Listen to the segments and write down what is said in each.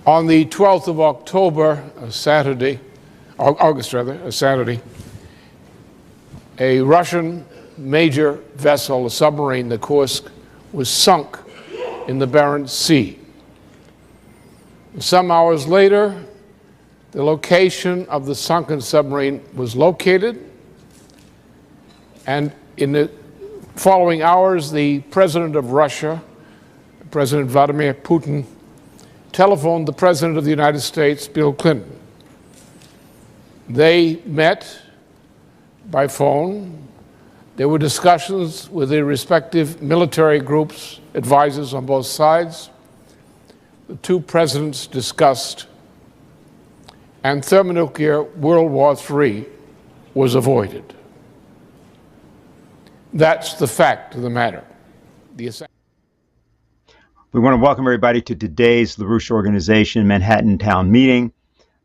On the 12th of October, August, a Saturday, a Russian major vessel, a submarine, the Kursk, was sunk in the Barents Sea. Some hours later, the location of the sunken submarine was located, and in the following hours, the president of Russia, President Vladimir Putin, telephoned the President of the United States, Bill Clinton. They met by phone. There were discussions with their respective military groups, advisors on both sides. The two presidents discussed, and thermonuclear World War III was avoided. That's the fact of the matter. We want to welcome everybody to today's LaRouche Organization Manhattan Town Meeting.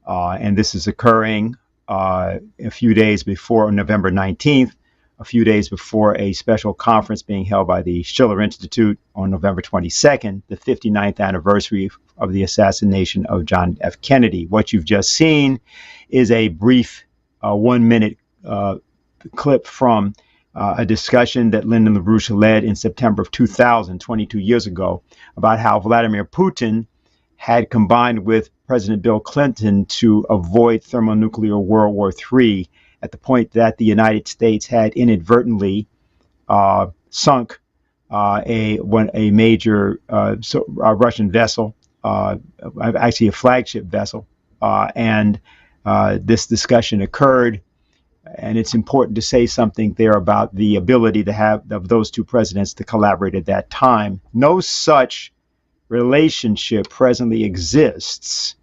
And this is occurring a few days before November 19th, a few days before a special conference being held by the Schiller Institute on November 22nd, the 59th anniversary of the assassination of John F. Kennedy. What you've just seen is a brief 1-minute clip from a discussion that Lyndon LaRouche led in September of 2000, 22 years ago, about how Vladimir Putin had combined with President Bill Clinton to avoid thermonuclear World War III at the point that the United States had inadvertently sunk a major Russian vessel, actually a flagship vessel, and this discussion occurred. And it's important to say something there about the ability to have of those two presidents to collaborate at that time. No such relationship presently exists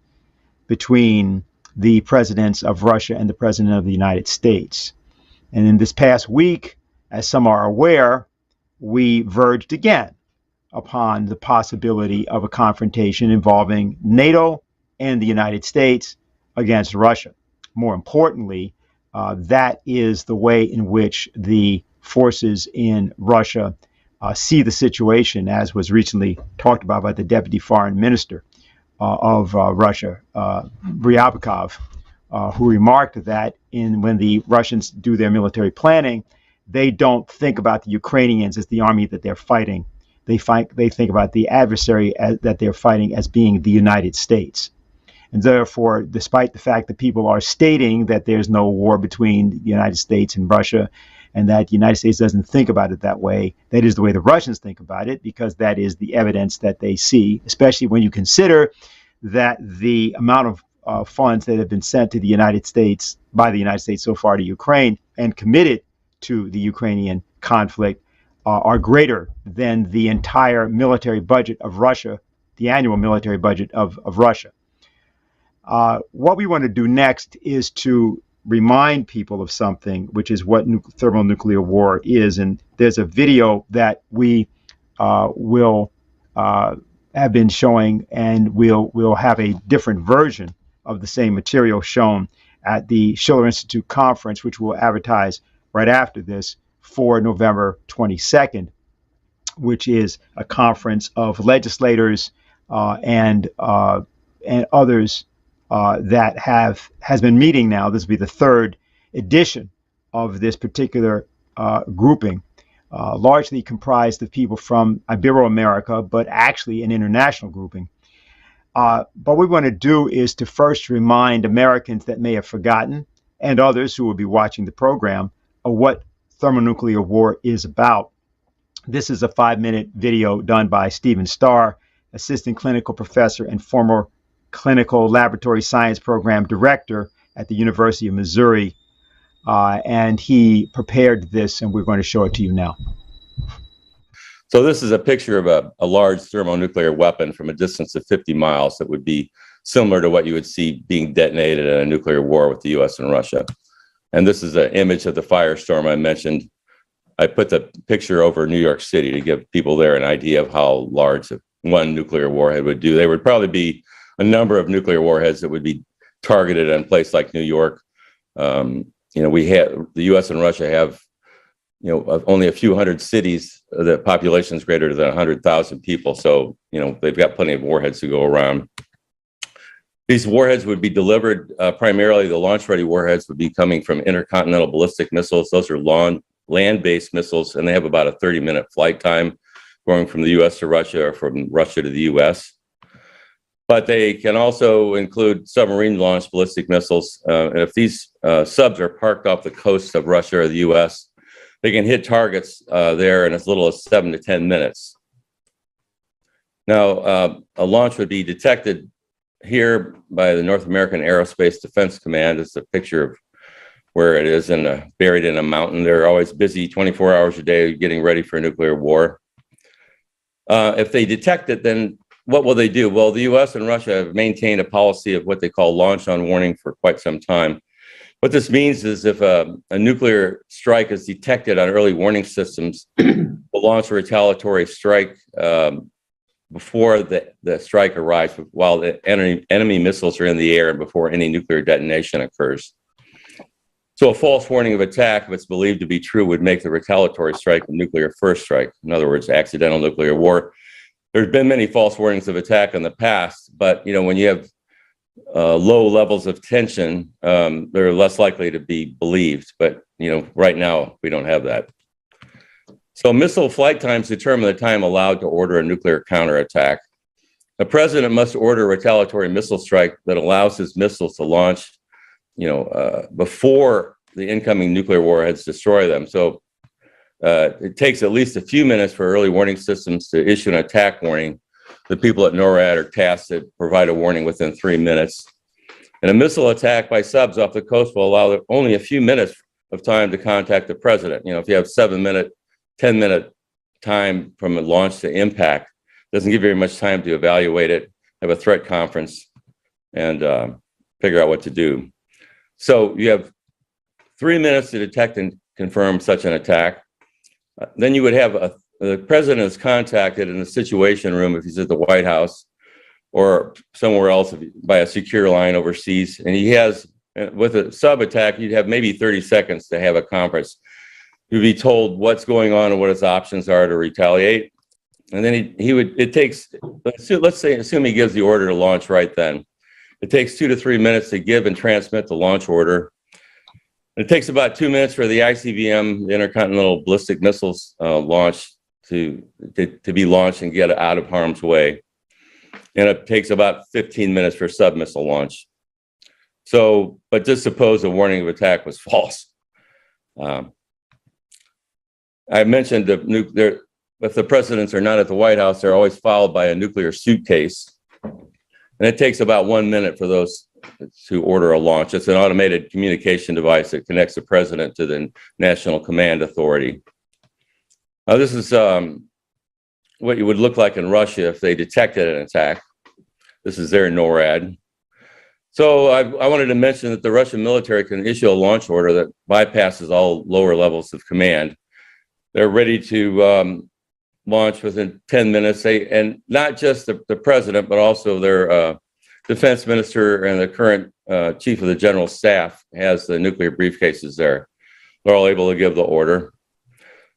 between the presidents of Russia and the president of the United States. And in this past week, as some are aware, we verged again upon the possibility of a confrontation involving NATO and the United States against Russia. More importantly, that is the way in which the forces in Russia see the situation, as was recently talked about by the Deputy Foreign Minister of Russia, Ryabkov, who remarked that when the Russians do their military planning, they don't think about the Ukrainians as the army that they're fighting. They think about the adversary that they're fighting as being the United States. And therefore, despite the fact that people are stating that there's no war between the United States and Russia, and that the United States doesn't think about it that way, that is the way the Russians think about it, because that is the evidence that they see, especially when you consider that the amount of funds that have been sent to the United States by the United States so far to Ukraine and committed to the Ukrainian conflict are greater than the entire military budget of Russia, the annual military budget of Russia. What we want to do next is to remind people of something, which is what thermonuclear war is. And there's a video that we will have been showing, and we'll have a different version of the same material shown at the Schiller Institute conference, which we'll advertise right after this for November 22nd, which is a conference of legislators and others that has been meeting now. This will be the third edition of this particular grouping, largely comprised of people from Ibero-America, but actually an international grouping. What we want to do is to first remind Americans that may have forgotten, and others who will be watching the program, of what thermonuclear war is about. This is a 5-minute video done by Stephen Starr, assistant clinical professor and former clinical laboratory science program director at the University of Missouri. And he prepared this, and we're going to show it to you now. So this is a picture of a large thermonuclear weapon from a distance of 50 miles that would be similar to what you would see being detonated in a nuclear war with the US and Russia. And this is an image of the firestorm I mentioned. I put the picture over New York City to give people there an idea of how large one nuclear warhead would do. There would probably be a number of nuclear warheads that would be targeted in a place like New York. The U.S. and Russia have, only a few hundred cities. The population is greater than 100,000 people. So, they've got plenty of warheads to go around. These warheads would be delivered, primarily the launch-ready warheads would be coming from intercontinental ballistic missiles. Those are land-based missiles, and they have about a 30-minute flight time going from the U.S. to Russia or from Russia to the U.S. But they can also include submarine-launched ballistic missiles. And if these subs are parked off the coast of Russia or the U.S., they can hit targets there in as little as 7 to 10 minutes. Now, a launch would be detected here by the North American Aerospace Defense Command. It's a picture of where it is buried in a mountain. They're always busy 24 hours a day getting ready for a nuclear war. If they detect it, then what will they do? Well, the US and Russia have maintained a policy of what they call launch on warning for quite some time. What this means is if a nuclear strike is detected on early warning systems, we'll launch a retaliatory strike before the strike arrives, while the enemy missiles are in the air and before any nuclear detonation occurs. So a false warning of attack, if it's believed to be true, would make the retaliatory strike a nuclear first strike. In other words, accidental nuclear war. There's been many false warnings of attack in the past, but when you have low levels of tension, they're less likely to be believed. But right now we don't have that. So missile flight times determine the time allowed to order a nuclear counterattack. The president must order a retaliatory missile strike that allows his missiles to launch, before the incoming nuclear warheads destroy them. So it takes at least a few minutes for early warning systems to issue an attack warning. The people at NORAD are tasked to provide a warning within 3 minutes. And a missile attack by subs off the coast will allow only a few minutes of time to contact the president. If you have 7-minute, 10-minute time from a launch to impact, it doesn't give you very much time to evaluate it, have a threat conference, and figure out what to do. So you have 3 minutes to detect and confirm such an attack. Then you would have the president is contacted in the Situation Room if he's at the White House or somewhere else by a secure line overseas. And he has, with a sub attack, you'd have maybe 30 seconds to have a conference. You'd be told what's going on and what his options are to retaliate. And then it takes, let's say, assume he gives the order to launch right then. It takes 2 to 3 minutes to give and transmit the launch order. It takes about 2 minutes for the ICBM, the intercontinental ballistic missiles launch to be launched and get out of harm's way. And it takes about 15 minutes for submissile launch. So, but just suppose a warning of attack was false. I mentioned if the presidents are not at the White House, they're always followed by a nuclear suitcase. And it takes about 1 minute for those to order a launch. It's an automated communication device that connects the president to the National Command Authority. Now, this is what it would look like in Russia if they detected an attack. This is their NORAD. So I wanted to mention that the Russian military can issue a launch order that bypasses all lower levels of command. They're ready to launch within 10 minutes. And not just the president, but also their defense minister and the current chief of the general staff has the nuclear briefcases there. They're all able to give the order.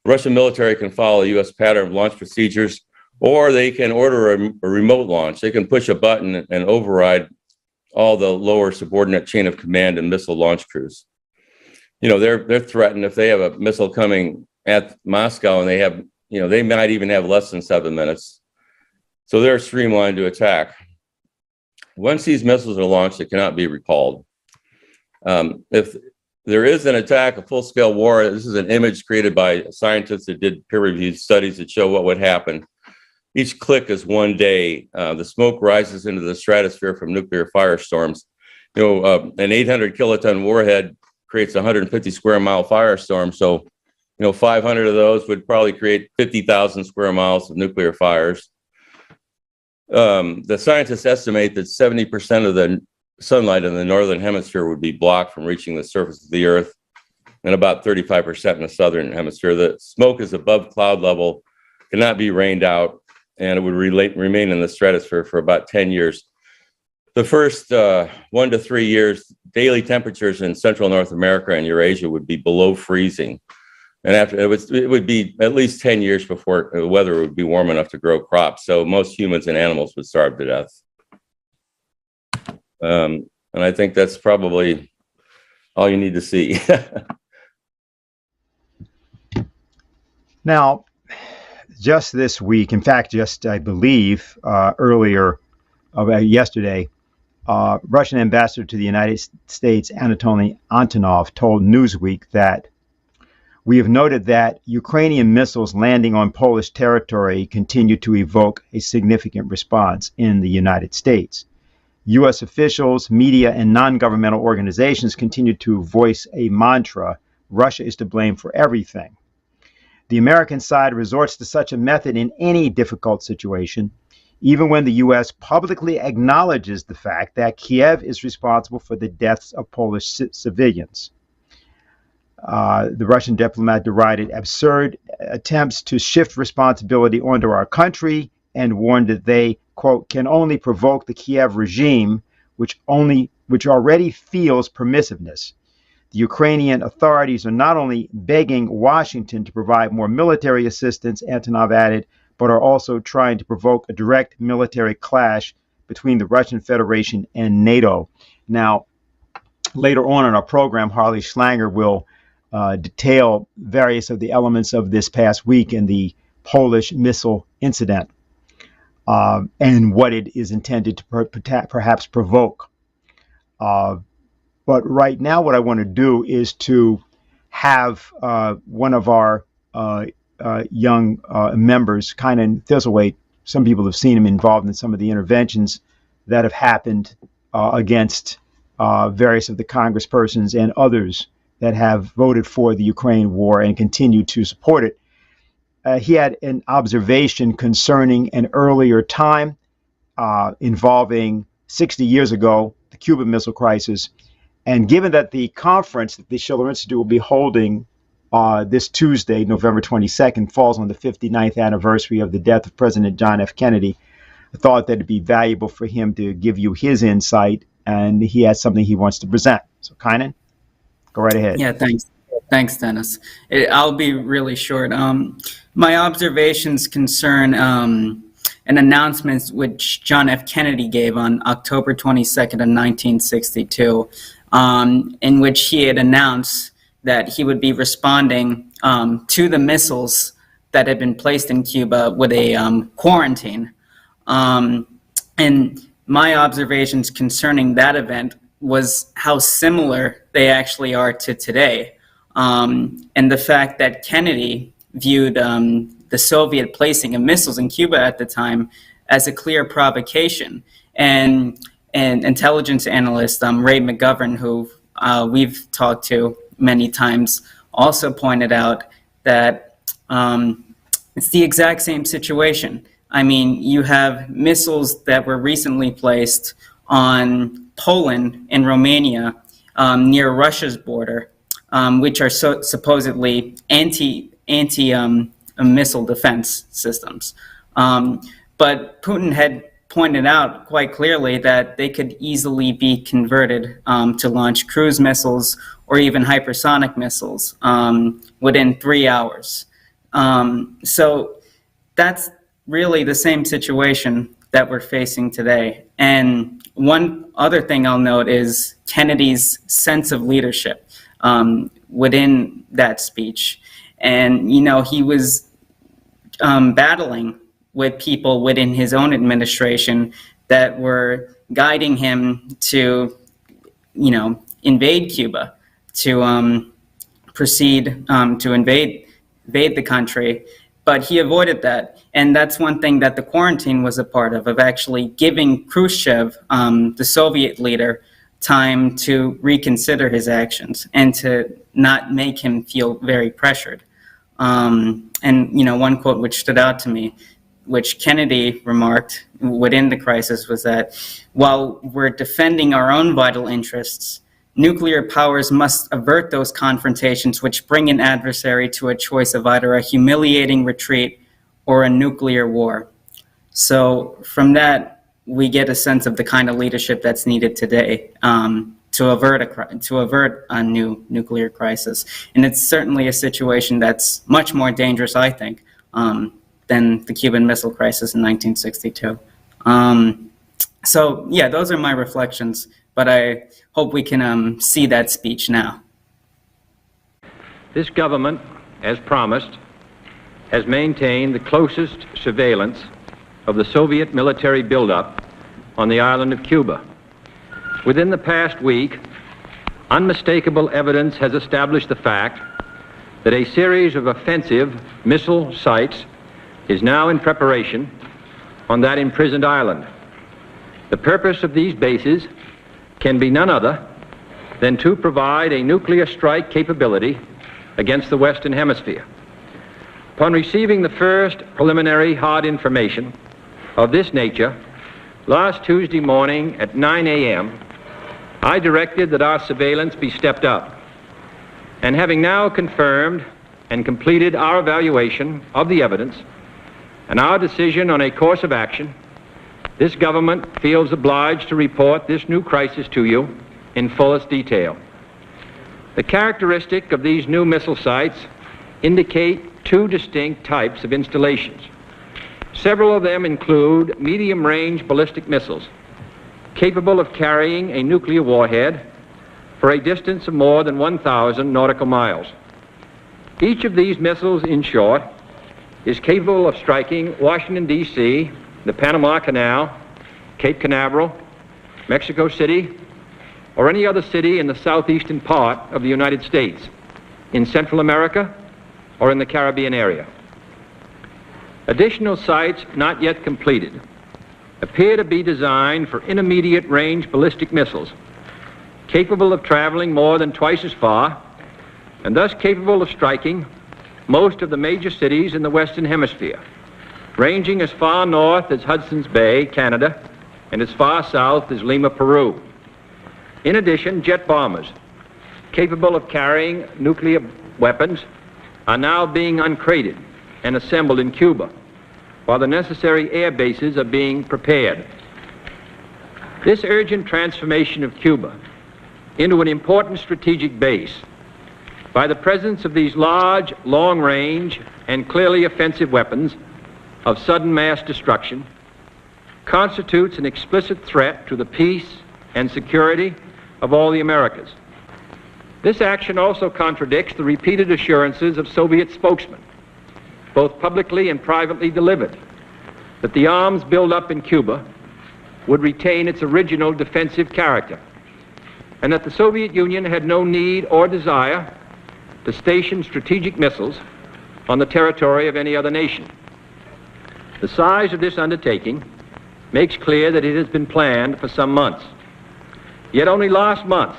The Russian military can follow a U.S. pattern of launch procedures, or they can order a remote launch. They can push a button and override all the lower subordinate chain of command and missile launch crews. They're threatened if they have a missile coming at Moscow and they have, they might even have less than 7 minutes. So they're streamlined to attack. Once these missiles are launched, it cannot be recalled. If there is an attack, a full-scale war, this is an image created by scientists that did peer-reviewed studies that show what would happen. Each click is 1 day. The smoke rises into the stratosphere from nuclear firestorms. An 800 kiloton warhead creates a 150 square mile firestorm. So, 500 of those would probably create 50,000 square miles of nuclear fires. The scientists estimate that 70% of the sunlight in the northern hemisphere would be blocked from reaching the surface of the earth, and about 35% in the southern hemisphere. The smoke is above cloud level, cannot be rained out, and it would remain in the stratosphere for about 10 years. The first 1 to 3 years, daily temperatures in Central North America and Eurasia would be below freezing. And after it would be at least 10 years before the weather would be warm enough to grow crops. So most humans and animals would starve to death. And I think that's probably all you need to see. Now, just this week, in fact, just I believe earlier, yesterday, Russian ambassador to the United States, Anatoly Antonov, told Newsweek that we have noted that Ukrainian missiles landing on Polish territory continue to evoke a significant response in the United States. U.S. officials, media, and non-governmental organizations continue to voice a mantra: Russia is to blame for everything. The American side resorts to such a method in any difficult situation, even when the U.S. publicly acknowledges the fact that Kiev is responsible for the deaths of Polish civilians. The Russian diplomat derided absurd attempts to shift responsibility onto our country and warned that they, quote, can only provoke the Kiev regime, which already feels permissiveness. The Ukrainian authorities are not only begging Washington to provide more military assistance, Antonov added, but are also trying to provoke a direct military clash between the Russian Federation and NATO. Now, later on in our program, Harley Schlanger will detail various of the elements of this past week in the Polish missile incident and what it is intended to perhaps provoke. But right now, what I want to do is to have one of our young members, Kynan Thistlethwaite. Some people have seen him involved in some of the interventions that have happened against various of the congresspersons and others that have voted for the Ukraine war and continue to support it. He had an observation concerning an earlier time involving 60 years ago, the Cuban Missile Crisis. And given that the conference that the Schiller Institute will be holding this Tuesday, November 22nd, falls on the 59th anniversary of the death of President John F. Kennedy, I thought that it'd be valuable for him to give you his insight, and he has something he wants to present. So, Kynan, go right ahead. Yeah, thanks. Thanks, Dennis. I'll be really short. My observations concern an announcement which John F. Kennedy gave on October 22nd of 1962, in which he had announced that he would be responding to the missiles that had been placed in Cuba with a quarantine. And my observations concerning that event was how similar they actually are to today. And the fact that Kennedy viewed the Soviet placing of missiles in Cuba at the time as a clear provocation. And intelligence analyst Ray McGovern, who we've talked to many times, also pointed out that it's the exact same situation. I mean, you have missiles that were recently placed on Poland and Romania near Russia's border, which are supposedly anti-missile defense systems. But Putin had pointed out quite clearly that they could easily be converted to launch cruise missiles or even hypersonic missiles within 3 hours. So that's really the same situation that we're facing today. And one other thing I'll note is Kennedy's sense of leadership within that speech. And, you know, he was battling with people within his own administration that were guiding him to, you know, invade Cuba, to proceed to invade the country. But he avoided that. And that's one thing that the quarantine was a part of actually giving Khrushchev, the Soviet leader, time to reconsider his actions and to not make him feel very pressured. And, you know, one quote which stood out to me, which Kennedy remarked within the crisis, was that while we're defending our own vital interests, nuclear powers must avert those confrontations which bring an adversary to a choice of either a humiliating retreat or a nuclear war. So from that, we get a sense of the kind of leadership that's needed today to avert a new nuclear crisis. And it's certainly a situation that's much more dangerous, I think, than the Cuban Missile Crisis in 1962. So yeah, those are my reflections, but I hope we can see that speech now. This government, as promised, has maintained the closest surveillance of the Soviet military buildup on the island of Cuba. Within the past week, unmistakable evidence has established the fact that a series of offensive missile sites is now in preparation on that imprisoned island. The purpose of these bases can be none other than to provide a nuclear strike capability against the Western Hemisphere. Upon receiving the first preliminary hard information of this nature, last Tuesday morning at 9 a.m., I directed that our surveillance be stepped up. And having now confirmed and completed our evaluation of the evidence and our decision on a course of action, this government feels obliged to report this new crisis to you in fullest detail. The characteristic of these new missile sites indicate two distinct types of installations. Several of them include medium-range ballistic missiles capable of carrying a nuclear warhead for a distance of more than 1,000 nautical miles. Each of these missiles, in short, is capable of striking Washington, D.C., the Panama Canal, Cape Canaveral, Mexico City, or any other city in the southeastern part of the United States, in Central America, or in the Caribbean area. Additional sites not yet completed appear to be designed for intermediate range ballistic missiles capable of traveling more than twice as far and thus capable of striking most of the major cities in the Western Hemisphere, ranging as far north as Hudson's Bay, Canada, and as far south as Lima, Peru. In addition, jet bombers capable of carrying nuclear weapons are now being uncrated and assembled in Cuba, while the necessary air bases are being prepared. This urgent transformation of Cuba into an important strategic base by the presence of these large, long-range, and clearly offensive weapons of sudden mass destruction constitutes an explicit threat to the peace and security of all the Americas. This action also contradicts the repeated assurances of Soviet spokesmen, both publicly and privately delivered, that the arms buildup in Cuba would retain its original defensive character, and that the Soviet Union had no need or desire to station strategic missiles on the territory of any other nation. The size of this undertaking makes clear that it has been planned for some months. Yet only last month,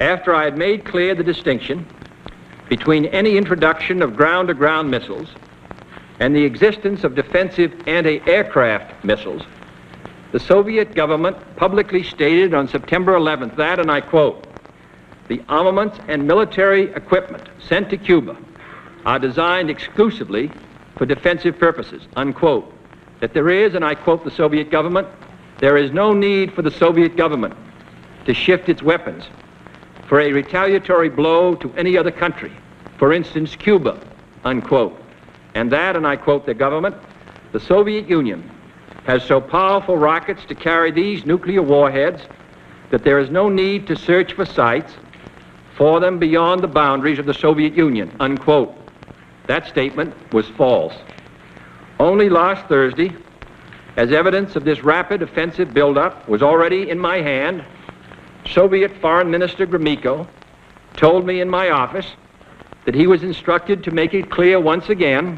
after I had made clear the distinction between any introduction of ground-to-ground missiles and the existence of defensive anti-aircraft missiles, the Soviet government publicly stated on September 11th that, and I quote, "The armaments and military equipment sent to Cuba are designed exclusively for defensive purposes," unquote. That there is, and I quote the Soviet government, "there is no need for the Soviet government to shift its weapons for a retaliatory blow to any other country, for instance, Cuba," unquote. And that, and I quote the government, "the Soviet Union has so powerful rockets to carry these nuclear warheads that there is no need to search for sites for them beyond the boundaries of the Soviet Union," unquote. That statement was false. Only last Thursday, as evidence of this rapid offensive buildup was already in my hand, Soviet Foreign Minister Gromyko told me in my office that he was instructed to make it clear once again,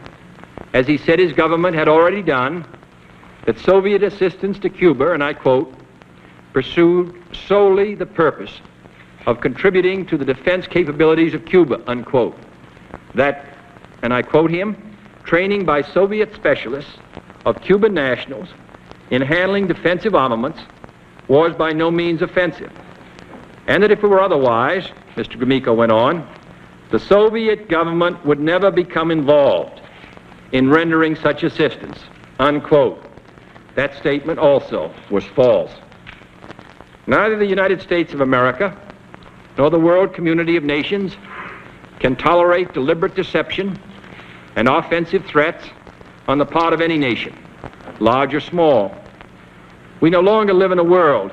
as he said his government had already done, that Soviet assistance to Cuba, and I quote, "pursued solely the purpose of contributing to the defense capabilities of Cuba," unquote. That, and I quote him, "training by Soviet specialists of Cuban nationals in handling defensive armaments was by no means offensive. And that if it were otherwise," Mr. Gromyko went on, "the Soviet government would never become involved in rendering such assistance," unquote. That statement also was false. Neither the United States of America nor the world community of nations can tolerate deliberate deception and offensive threats on the part of any nation, large or small. We no longer live in a world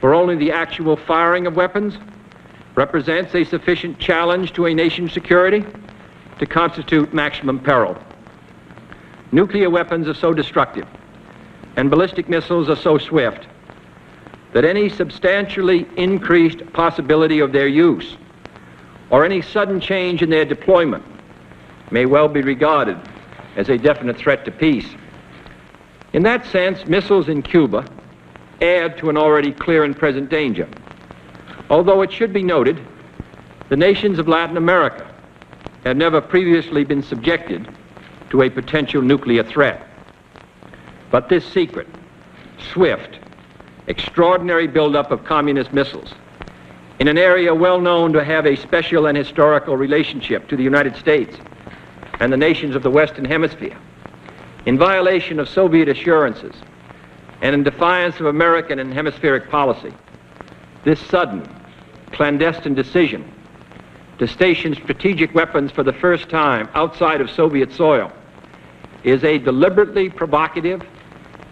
where only the actual firing of weapons represents a sufficient challenge to a nation's security to constitute maximum peril. Nuclear weapons are so destructive and ballistic missiles are so swift that any substantially increased possibility of their use or any sudden change in their deployment may well be regarded as a definite threat to peace. In that sense, missiles in Cuba add to an already clear and present danger. Although it should be noted, the nations of Latin America have never previously been subjected to a potential nuclear threat. But this secret, swift, extraordinary buildup of communist missiles in an area well known to have a special and historical relationship to the United States and the nations of the Western Hemisphere, in violation of Soviet assurances and in defiance of American and hemispheric policy, this sudden, clandestine decision to station strategic weapons for the first time outside of Soviet soil is a deliberately provocative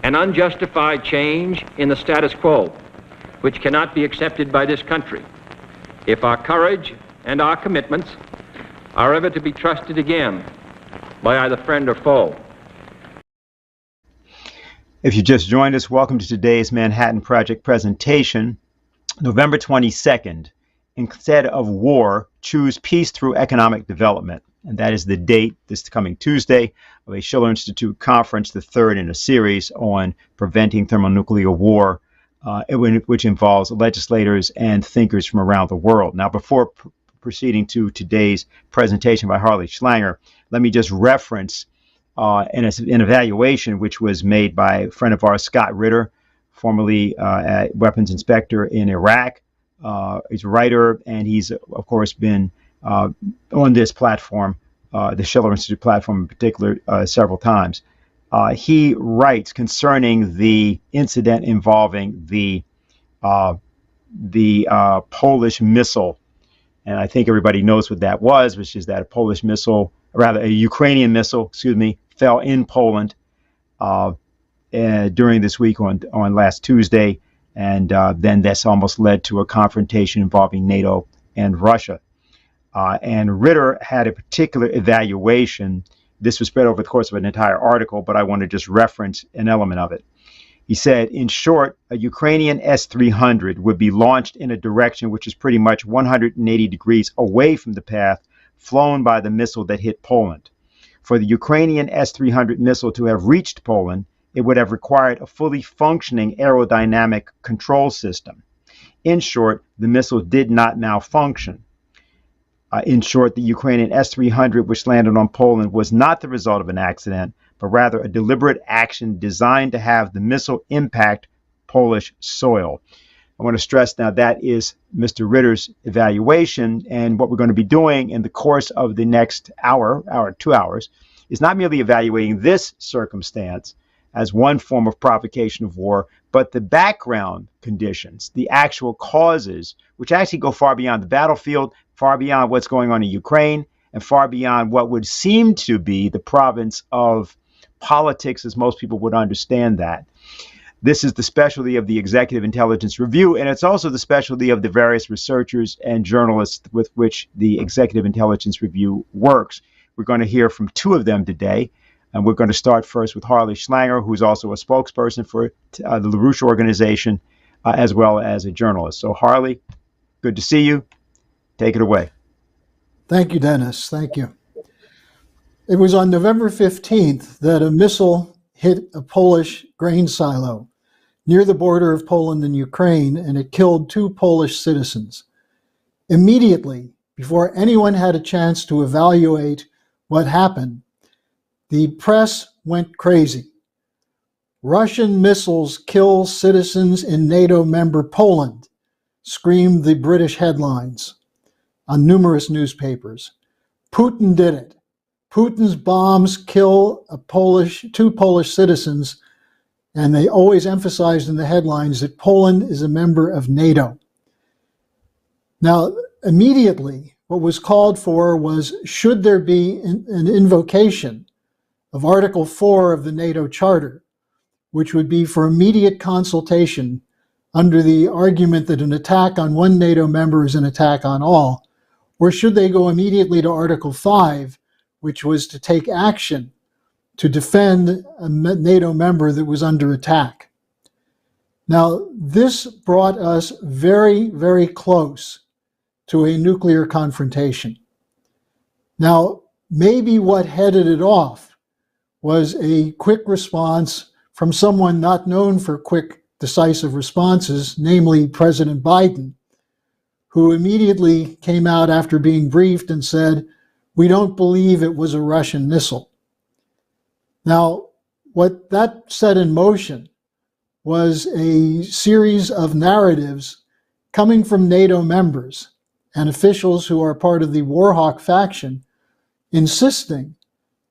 and unjustified change in the status quo, which cannot be accepted by this country if our courage and our commitments are ever to be trusted again by either friend or foe. If you just joined us, welcome to today's Manhattan Project presentation. November 22nd, instead of war, choose peace through economic development. And that is the date, this coming Tuesday, of a Schiller Institute conference, the third in a series on preventing thermonuclear war, which involves legislators and thinkers from around the world. Now, before proceeding to today's presentation by Harley Schlanger, let me just reference an evaluation which was made by a friend of ours, Scott Ritter, formerly a weapons inspector in Iraq. He's a writer, and he's, of course, been on this platform, the Schiller Institute platform in particular, several times. He writes concerning the incident involving the Polish missile, and I think everybody knows what that was, which is that a Polish missile, rather a Ukrainian missile, fell in Poland during this week on last Tuesday, and then that's almost led to a confrontation involving NATO and Russia. And Ritter had a particular evaluation. This was spread over the course of an entire article, but I want to just reference an element of it. He said, in short, a Ukrainian S-300 would be launched in a direction which is pretty much 180 degrees away from the path flown by the missile that hit Poland. For the Ukrainian S-300 missile to have reached Poland, it would have required a fully functioning aerodynamic control system. In short, the missile did not malfunction. In short, the Ukrainian S-300, which landed on Poland, was not the result of an accident, but rather a deliberate action designed to have the missile impact Polish soil. I want to stress now that is Mr. Ritter's evaluation, and what we're going to be doing in the course of the next hour, 2 hours, is not merely evaluating this circumstance as one form of provocation of war, but the background conditions, the actual causes, which actually go far beyond the battlefield, far beyond what's going on in Ukraine, and far beyond what would seem to be the province of politics, as most people would understand that. This is the specialty of the Executive Intelligence Review, and it's also the specialty of the various researchers and journalists with which the Executive Intelligence Review works. We're going to hear from two of them today, and we're going to start first with Harley Schlanger, who's also a spokesperson for the LaRouche organization, as well as a journalist. So Harley, good to see you. Take it away. Thank you, Dennis. Thank you. It was on November 15th that a missile hit a Polish grain silo near the border of Poland and Ukraine, and it killed 2 Polish citizens. Immediately, before anyone had a chance to evaluate what happened, the press went crazy. Russian missiles kill citizens in NATO member Poland, screamed the British headlines on numerous newspapers. Putin did it. Putin's bombs kill 2 Polish citizens, and they always emphasized in the headlines that Poland is a member of NATO. Now, immediately, what was called for was, should there be an invocation of Article 4 of the NATO Charter, which would be for immediate consultation under the argument that an attack on one NATO member is an attack on all, or should they go immediately to Article 5, which was to take action to defend a NATO member that was under attack? Now, this brought us very, very close to a nuclear confrontation. Now, maybe what headed it off was a quick response from someone not known for quick, decisive responses, namely President Biden, who immediately came out after being briefed and said, "We don't believe it was a Russian missile." Now, what that set in motion was a series of narratives coming from NATO members and officials who are part of the Warhawk faction, insisting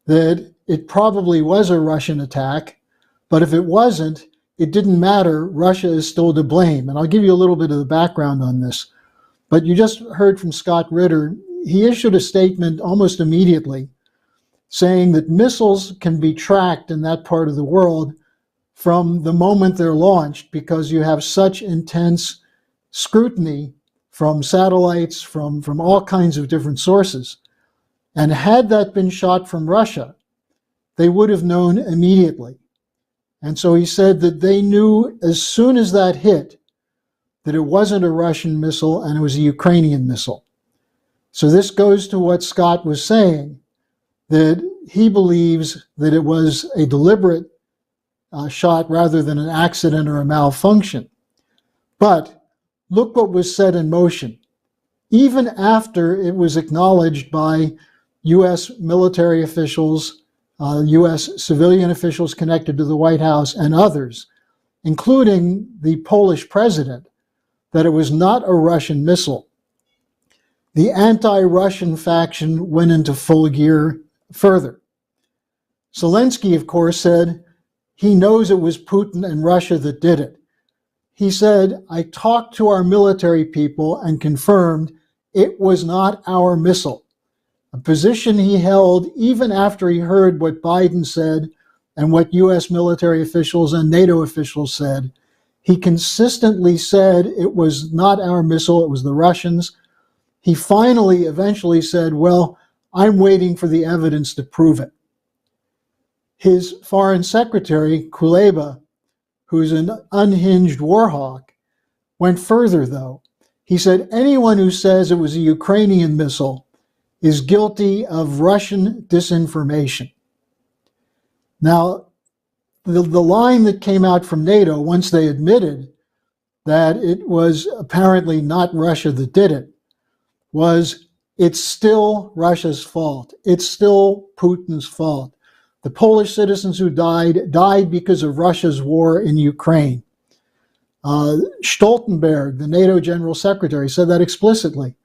that it probably was a Russian attack, but if it wasn't, it didn't matter, Russia is still to blame. And I'll give you a little bit of the background on this. But you just heard from Scott Ritter. He issued a statement almost immediately saying that missiles can be tracked in that part of the world from the moment they're launched because you have such intense scrutiny from satellites, from all kinds of different sources. And had that been shot from Russia, they would have known immediately. And so he said that they knew as soon as that hit that it wasn't a Russian missile and it was a Ukrainian missile. So this goes to what Scott was saying, that he believes that it was a deliberate shot rather than an accident or a malfunction. But look what was set in motion. Even after it was acknowledged by U.S. military officials, U.S. civilian officials connected to the White House and others, including the Polish president, that it was not a Russian missile, the anti-Russian faction went into full gear further. Zelensky, of course, said he knows it was Putin and Russia that did it. He said, "I talked to our military people and confirmed it was not our missile," a position he held even after he heard what Biden said and what U.S. military officials and NATO officials said. He consistently said it was not our missile, it was the Russians. He finally, eventually said, "Well, I'm waiting for the evidence to prove it." His foreign secretary, Kuleba, who's an unhinged warhawk, went further, though. He said anyone who says it was a Ukrainian missile is guilty of Russian disinformation. Now, the line that came out from NATO, once they admitted that it was apparently not Russia that did it, was it's still Russia's fault. It's still Putin's fault. The Polish citizens who died because of Russia's war in Ukraine. Stoltenberg, the NATO General Secretary, said that explicitly.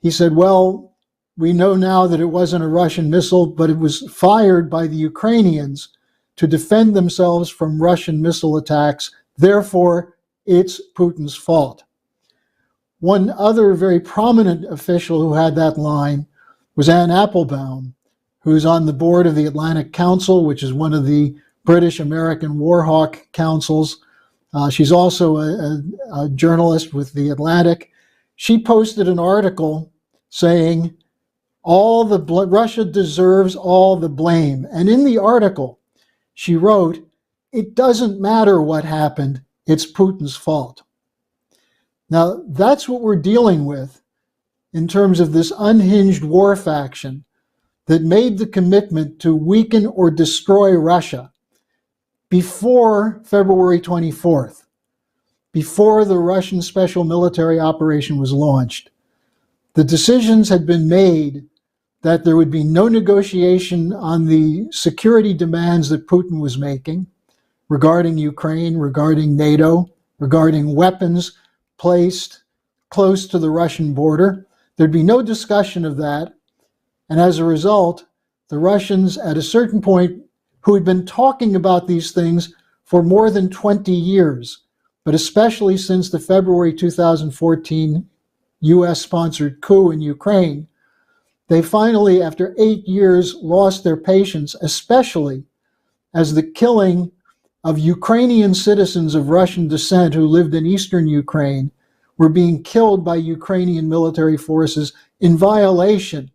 He said, well, we know now that it wasn't a Russian missile, but it was fired by the Ukrainians to defend themselves from Russian missile attacks. Therefore, it's Putin's fault. One other very prominent official who had that line was Anne Applebaum, who's on the board of the Atlantic Council, which is one of the British-American Warhawk councils. She's also a journalist with The Atlantic. She posted an article saying, Russia deserves all the blame. And in the article, she wrote, it doesn't matter what happened, it's Putin's fault. Now, that's what we're dealing with in terms of this unhinged war faction that made the commitment to weaken or destroy Russia before February 24th, before the Russian special military operation was launched. The decisions had been made that there would be no negotiation on the security demands that Putin was making regarding Ukraine, regarding NATO, regarding weapons placed close to the Russian border. There'd be no discussion of that. And as a result, the Russians at a certain point, who had been talking about these things for more than 20 years, but especially since the February 2014 US-sponsored coup in Ukraine, they finally, after 8 years, lost their patience, especially as the killing of Ukrainian citizens of Russian descent who lived in eastern Ukraine were being killed by Ukrainian military forces in violation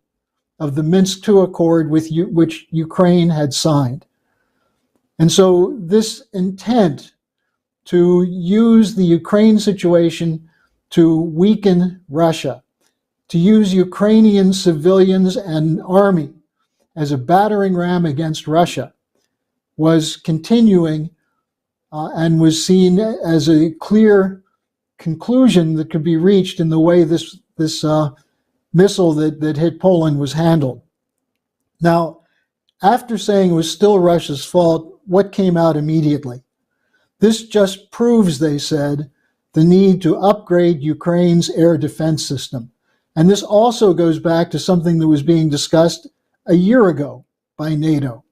of the Minsk II Accord which Ukraine had signed. And so this intent to use the Ukraine situation to weaken Russia, to use Ukrainian civilians and army as a battering ram against Russia, was continuing and was seen as a clear conclusion that could be reached in the way this missile that hit Poland was handled. Now, after saying it was still Russia's fault, what came out immediately? This just proves, they said, the need to upgrade Ukraine's air defense system. And this also goes back to something that was being discussed a year ago by NATO,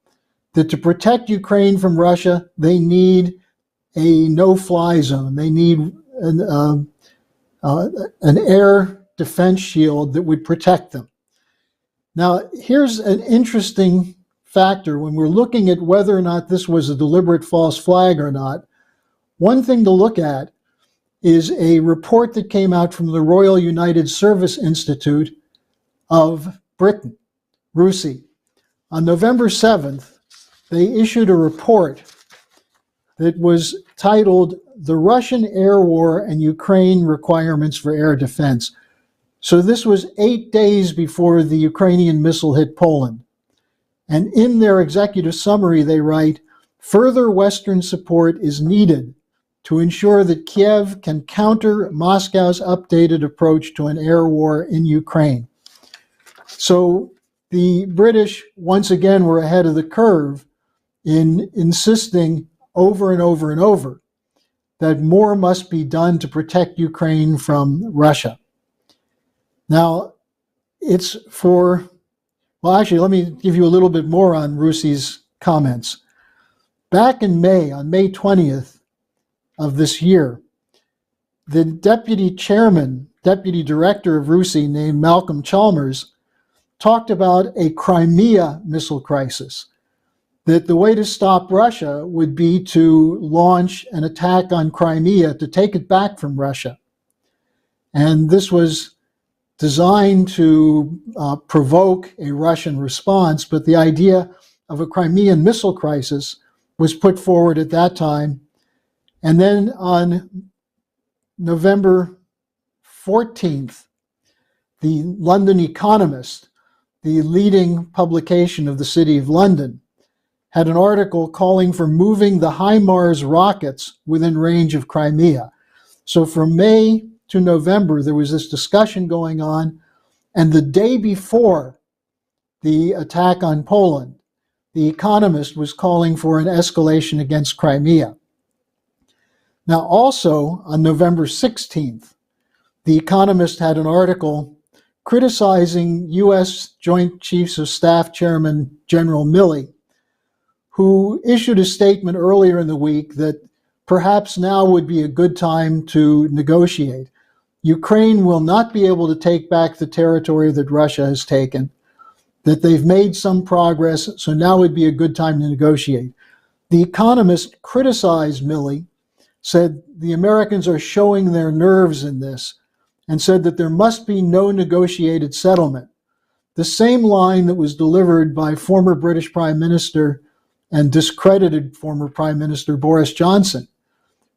that to protect Ukraine from Russia, they need a no-fly zone. They need an air defense shield that would protect them. Now, here's an interesting factor when we're looking at whether or not this was a deliberate false flag or not. One thing to look at is a report that came out from the Royal United Service Institute of Britain, RUSI. On November 7th, they issued a report that was titled "The Russian Air War and Ukraine Requirements for Air Defense." So this was 8 days before the Ukrainian missile hit Poland. And in their executive summary, they write, "Further Western support is needed to ensure that Kiev can counter Moscow's updated approach to an air war in Ukraine." So the British, once again, were ahead of the curve in insisting over and over and over that more must be done to protect Ukraine from Russia. Now, actually, let me give you a little bit more on RUSI's comments. Back in May, on May 20th of this year, the deputy director of RUSI named Malcolm Chalmers talked about a Crimea missile crisis, that the way to stop Russia would be to launch an attack on Crimea to take it back from Russia. And this was designed to provoke a Russian response, but the idea of a Crimean missile crisis was put forward at that time. And then on November 14th, the London Economist, the leading publication of the City of London, had an article calling for moving the HIMARS rockets within range of Crimea. So from May to November, there was this discussion going on, and the day before the attack on Poland, the Economist was calling for an escalation against Crimea. Now, also on November 16th, the Economist had an article criticizing U.S. Joint Chiefs of Staff Chairman General Milley, who issued a statement earlier in the week that perhaps now would be a good time to negotiate. Ukraine will not be able to take back the territory that Russia has taken, that they've made some progress, so now would be a good time to negotiate. The Economist criticized Milley, said the Americans are showing their nerves in this, and said that there must be no negotiated settlement. The same line that was delivered by former British Prime Minister and discredited former Prime Minister Boris Johnson,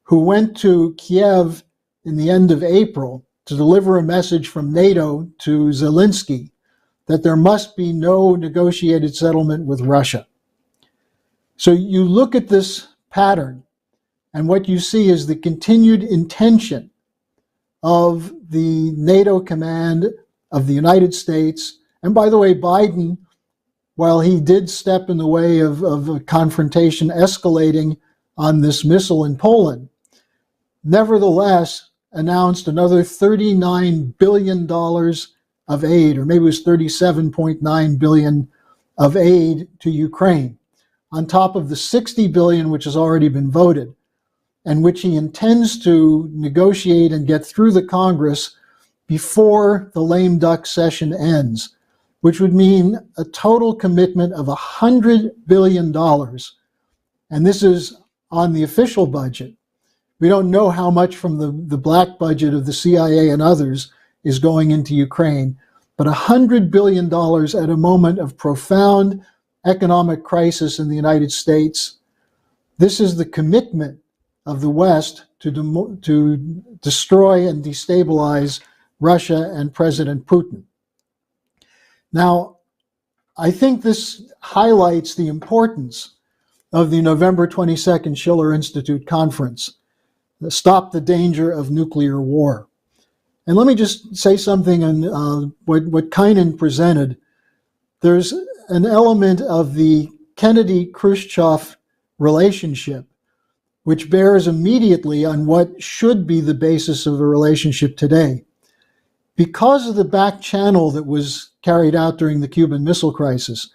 who went to Kiev in the end of April to deliver a message from NATO to Zelensky that there must be no negotiated settlement with Russia. So you look at this pattern, and what you see is the continued intention of the NATO command of the United States. And by the way, Biden, while he did step in the way of a confrontation escalating on this missile in Poland, nevertheless announced another $39 billion of aid, or maybe it was $37.9 billion of aid to Ukraine, on top of the $60 billion which has already been voted, and which he intends to negotiate and get through the Congress before the lame duck session ends, which would mean a total commitment of $100 billion. And this is on the official budget. We don't know how much from the black budget of the CIA and others is going into Ukraine, but $100 billion at a moment of profound economic crisis in the United States. This is the commitment of the West to destroy and destabilize Russia and President Putin. Now, I think this highlights the importance of the November 22nd Schiller Institute conference, Stop the Danger of Nuclear War. And let me just say something on what Kynan presented. There's an element of the Kennedy-Khrushchev relationship which bears immediately on what should be the basis of a relationship today. Because of the back channel that was carried out during the Cuban Missile Crisis,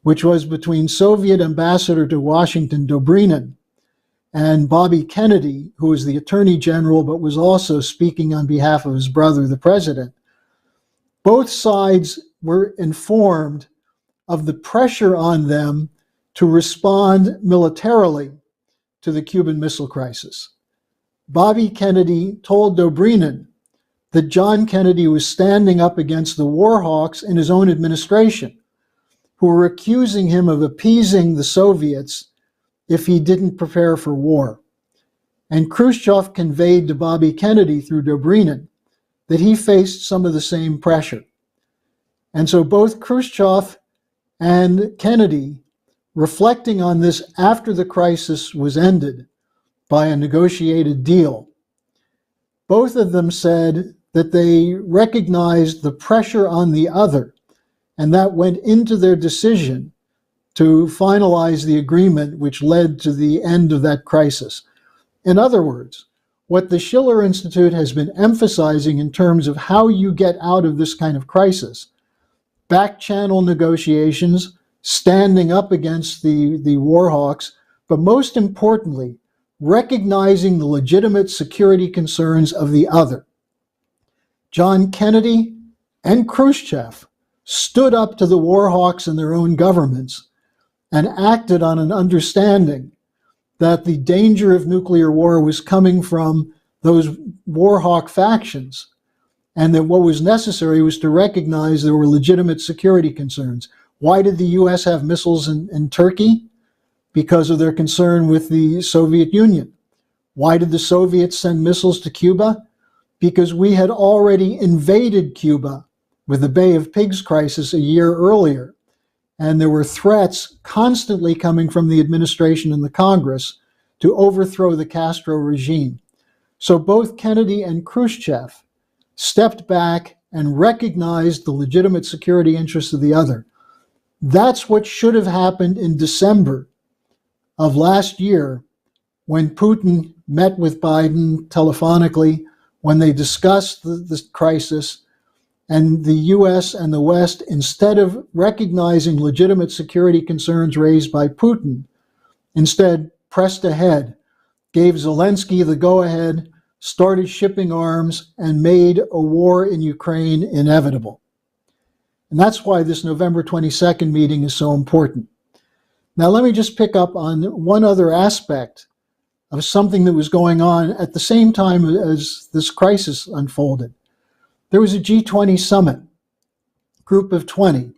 which was between Soviet ambassador to Washington, Dobrynin, and Bobby Kennedy, who was the Attorney General but was also speaking on behalf of his brother, the President, both sides were informed of the pressure on them to respond militarily to the Cuban Missile Crisis. Bobby Kennedy told Dobrynin that John Kennedy was standing up against the war hawks in his own administration, who were accusing him of appeasing the Soviets if he didn't prepare for war. And Khrushchev conveyed to Bobby Kennedy through Dobrynin that he faced some of the same pressure. And so both Khrushchev and Kennedy, reflecting on this after the crisis was ended by a negotiated deal, both of them said that they recognized the pressure on the other, and that went into their decision to finalize the agreement which led to the end of that crisis. In other words, what the Schiller Institute has been emphasizing in terms of how you get out of this kind of crisis, back channel negotiations, standing up against the war hawks, but most importantly, recognizing the legitimate security concerns of the other. John Kennedy and Khrushchev stood up to the war hawks in their own governments and acted on an understanding that the danger of nuclear war was coming from those war hawk factions, and that what was necessary was to recognize there were legitimate security concerns. Why did the US have missiles in Turkey? Because of their concern with the Soviet Union. Why did the Soviets send missiles to Cuba? Because we had already invaded Cuba with the Bay of Pigs crisis a year earlier. And there were threats constantly coming from the administration and the Congress to overthrow the Castro regime. So both Kennedy and Khrushchev stepped back and recognized the legitimate security interests of the other. That's what should have happened in December of last year when Putin met with Biden telephonically, when they discussed the crisis, and the US and the West, instead of recognizing legitimate security concerns raised by Putin, instead pressed ahead, gave Zelensky the go-ahead, started shipping arms, and made a war in Ukraine inevitable. And that's why this November 22nd meeting is so important. Now, let me just pick up on one other aspect of something that was going on at the same time as this crisis unfolded. There was a G20 summit, group of 20.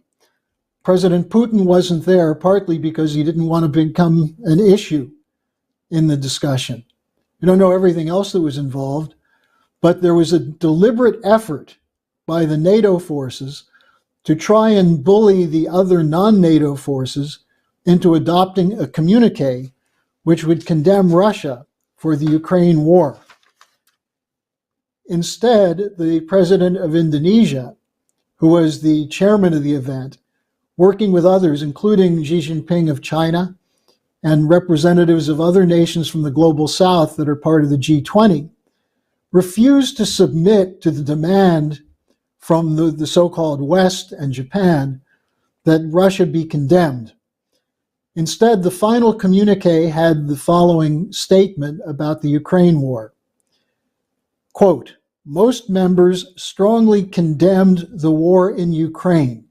President Putin wasn't there, partly because he didn't want to become an issue in the discussion. We don't know everything else that was involved, but there was a deliberate effort by the NATO forces to try and bully the other non-NATO forces into adopting a communique which would condemn Russia for the Ukraine war. Instead, the president of Indonesia, who was the chairman of the event, working with others, including Xi Jinping of China and representatives of other nations from the global south that are part of the G20, refused to submit to the demand from the so-called West and Japan that Russia be condemned. Instead, the final communique had the following statement about the Ukraine war. Quote, "Most members strongly condemned the war in Ukraine."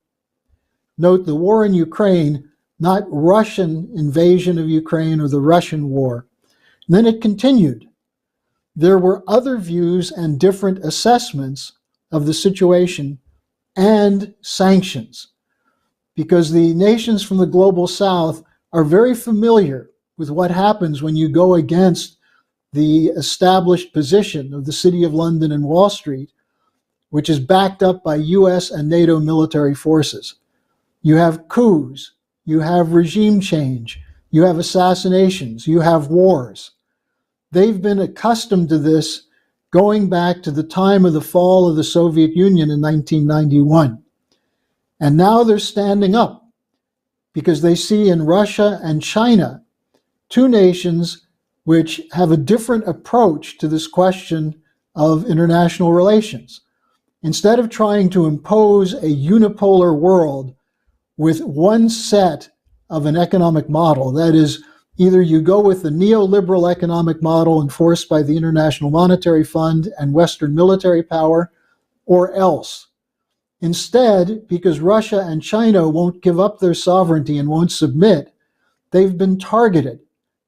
Note the war in Ukraine, not Russian invasion of Ukraine or the Russian war, Then it continued. There were other views and different assessments of the situation and sanctions, because the nations from the global south are very familiar with what happens when you go against the established position of the City of London and Wall Street, which is backed up by US and NATO military forces. You have coups, you have regime change, you have assassinations, you have wars. They've been accustomed to this going back to the time of the fall of the Soviet Union in 1991. And now they're standing up because they see in Russia and China two nations which have a different approach to this question of international relations. Instead of trying to impose a unipolar world with one set of an economic model, that is, either you go with the neoliberal economic model enforced by the International Monetary Fund and Western military power, or else. Instead, because Russia and China won't give up their sovereignty and won't submit, they've been targeted.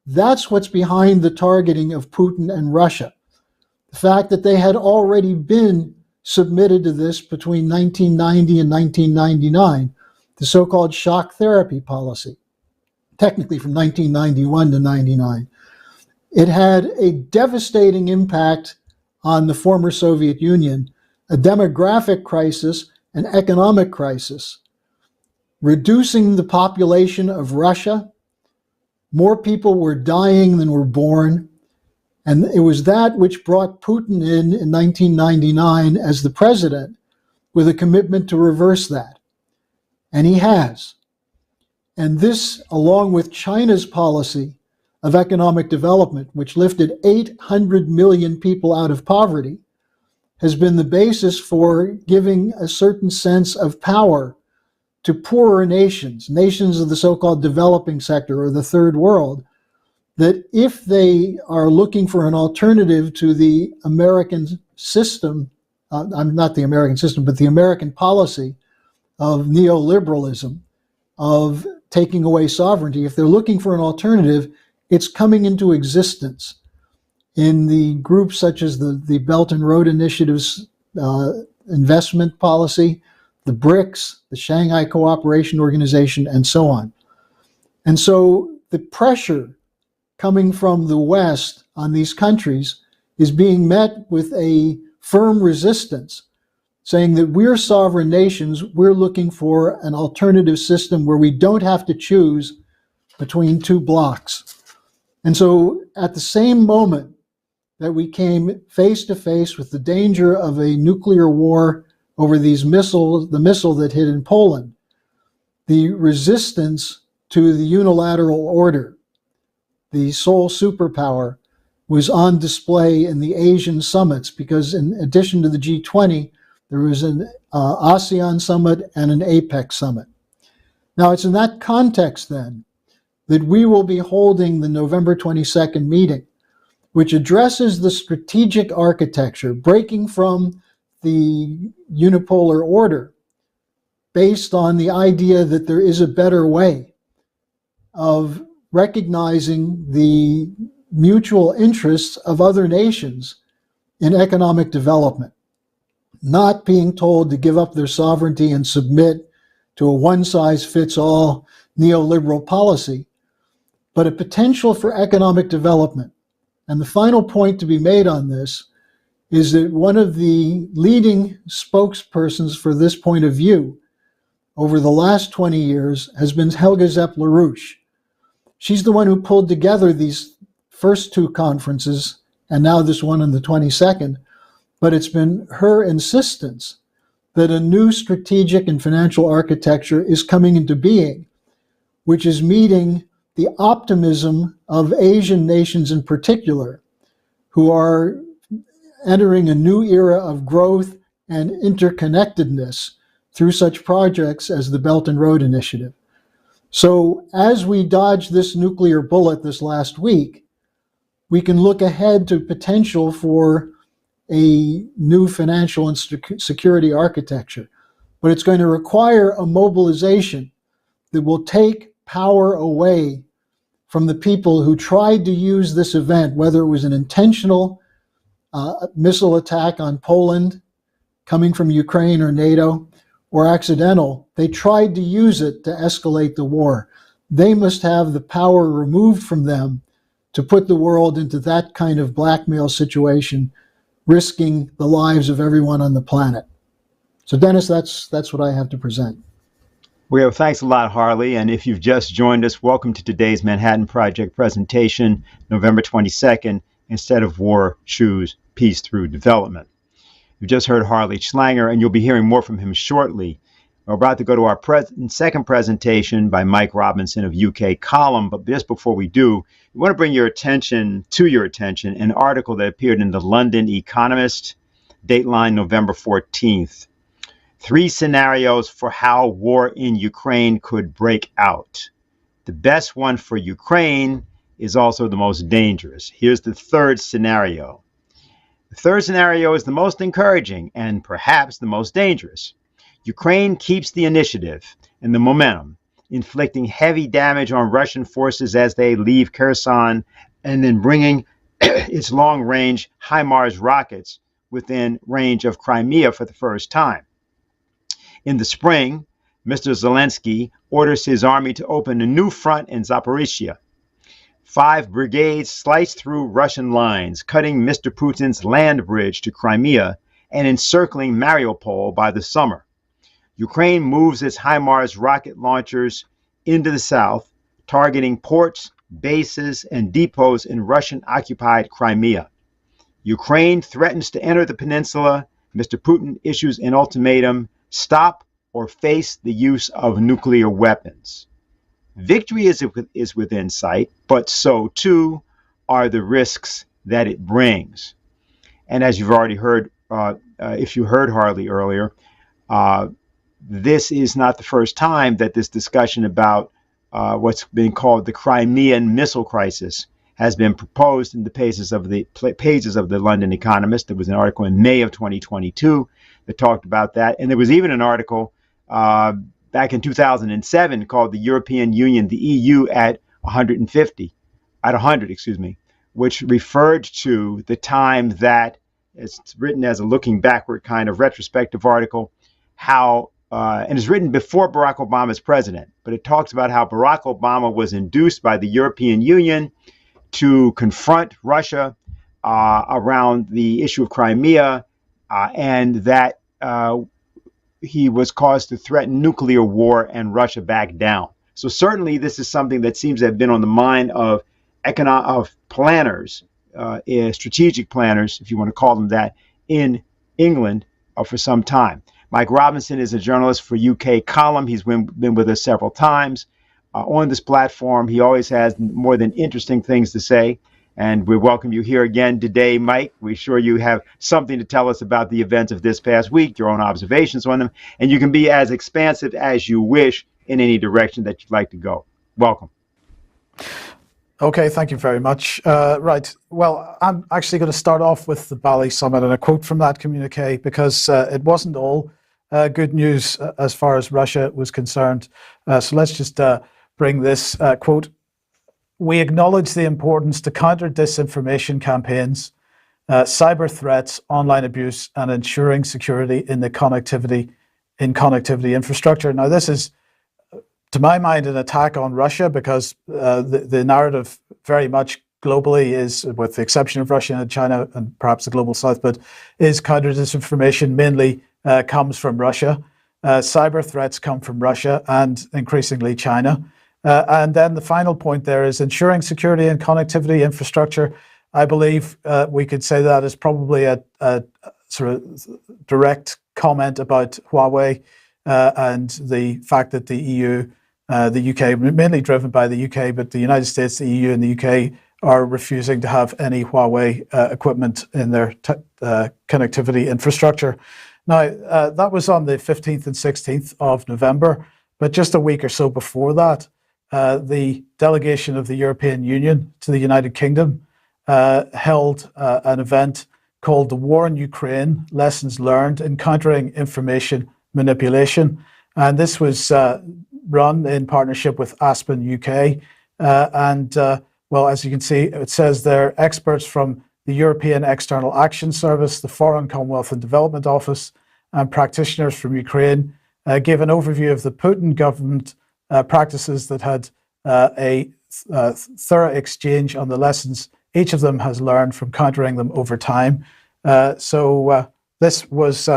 That's what's behind the targeting of Putin and Russia. The fact that they had already been submitted to this between 1990 and 1999, the so-called shock therapy policy, technically from 1991 to 99. It had a devastating impact on the former Soviet Union, a demographic crisis, an economic crisis, reducing the population of Russia. More people were dying than were born. And it was that which brought Putin in 1999 as the president with a commitment to reverse that. And he has. And this, along with China's policy of economic development, which lifted 800 million people out of poverty, has been the basis for giving a certain sense of power to poorer nations, nations of the so-called developing sector or the third world, that if they are looking for an alternative to the American system, not the American system, but the American policy of neoliberalism, of taking away sovereignty, if they're looking for an alternative, it's coming into existence in the groups such as the Belt and Road Initiative's investment policy, the BRICS, the Shanghai Cooperation Organization, and so on. And so the pressure coming from the West on these countries is being met with a firm resistance, saying that we're sovereign nations, we're looking for an alternative system where we don't have to choose between two blocks. And so at the same moment that we came face to face with the danger of a nuclear war over these missiles, the missile that hit in Poland, the resistance to the unilateral order, the sole superpower, was on display in the Asian summits, because in addition to the G20, there was an ASEAN summit and an APEC summit. Now, it's in that context, then, that we will be holding the November 22nd meeting, which addresses the strategic architecture, breaking from the unipolar order, based on the idea that there is a better way of recognizing the mutual interests of other nations in economic development, not being told to give up their sovereignty and submit to a one-size-fits-all neoliberal policy, but a potential for economic development. And the final point to be made on this is that one of the leading spokespersons for this point of view over the last 20 years has been Helga Zepp-LaRouche. She's the one who pulled together these first two conferences, and now this one on the 22nd, but it's been her insistence that a new strategic and financial architecture is coming into being, which is meeting the optimism of Asian nations in particular, who are entering a new era of growth and interconnectedness through such projects as the Belt and Road Initiative. So as we dodge this nuclear bullet this last week, we can look ahead to potential for a new financial and security architecture. But it's going to require a mobilization that will take power away from the people who tried to use this event, whether it was an intentional missile attack on Poland coming from Ukraine or NATO, or accidental. They tried to use it to escalate the war. They must have the power removed from them to put the world into that kind of blackmail situation, risking the lives of everyone on the planet. So Dennis, that's what I have to present. Well, thanks a lot, Harley. And if you've just joined us, welcome to today's Manhattan Project presentation, November 22nd, Instead of War, Choose Peace Through Development. You just heard Harley Schlanger, and you'll be hearing more from him shortly. We're about to go to our second presentation by Mike Robinson of UK Column, but just before we do, we want to bring your attention an article that appeared in the London Economist, dateline November 14th. 3 scenarios for how war in Ukraine could break out. The best one for Ukraine is also the most dangerous. Here's the third scenario. The third scenario is the most encouraging and perhaps the most dangerous. Ukraine keeps the initiative and the momentum, inflicting heavy damage on Russian forces as they leave Kherson and then bringing its long-range HIMARS rockets within range of Crimea for the first time. In the spring, Mr. Zelensky orders his army to open a new front in Zaporizhia. 5 brigades slice through Russian lines, cutting Mr. Putin's land bridge to Crimea and encircling Mariupol by the summer. Ukraine moves its HIMARS rocket launchers into the south, targeting ports, bases, and depots in Russian-occupied Crimea. Ukraine threatens to enter the peninsula. Mr. Putin issues an ultimatum: stop or face the use of nuclear weapons. Victory is within sight, but so too are the risks that it brings. And as you've already heard, if you heard Harley earlier, this is not the first time that this discussion about what's been called the Crimean Missile Crisis has been proposed in the pages of the London Economist. There was an article in May of 2022 that talked about that. And there was even an article back in 2007 called the European Union, the EU at 100, which referred to the time that, it's written as a looking backward kind of retrospective article, how, and it's written before Barack Obama's president, but it talks about how Barack Obama was induced by the European Union to confront Russia around the issue of Crimea, and that he was caused to threaten nuclear war and Russia back down. So certainly this is something that seems to have been on the mind of planners, strategic planners, if you want to call them that, in England for some time. Mike Robinson is a journalist for UK Column. He's been with us several times on this platform. He always has more than interesting things to say. And we welcome you here again today, Mike. We're sure you have something to tell us about the events of this past week, your own observations on them, and you can be as expansive as you wish in any direction that you'd like to go. Welcome. Okay, thank you very much. Right, well, I'm actually going to start off with the Bali Summit and a quote from that communique, because it wasn't all good news as far as Russia was concerned. So let's just bring this quote. We acknowledge the importance to counter disinformation campaigns, cyber threats, online abuse, and ensuring security in the connectivity infrastructure. Now, this is, to my mind, an attack on Russia, because the narrative very much globally is, with the exception of Russia and China and perhaps the global south, but is counter disinformation mainly comes from Russia. Cyber threats come from Russia and increasingly China. And then the final point there is ensuring security and connectivity infrastructure. I believe we could say that is probably a sort of direct comment about Huawei and the fact that the EU, the UK, mainly driven by the UK, but the United States, the EU and the UK are refusing to have any Huawei equipment in their connectivity infrastructure. Now, that was on the 15th and 16th of November, but just a week or so before that, the delegation of the European Union to the United Kingdom held an event called The War in Ukraine, Lessons Learned in Countering Information Manipulation. And this was run in partnership with Aspen UK, Well, as you can see, it says there, experts from the European External Action Service, the Foreign, Commonwealth and Development Office, and practitioners from Ukraine gave an overview of the Putin government practices that had a thorough exchange on the lessons each of them has learned from countering them over time. This was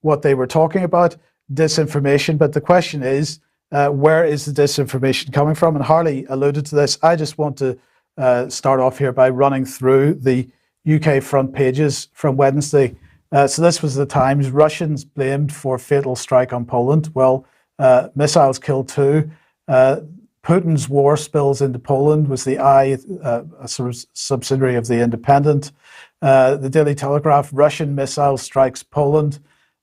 what they were talking about, disinformation. But the question is, where is the disinformation coming from? And Harley alluded to this. I just want to start off here by running through the UK front pages from Wednesday. So this was the Times. Russians blamed for fatal strike on Poland. Well, missiles killed 2. Putin's war spills into Poland was the a sort of subsidiary of the Independent. The Daily Telegraph, Russian missile strikes Poland.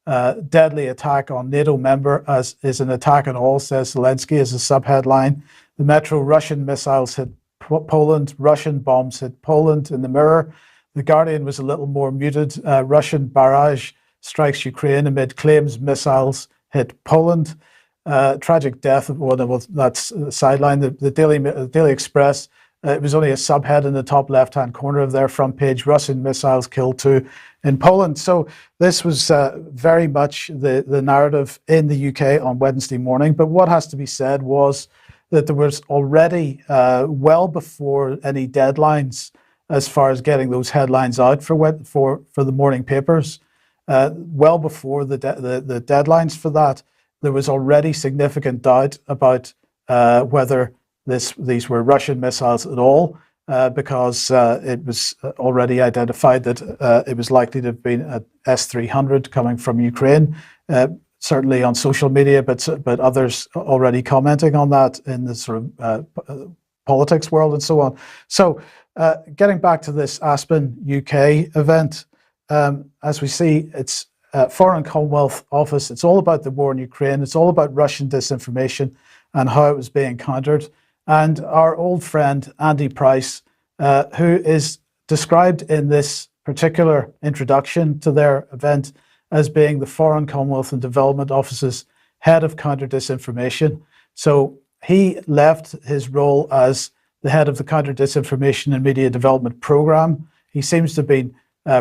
Deadly attack on NATO member as is an attack on all, says Zelensky, as a subheadline. The Metro, Russian missiles hit Poland. Russian bombs hit Poland. In the Mirror, The Guardian was a little more muted. Russian barrage strikes Ukraine amid claims missiles hit Poland. Tragic death of one. Well, that's sideline. The Daily Express. It was only a subhead in the top left-hand corner of their front page. Russian missiles killed 2 in Poland. So this was very much the narrative in the UK on Wednesday morning. But what has to be said was that there was already, well before any deadlines as far as getting those headlines out for the morning papers, well before the deadlines for that, there was already significant doubt about whether these were Russian missiles at all, because it was already identified that it was likely to have been an S-300 coming from Ukraine, certainly on social media, but others already commenting on that in the sort of politics world and so on. So getting back to this Aspen UK event, as we see, it's Foreign Commonwealth Office. It's all about the war in Ukraine. It's all about Russian disinformation and how it was being countered. And our old friend, Andy Price, who is described in this particular introduction to their event as being the Foreign Commonwealth and Development Office's head of counter disinformation. So he left his role as the head of the Counter Disinformation and Media Development Program. He seems to have been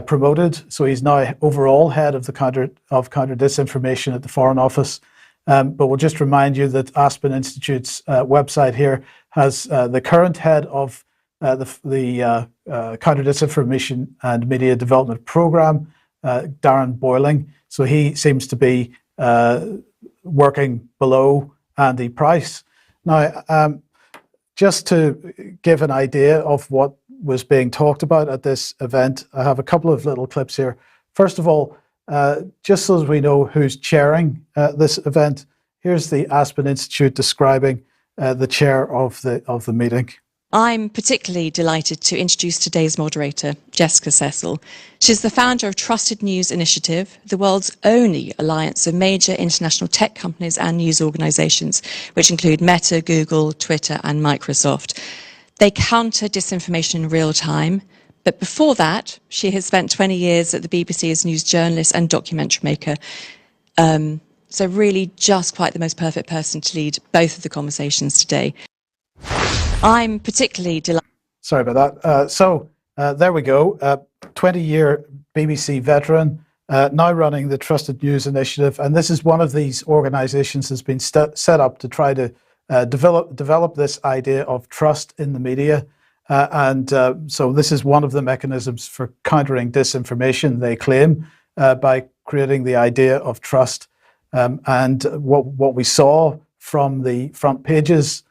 promoted, so he's now overall head of the counter disinformation at the Foreign Office. But we'll just remind you that Aspen Institute's website here has the current head of the Counter Disinformation and Media Development Program, Darren Boyling. So he seems to be working below Andy Price. Now, just to give an idea of what was being talked about at this event, I have a couple of little clips here. First of all, just so as we know who's chairing this event, here's the Aspen Institute describing the chair of the meeting. I'm particularly delighted to introduce today's moderator, Jessica Cecil. She's the founder of Trusted News Initiative, the world's only alliance of major international tech companies and news organizations, which include Meta, Google, Twitter, and Microsoft. They counter disinformation in real time. But before that, she has spent 20 years at the BBC as news journalist and documentary maker. So really just quite the most perfect person to lead both of the conversations today. I'm particularly delighted. Sorry about that. There we go. 20-year BBC veteran, now running the Trusted News Initiative. And this is one of these organizations that's been set up to try to develop this idea of trust in the media. So this is one of the mechanisms for countering disinformation, they claim, by creating the idea of trust. And what we saw from the front pages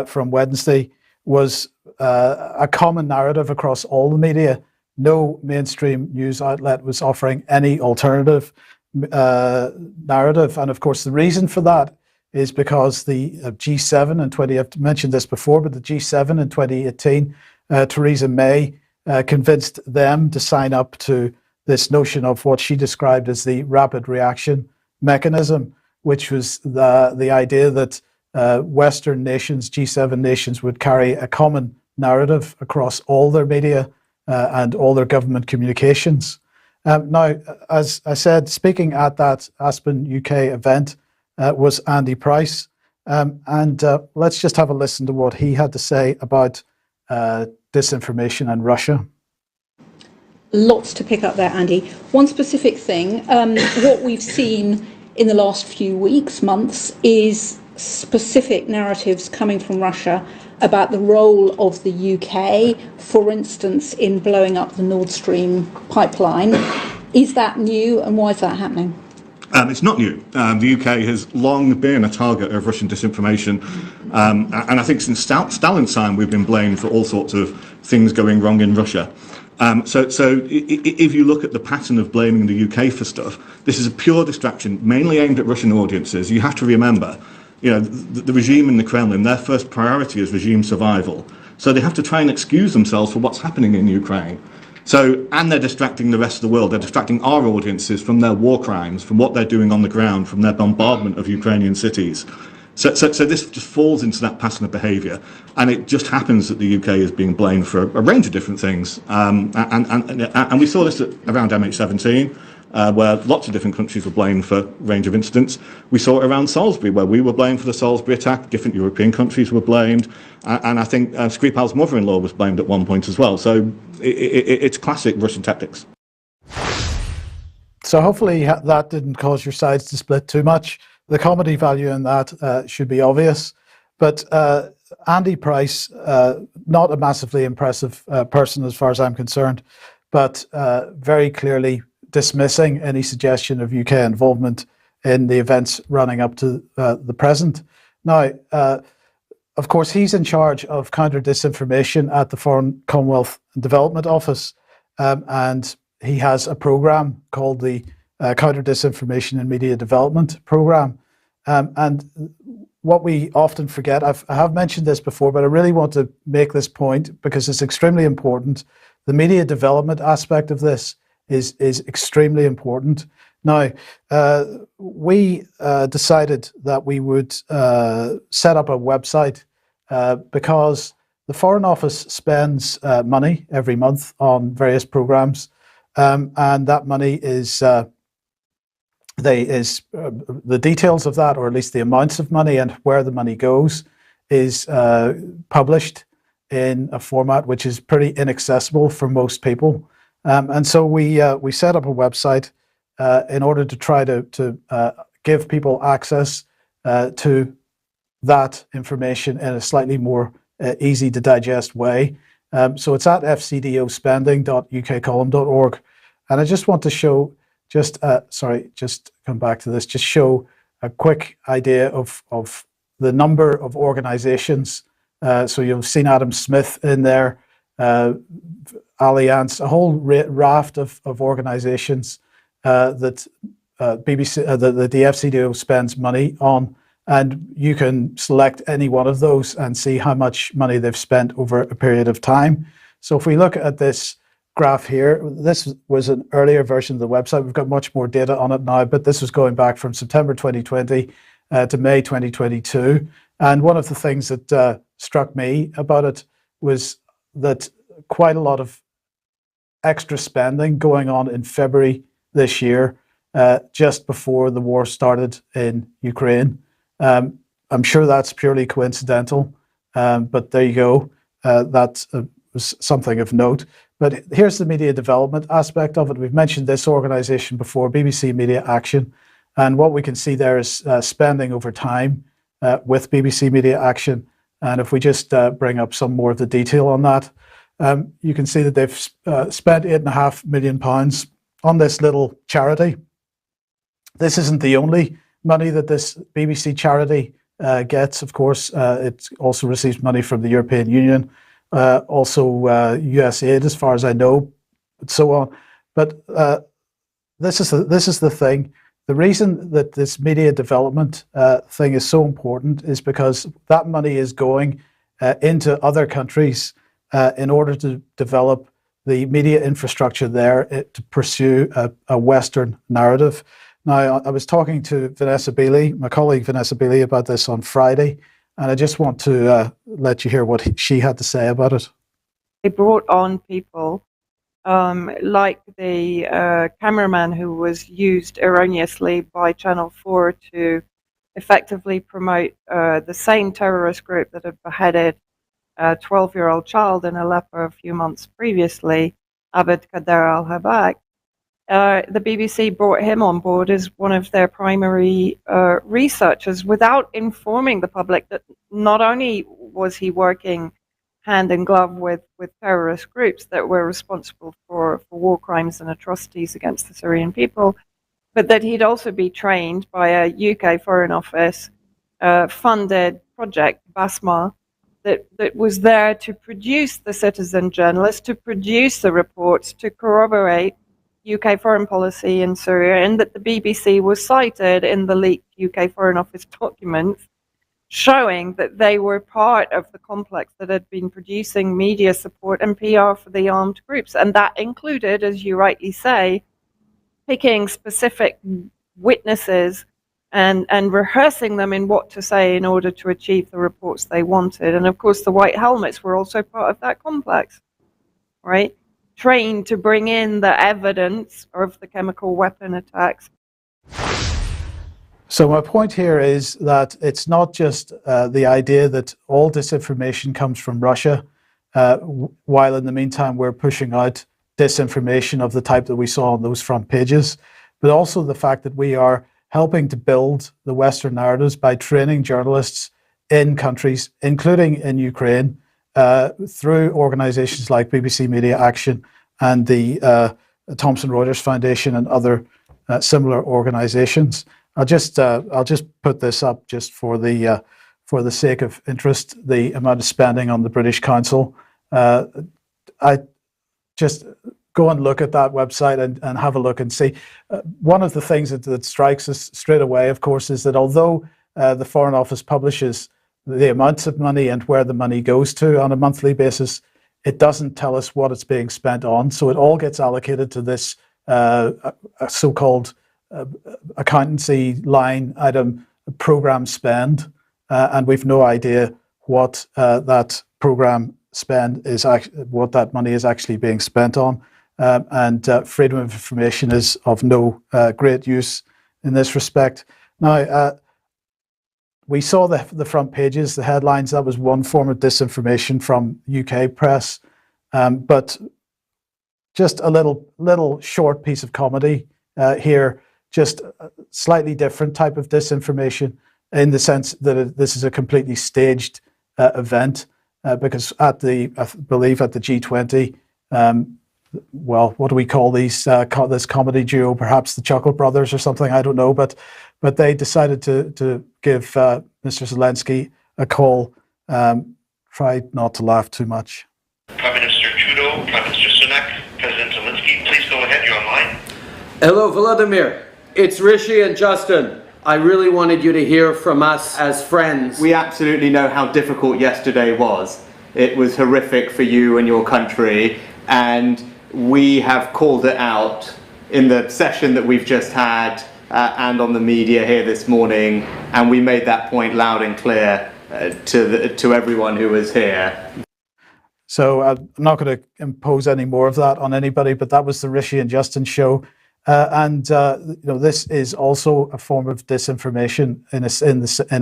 from Wednesday was a common narrative across all the media. No mainstream news outlet was offering any alternative narrative. And of course, the reason for that is because the G7 in I've mentioned this before, but the G7 in 2018, Theresa May convinced them to sign up to this notion of what she described as the rapid reaction mechanism, which was the idea that Western nations, G7 nations, would carry a common narrative across all their media and all their government communications. Now, as I said, speaking at that Aspen UK event was Andy Price. Let's just have a listen to what he had to say about disinformation and Russia. Lots to pick up there, Andy. One specific thing, what we've seen in the last few weeks, months, is specific narratives coming from Russia about the role of the UK, for instance, in blowing up the Nord Stream pipeline. Is that new, and why is that happening? It's not new. The UK has long been a target of Russian disinformation, and I think since Stalin's time we've been blamed for all sorts of things going wrong in Russia. So if you look at the pattern of blaming the UK for stuff, this is a pure distraction, mainly aimed at Russian audiences. You have to remember, the regime in the Kremlin, their first priority is regime survival. So they have to try and excuse themselves for what's happening in Ukraine. And they're distracting the rest of the world. They're distracting our audiences from their war crimes, from what they're doing on the ground, from their bombardment of Ukrainian cities. So this just falls into that pattern of behaviour, and it just happens that the UK is being blamed for a range of different things. And we saw this around MH17, where lots of different countries were blamed for a range of incidents. We saw it around Salisbury, where we were blamed for the Salisbury attack. Different European countries were blamed, and I think Skripal's mother-in-law was blamed at one point as well. So it's classic Russian tactics. So hopefully that didn't cause your sides to split too much. The comedy value in that should be obvious. But Andy Price, not a massively impressive person as far as I'm concerned, but very clearly dismissing any suggestion of UK involvement in the events running up to the present. Now, of course, he's in charge of counter-disinformation at the Foreign Commonwealth and Development Office, and he has a program called the Counter-Disinformation and Media Development Program. And what we often forget, I have mentioned this before, but I really want to make this point because it's extremely important. The media development aspect of this is extremely important. Now, we decided that we would set up a website because the Foreign Office spends money every month on various programs, and that money is the details of that, or at least the amounts of money and where the money goes, is published in a format which is pretty inaccessible for most people. And so we set up a website in order to try to give people access to that information in a slightly more easy to digest way. So it's at fcdospending.ukcolumn.org. And I just want to show, just come back to this, just show a quick idea of the number of organizations. So you've seen Adam Smith in there, Allianz, a whole raft of organizations that BBC, the FCDO spends money on, and you can select any one of those and see how much money they've spent over a period of time. So if we look at this graph here, this was an earlier version of the website. We've got much more data on it now, but this was going back from September 2020 to May 2022. And one of the things that struck me about it was that quite a lot of extra spending going on in February this year, just before the war started in Ukraine. I'm sure that's purely coincidental, but there you go. That was something of note. But here's the media development aspect of it. We've mentioned this organization before, BBC Media Action. And what we can see there is spending over time with BBC Media Action. And if we just bring up some more of the detail on that, you can see that they've spent £8.5 million on this little charity. This isn't the only money that this BBC charity gets, of course. It also receives money from the European Union, also US aid, as far as I know, and so on. But this is the thing. The reason that this media development thing is so important is because that money is going into other countries in order to develop the media infrastructure there to pursue a Western narrative. Now, I was talking to Vanessa Beeley, my colleague Vanessa Beeley, about this on Friday, and I just want to let you hear what she had to say about it. They brought on people like the cameraman who was used erroneously by Channel 4 to effectively promote the same terrorist group that had beheaded a 12-year-old child in Aleppo a few months previously, Abed Kader al-Habak. The BBC brought him on board as one of their primary researchers without informing the public that not only was he working hand in glove with terrorist groups that were responsible for war crimes and atrocities against the Syrian people, but that he'd also be trained by a UK Foreign Office funded project, BASMA, that was there to produce the citizen journalists, to produce the reports, to corroborate UK foreign policy in Syria, and that the BBC was cited in the leaked UK Foreign Office documents showing that they were part of the complex that had been producing media support and PR for the armed groups. And that included, as you rightly say, picking specific witnesses and rehearsing them in what to say in order to achieve the reports they wanted. And of course, the White Helmets were also part of that complex, right? Trained to bring in the evidence of the chemical weapon attacks. So my point here is that it's not just the idea that all disinformation comes from Russia, while in the meantime we're pushing out disinformation of the type that we saw on those front pages, but also the fact that we are helping to build the Western narratives by training journalists in countries, including in Ukraine, through organizations like BBC Media Action and the Thomson Reuters Foundation and other similar organizations. I'll just put this up just for the sake of interest, the amount of spending on the British Council. I just go and look at that website and have a look and see. One of the things that strikes us straight away, of course, is that although the Foreign Office publishes the amounts of money and where the money goes to on a monthly basis, it doesn't tell us what it's being spent on. So it all gets allocated to this so-called accountancy line item, program spend, and we've no idea what that program spend is, what that money is actually being spent on. And freedom of information is of no great use in this respect. Now, we saw the front pages, the headlines. That was one form of disinformation from UK press, but just a little short piece of comedy here. Just a slightly different type of disinformation in the sense that this is a completely staged event, because I believe at the G20, well, what do we call these? This comedy duo, perhaps the Chuckle Brothers or something, I don't know, but they decided to give Mr. Zelensky a call. Try not to laugh too much. Prime Minister Trudeau, Prime Minister Sunak, President Zelensky, please go ahead, you're online. Hello, Volodymyr. It's Rishi and Justin. I really wanted you to hear from us as friends. We absolutely know how difficult yesterday was. It was horrific for you and your country, and we have called it out in the session that we've just had and on the media here this morning, and we made that point loud and clear to everyone who was here. So I'm not going to impose any more of that on anybody, but that was the Rishi and Justin show. This is also a form of disinformation in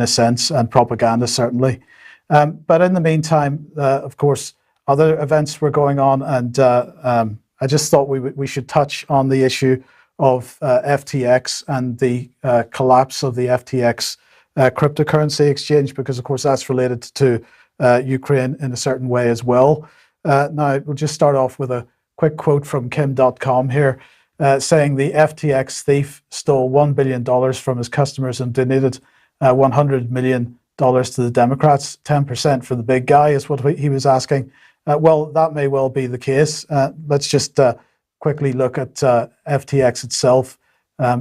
a sense, and propaganda certainly. But in the meantime, of course, other events were going on, and I just thought we should touch on the issue of FTX and the collapse of the FTX cryptocurrency exchange, because of course that's related to Ukraine in a certain way as well. Now we'll just start off with a quick quote from Kim.com here. Saying the FTX thief stole $1 billion from his customers and donated $100 million to the Democrats. 10% for the big guy is what he was asking. Well, that may well be the case. Let's just quickly look at FTX itself.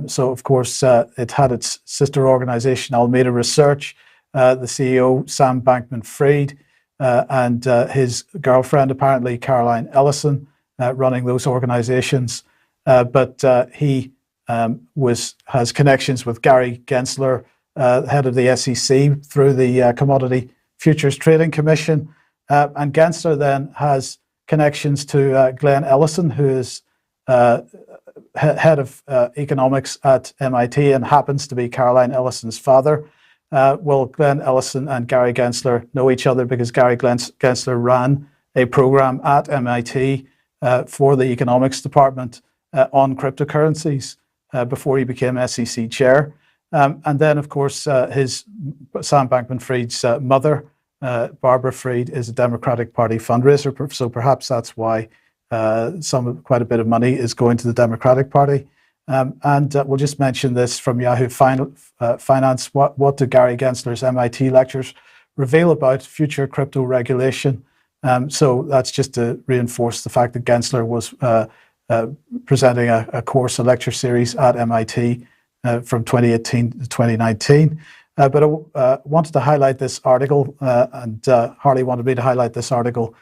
So, of course, it had its sister organization, Alameda Research, the CEO, Sam Bankman-Fried, and his girlfriend, apparently, Caroline Ellison, running those organizations. But he has connections with Gary Gensler, head of the SEC, through the Commodity Futures Trading Commission. And Gensler then has connections to Glenn Ellison, who is head of economics at MIT and happens to be Caroline Ellison's father. Well, Glenn Ellison and Gary Gensler know each other because Gary Gensler ran a program at MIT for the economics department on cryptocurrencies before he became SEC chair. And then, of course, Sam Bankman-Fried's mother, Barbara Fried, is a Democratic Party fundraiser. So perhaps that's why quite a bit of money is going to the Democratic Party. And we'll just mention this from Yahoo Finance. What do Gary Gensler's MIT lectures reveal about future crypto regulation? So that's just to reinforce the fact that Gensler was presenting a course, a lecture series at MIT from 2018 to 2019. But I wanted to highlight this article, and Harley wanted me to highlight this article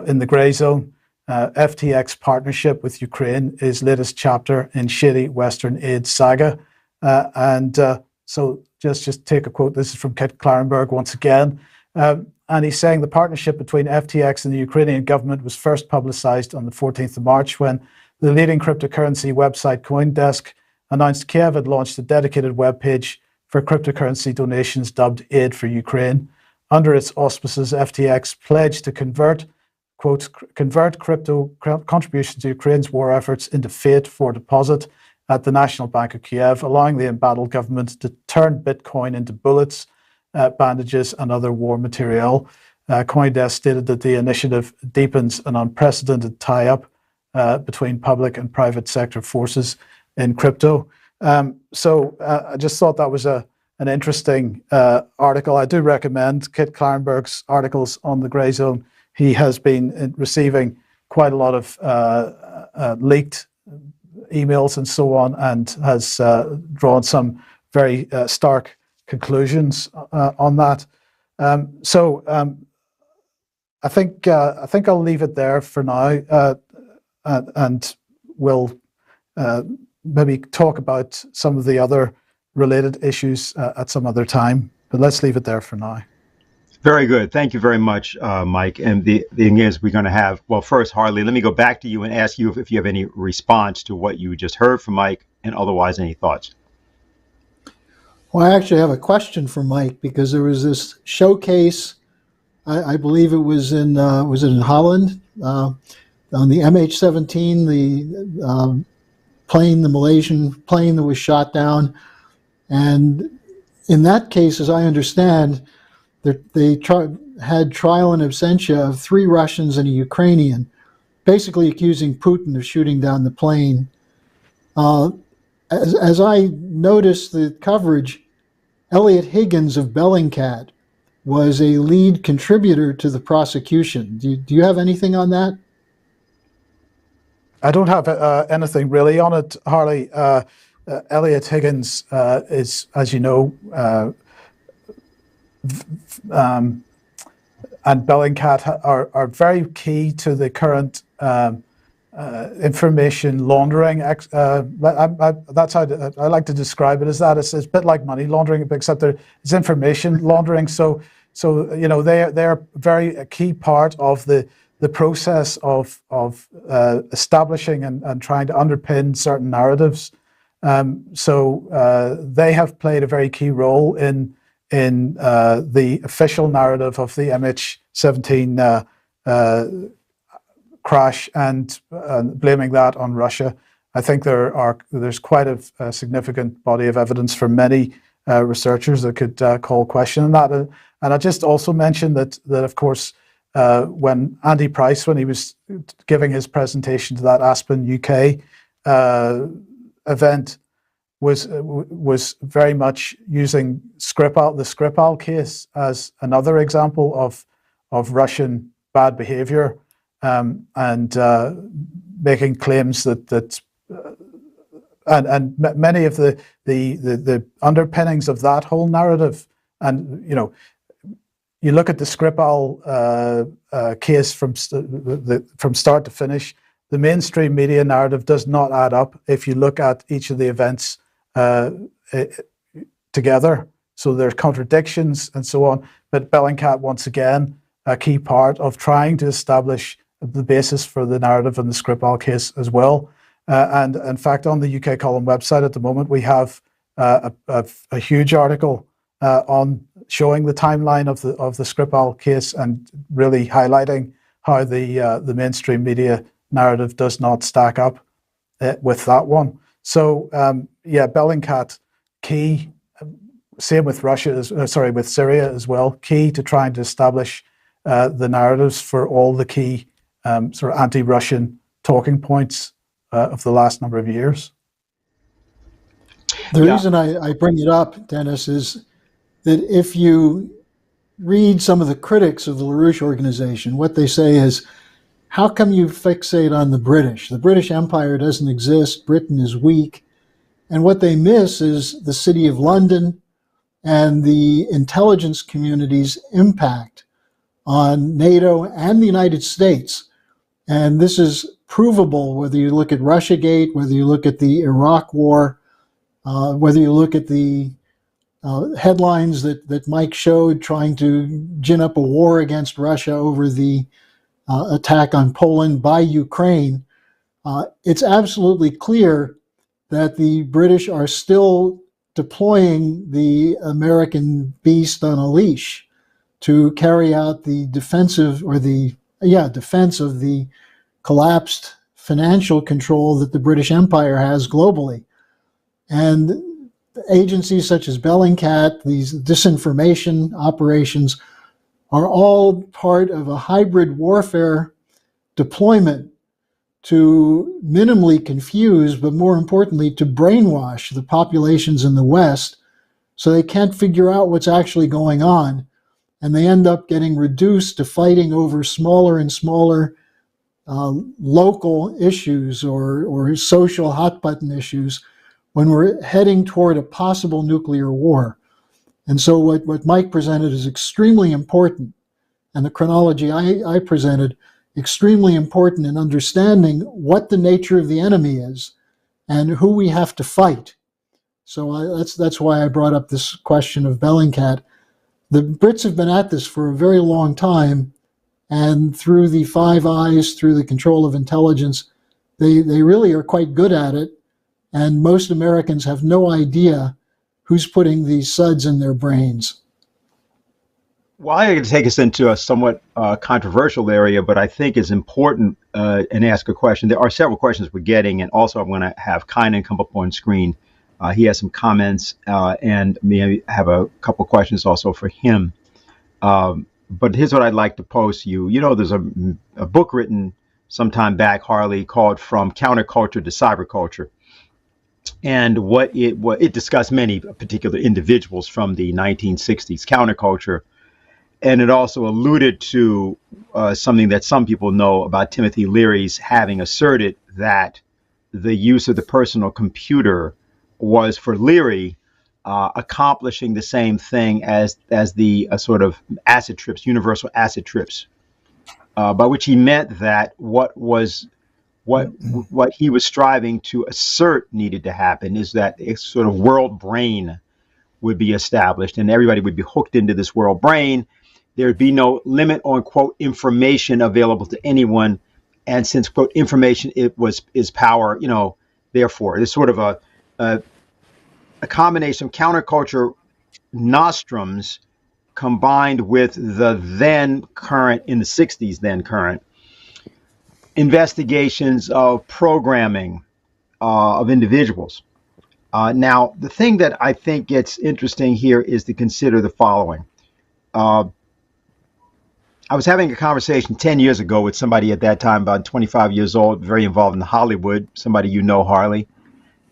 in the Grey Zone. FTX partnership with Ukraine is latest chapter in shady Western aid saga. So just take a quote. This is from Kit Klarenberg once again. And he's saying the partnership between FTX and the Ukrainian government was first publicized on the 14th of March when the leading cryptocurrency website CoinDesk announced Kiev had launched a dedicated webpage for cryptocurrency donations dubbed Aid for Ukraine. Under its auspices, FTX pledged to convert crypto contributions to Ukraine's war efforts into fiat for deposit at the National Bank of Kiev, allowing the embattled government to turn Bitcoin into bullets, bandages, and other war material. CoinDesk stated that the initiative deepens an unprecedented tie-up between public and private sector forces in crypto. So I just thought that was an interesting article. I do recommend Kit Klarenberg's articles on the Grey Zone. He has been receiving quite a lot of leaked emails and so on, and has drawn some very stark conclusions on that. I think I'll leave it there for now, and we'll maybe talk about some of the other related issues at some other time. But let's leave it there for now. Very good. Thank you very much, Mike. And the thing is, we're going to have, well, first, Harley, let me go back to you and ask you if you have any response to what you just heard from Mike, and otherwise any thoughts. Well, I actually have a question for Mike, because there was this showcase, I believe it was in Holland, on the MH17, the plane, the Malaysian plane that was shot down. And in that case, as I understand, they had trial in absentia of 3 Russians and a Ukrainian, basically accusing Putin of shooting down the plane. As I noticed the coverage, Elliot Higgins of Bellingcat was a lead contributor to the prosecution. Do you have anything on that? I don't have anything really on it, Harley. Elliot Higgins is, as you know, and Bellingcat are very key to the current information laundering. That's how I like to describe it. Is that it's a bit like money laundering, except it's information laundering. So you know they're a key part of the process of establishing and trying to underpin certain narratives. So they have played a very key role in the official narrative of the MH17 crash and blaming that on Russia. I think there's quite a significant body of evidence for many researchers that could call question on that. And I just also mentioned that of course when Andy Price, when he was giving his presentation to that Aspen UK event, was very much using the Skripal case as another example of Russian bad behavior, and making claims that and many of the underpinnings of that whole narrative. And you look at the Skripal case from start to finish, the mainstream media narrative does not add up if you look at each of the events together. So there's contradictions and so on. But Bellingcat, once again, a key part of trying to establish the basis for the narrative in the Skripal case as well. And in fact, on the UK Column website at the moment, we have a huge article on showing the timeline of the Skripal case and really highlighting how the mainstream media narrative does not stack up with that one. So Bellingcat, key. Same with with Syria as well. Key to trying to establish the narratives for all the key sort of anti-Russian talking points of the last number of years. The reason I bring it up, Dennis, is that if you read some of the critics of the LaRouche organization, what they say is, how come you fixate on the British? The British Empire doesn't exist. Britain is weak. And what they miss is the City of London and the intelligence community's impact on NATO and the United States. And this is provable whether you look at Russiagate, whether you look at the Iraq War, whether you look at the headlines that Mike showed trying to gin up a war against Russia over the attack on Poland by Ukraine. It's absolutely clear that the British are still deploying the American beast on a leash to carry out the defense of the collapsed financial control that the British Empire has globally. And agencies such as Bellingcat, these disinformation operations, are all part of a hybrid warfare deployment to minimally confuse, but more importantly, to brainwash the populations in the West so they can't figure out what's actually going on. And they end up getting reduced to fighting over smaller and smaller local issues or social hot button issues when we're heading toward a possible nuclear war. And so what Mike presented is extremely important, and the chronology I presented, extremely important in understanding what the nature of the enemy is and who we have to fight. So that's why I brought up this question of Bellingcat. The Brits have been at this for a very long time, and through the Five Eyes, through the control of intelligence, they really are quite good at it, and most Americans have no idea who's putting these suds in their brains. Well, I'm going to take us into a somewhat controversial area, but I think is important and ask a question. There are several questions we're getting, and also I'm going to have Kynan come up on screen. He has some comments, and maybe have a couple questions also for him. But here's what I'd like to pose to you. You know, there's a book written sometime back, Harley, called From Counterculture to Cyberculture. And what it discussed many particular individuals from the 1960s counterculture. And it also alluded to something that some people know about Timothy Leary's having asserted that the use of the personal computer was for Leary accomplishing the same thing as the sort of acid trips, universal acid trips, by which he meant that what he was striving to assert needed to happen is that a sort of world brain would be established and everybody would be hooked into this world brain. There'd be no limit on, quote, information available to anyone. And since, quote, information is power, you know, therefore, there's sort of a combination of counterculture nostrums combined with the then current, in the 60s, then current, investigations of programming of individuals. Now, the thing that I think gets interesting here is to consider the following. I was having a conversation 10 years ago with somebody at that time, about 25 years old, very involved in Hollywood, somebody you know, Harley.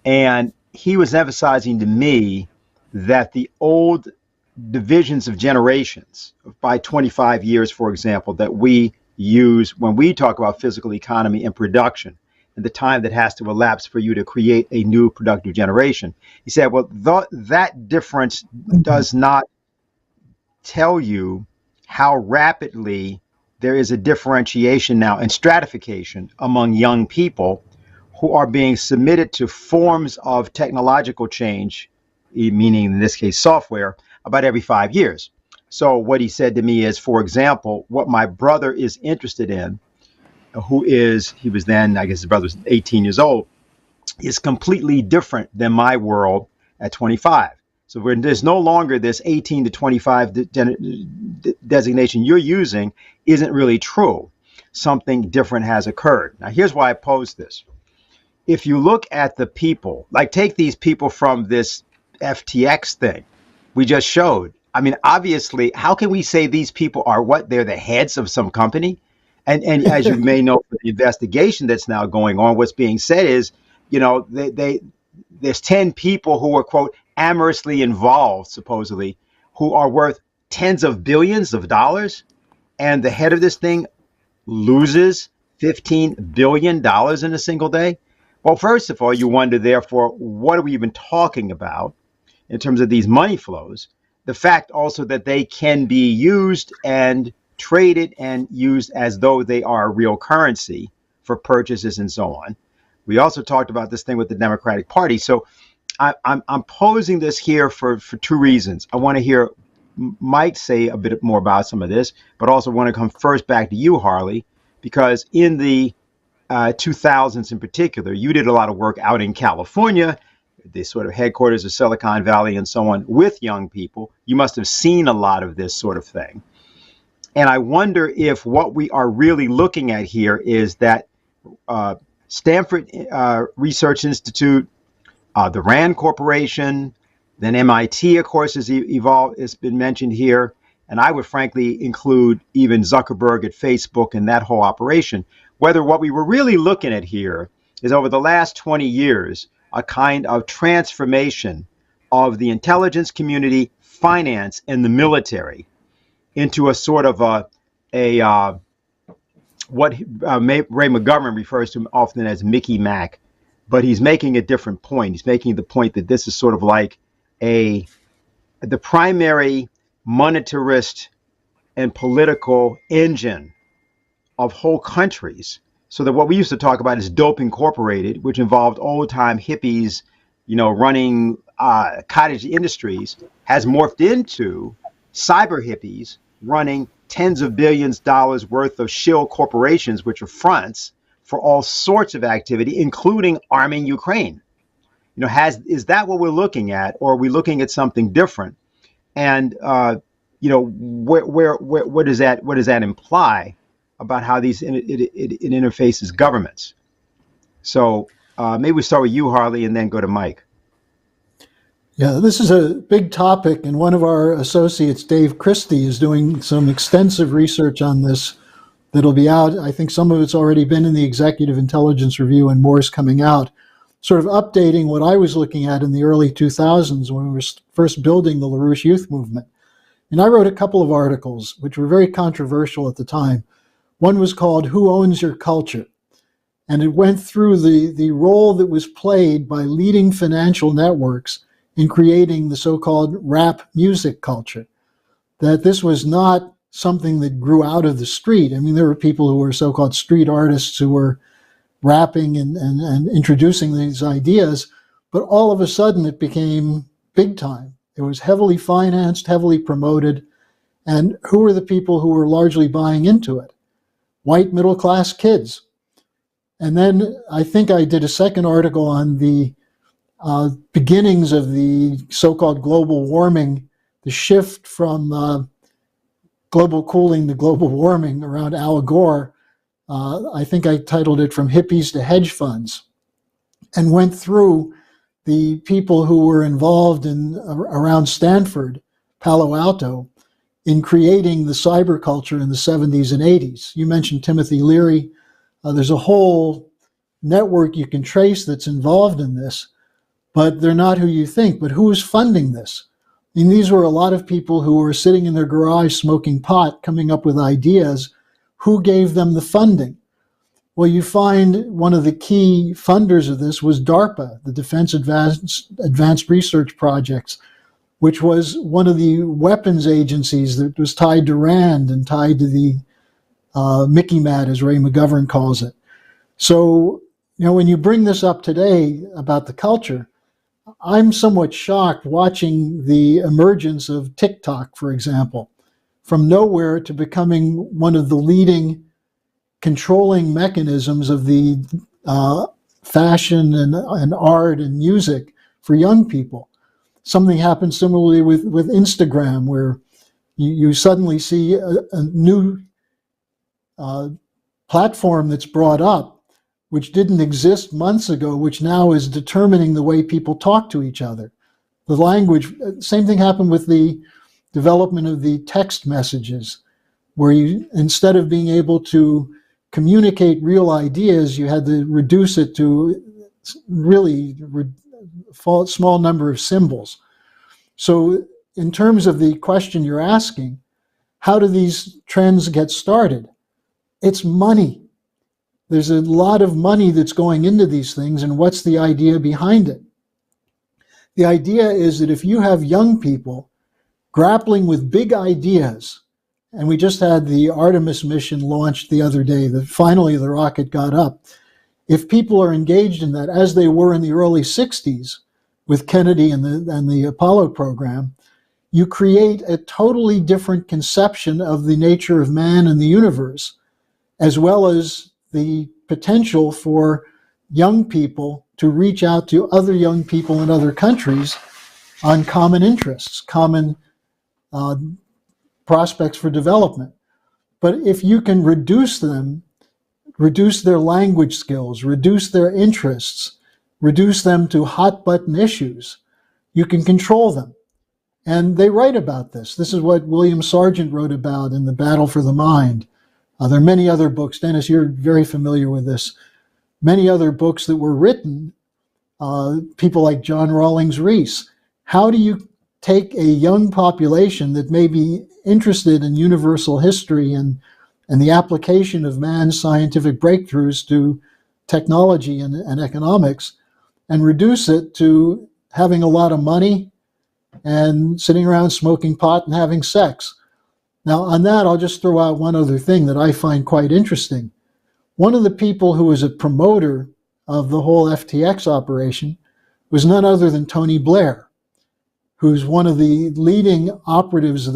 And he was emphasizing to me that the old divisions of generations, by 25 years, for example, that we use when we talk about physical economy and production, and the time that has to elapse for you to create a new productive generation. He said, well, that difference does not tell you how rapidly there is a differentiation now and stratification among young people who are being submitted to forms of technological change, meaning in this case software, about every 5 years. So what he said to me is, for example, what my brother is interested in, he was then, I guess his brother was 18 years old, is completely different than my world at 25. So there's no longer this 18 to 25 designation you're using isn't really true. Something different has occurred. Now, here's why I pose this. If you look at the people, like take these people from this FTX thing we just showed. I mean, obviously, how can we say these people are what? They're the heads of some company? And as you may know, for the investigation that's now going on, what's being said is, you know, there's 10 people who were, quote, amorously involved, supposedly, who are worth tens of billions of dollars. And the head of this thing loses $15 billion in a single day. Well, first of all, you wonder, therefore, what are we even talking about in terms of these money flows? The fact also that they can be used and traded and used as though they are a real currency for purchases and so on. We also talked about this thing with the Democratic Party. So I'm posing this here for two reasons. I want to hear Mike say a bit more about some of this, but also want to come first back to you, Harley, because in the 2000s in particular, you did a lot of work out in California, the sort of headquarters of Silicon Valley and so on, with young people. You must have seen a lot of this sort of thing. And I wonder if what we are really looking at here is that Stanford Research Institute, the RAND Corporation, then MIT, of course, has evolved. It's been mentioned here. And I would frankly include even Zuckerberg at Facebook and that whole operation. Whether what we were really looking at here is over the last 20 years, a kind of transformation of the intelligence community, finance, and the military into a sort of what Ray McGovern refers to often as Mickey Mac, but he's making a different point. He's making the point that this is sort of like the primary monetarist and political engine of whole countries. So that what we used to talk about is Dope Incorporated, which involved old-time hippies, you know, running cottage industries, has morphed into cyber hippies running tens of billions of dollars worth of shill corporations, which are fronts for all sorts of activity, including arming Ukraine. You know, is that what we're looking at, or are we looking at something different? And you know, what does that imply about how it interfaces governments? So maybe we start with you, Harley, and then go to Mike. Yeah, this is a big topic, and one of our associates, Dave Christie, is doing some extensive research on this that'll be out. I think some of it's already been in the Executive Intelligence Review, and more is coming out, sort of updating what I was looking at in the early 2000s when we were first building the LaRouche Youth Movement. And I wrote a couple of articles, which were very controversial at the time. One was called Who Owns Your Culture? And it went through the role that was played by leading financial networks in creating the so-called rap music culture. That this was not something that grew out of the street. I mean, there were people who were so-called street artists who were rapping and introducing these ideas, but all of a sudden it became big time. It was heavily financed, heavily promoted, and who were the people who were largely buying into it? White middle-class kids. And then I think I did a second article on the beginnings of the so-called global warming, the shift from global cooling to global warming around Al Gore. I think I titled it From Hippies to Hedge Funds, and went through the people who were involved around Stanford, Palo Alto, in creating the cyber culture in the 70s and 80s. You mentioned Timothy Leary. There's a whole network you can trace that's involved in this, but they're not who you think. But who is funding this? I mean, these were a lot of people who were sitting in their garage smoking pot, coming up with ideas. Who gave them the funding? Well, you find one of the key funders of this was DARPA, the Defense Advanced Research Projects, which was one of the weapons agencies that was tied to RAND and tied to the Mickey Mat, as Ray McGovern calls it. So, you know, when you bring this up today about the culture, I'm somewhat shocked watching the emergence of TikTok, for example, from nowhere to becoming one of the leading controlling mechanisms of the fashion and art and music for young people. Something happens similarly with Instagram, where you suddenly see a new platform that's brought up, which didn't exist months ago, which now is determining the way people talk to each other. The language, same thing happened with the development of the text messages, where you, instead of being able to communicate real ideas, you had to reduce it to really small number of symbols. So in terms of the question you're asking, how do these trends get started? It's money. There's a lot of money that's going into these things, and what's the idea behind it? The idea is that if you have young people grappling with big ideas, and we just had the Artemis mission launched the other day, that finally the rocket got up. If people are engaged in that, as they were in the early 60s with Kennedy and the Apollo program, you create a totally different conception of the nature of man and the universe, as well as the potential for young people to reach out to other young people in other countries on common interests, common prospects for development. But if you can reduce them, reduce their language skills, reduce their interests, reduce them to hot button issues, you can control them. And they write about this. This is what William Sargent wrote about in The Battle for the Mind. There are many other books. Dennis, you're very familiar with this. Many other books that were written, people like John Rawlings Rees. How do you take a young population that may be interested in universal history and the application of man's scientific breakthroughs to technology and economics, and reduce it to having a lot of money and sitting around smoking pot and having sex? Now, on that, I'll just throw out one other thing that I find quite interesting. One of the people who was a promoter of the whole FTX operation was none other than Tony Blair, who's one of the leading operatives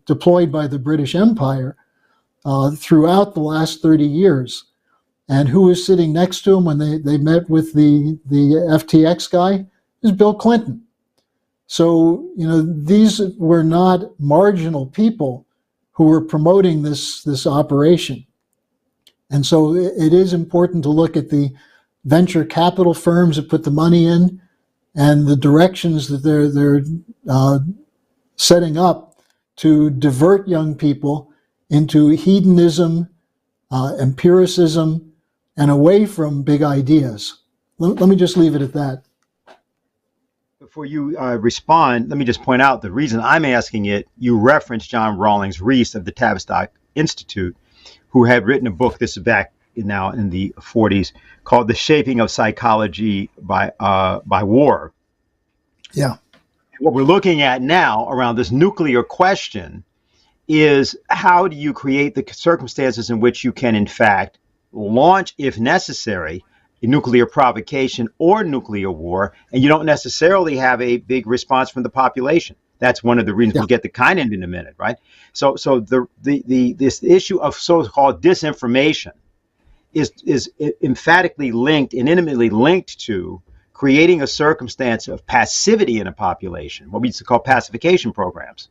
deployed by the British Empire throughout the last 30 years. And who was sitting next to him when they met with the FTX guy is Bill Clinton. So, these were not marginal people who were promoting this operation. And so it is important to look at the venture capital firms that put the money in and the directions that they're setting up to divert young people into hedonism, empiricism, and away from big ideas. Let me just leave it at that. Before you respond, let me just point out the reason I'm asking it. You referenced John Rawlings Rees of the Tavistock Institute, who had written a book, this is back now in the 40s, called The Shaping of Psychology by War. Yeah. What we're looking at now around this nuclear question is how do you create the circumstances in which you can, in fact, launch, if necessary, a nuclear provocation or nuclear war, and you don't necessarily have a big response from the population. That's one of the reasons. We'll get the kind in a minute, right? So this issue of so-called disinformation is emphatically linked and intimately linked to creating a circumstance of passivity in a population, what we used to call pacification programs.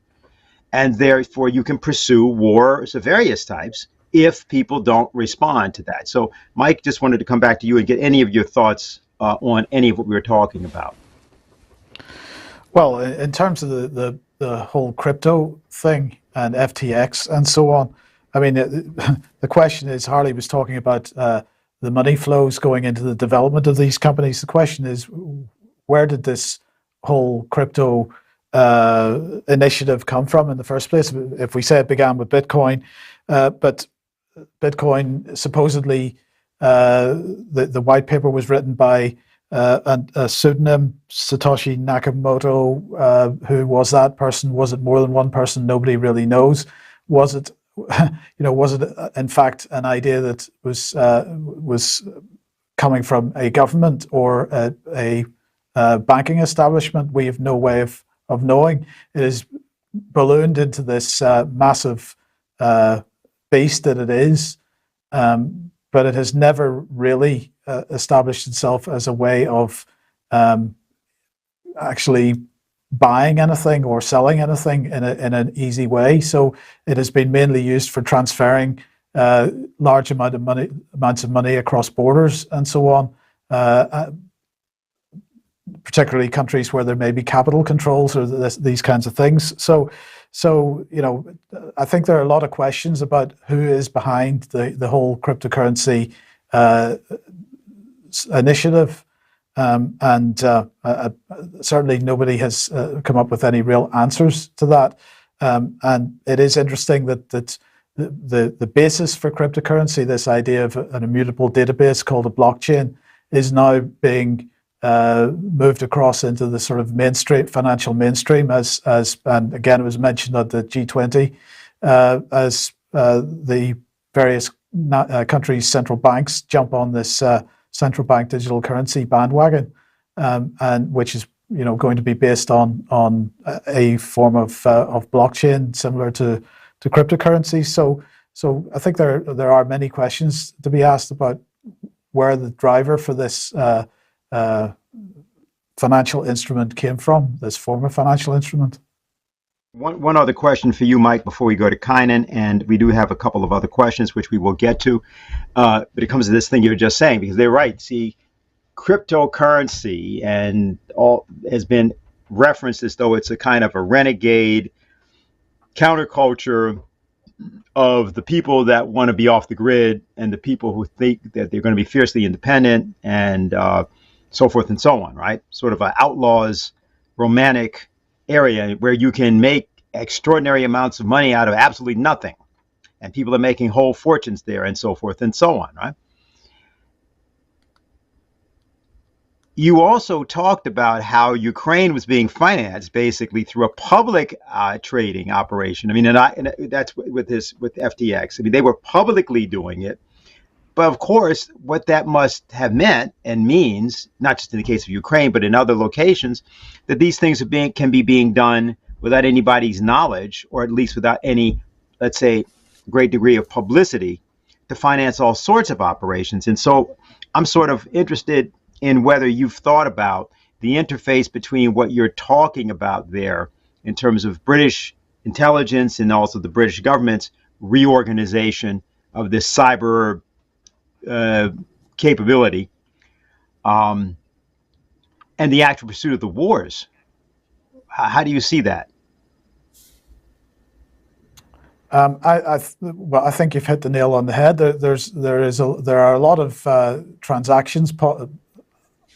And therefore, you can pursue wars of various types if people don't respond to that. So, Mike, just wanted to come back to you and get any of your thoughts on any of what we were talking about. Well, in terms of the whole crypto thing and FTX and so on, I mean, the question is, Harley was talking about the money flows going into the development of these companies. The question is, where did this whole crypto initiative come from in the first place? If we say it began with Bitcoin, but Bitcoin supposedly, the white paper was written by a pseudonym, Satoshi Nakamoto. Who was that person? Was it more than one person? Nobody really knows. Was it, was it in fact an idea that was coming from a government or a banking establishment? We have no way of knowing. It is ballooned into this massive beast that it is, but it has never really established itself as a way of actually buying anything or selling anything in an easy way. So it has been mainly used for transferring large amounts of money across borders and so on, particularly countries where there may be capital controls or these kinds of things. So I think there are a lot of questions about who is behind the whole cryptocurrency initiative. And certainly nobody has come up with any real answers to that. And it is interesting that the basis for cryptocurrency, this idea of an immutable database called a blockchain, is now being moved across into the sort of financial mainstream, as and again it was mentioned at the G20, as the various countries' central banks jump on this central bank digital currency bandwagon, and which is going to be based on a form of blockchain similar to cryptocurrency. So I think there are many questions to be asked about where the driver for this financial instrument came from, this form of financial instrument. One other question for you, Mike, before we go to Kynan, and we do have a couple of other questions which we will get to, but it comes to this thing you were just saying, because they're right. See, cryptocurrency and all has been referenced as though it's a kind of a renegade counterculture of the people that want to be off the grid and the people who think that they're going to be fiercely independent and so forth and so on, right? Sort of an outlaws romantic area where you can make extraordinary amounts of money out of absolutely nothing. And people are making whole fortunes there and so forth and so on, right? You also talked about how Ukraine was being financed basically through a public trading operation. I mean, and that's with FTX. I mean, they were publicly doing it. But of course, what that must have meant and means, not just in the case of Ukraine, but in other locations, that these things can be being done without anybody's knowledge, or at least without any, let's say, great degree of publicity to finance all sorts of operations. And so I'm sort of interested in whether you've thought about the interface between what you're talking about there in terms of British intelligence and also the British government's reorganization of this cyber capability and the actual pursuit of the wars. How do you see that? I think you've hit the nail on the head. There are a lot of transactions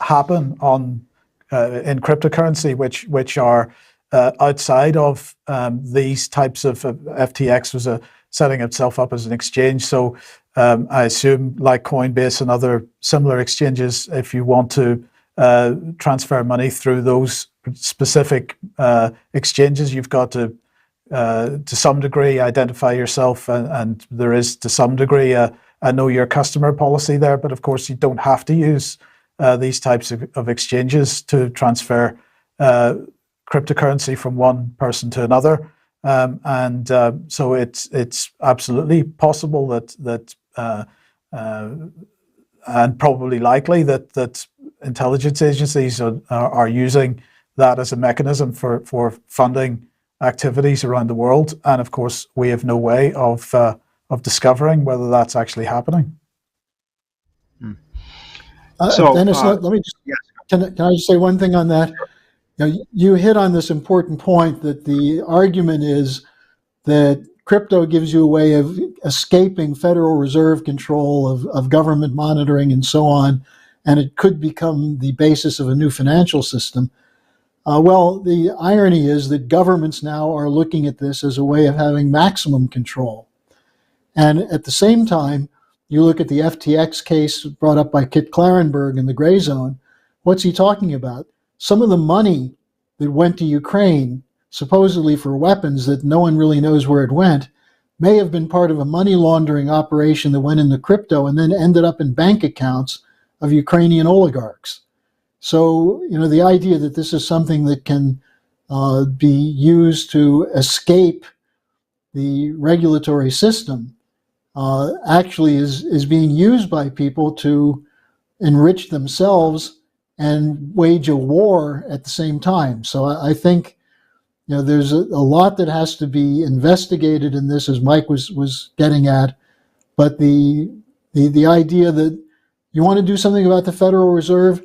happen on in cryptocurrency which are outside of these types of FTX was setting itself up as an exchange. So I assume, like Coinbase and other similar exchanges, if you want to transfer money through those specific exchanges, you've got to some degree identify yourself, and there is to some degree a know your customer policy there. But of course, you don't have to use these types of exchanges to transfer cryptocurrency from one person to another. So it's absolutely possible that and probably likely that intelligence agencies are using that as a mechanism for funding activities around the world. And of course, we have no way of discovering whether that's actually happening. Dennis, let me just, yes. Can I just say one thing on that? You hit on this important point that the argument is that crypto gives you a way of escaping Federal Reserve control of government monitoring and so on, and it could become the basis of a new financial system. Well, the irony is that governments now are looking at this as a way of having maximum control. And at the same time, you look at the FTX case brought up by Kit Clarenberg in the Gray Zone. What's he talking about? Some of the money that went to Ukraine, supposedly for weapons that no one really knows where it went, may have been part of a money laundering operation that went into crypto and then ended up in bank accounts of Ukrainian oligarchs. So, the idea that this is something that can be used to escape the regulatory system actually is being used by people to enrich themselves and wage a war at the same time. So I think, there's a lot that has to be investigated in this, as Mike was getting at. But the idea that you want to do something about the Federal Reserve,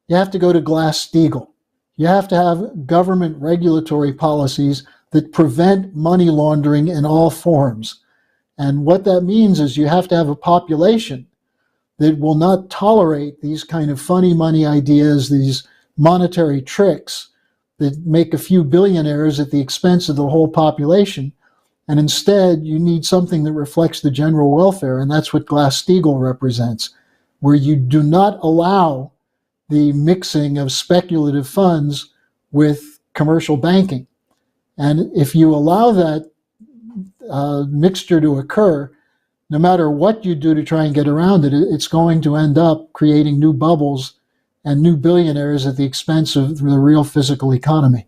you have to go to Glass-Steagall. You have to have government regulatory policies that prevent money laundering in all forms. And what that means is you have to have a population that will not tolerate these kind of funny money ideas, these monetary tricks that make a few billionaires at the expense of the whole population. And instead, you need something that reflects the general welfare, and that's what Glass-Steagall represents, where you do not allow the mixing of speculative funds with commercial banking. And if you allow that mixture to occur, no matter what you do to try and get around it, it's going to end up creating new bubbles and new billionaires at the expense of the real physical economy.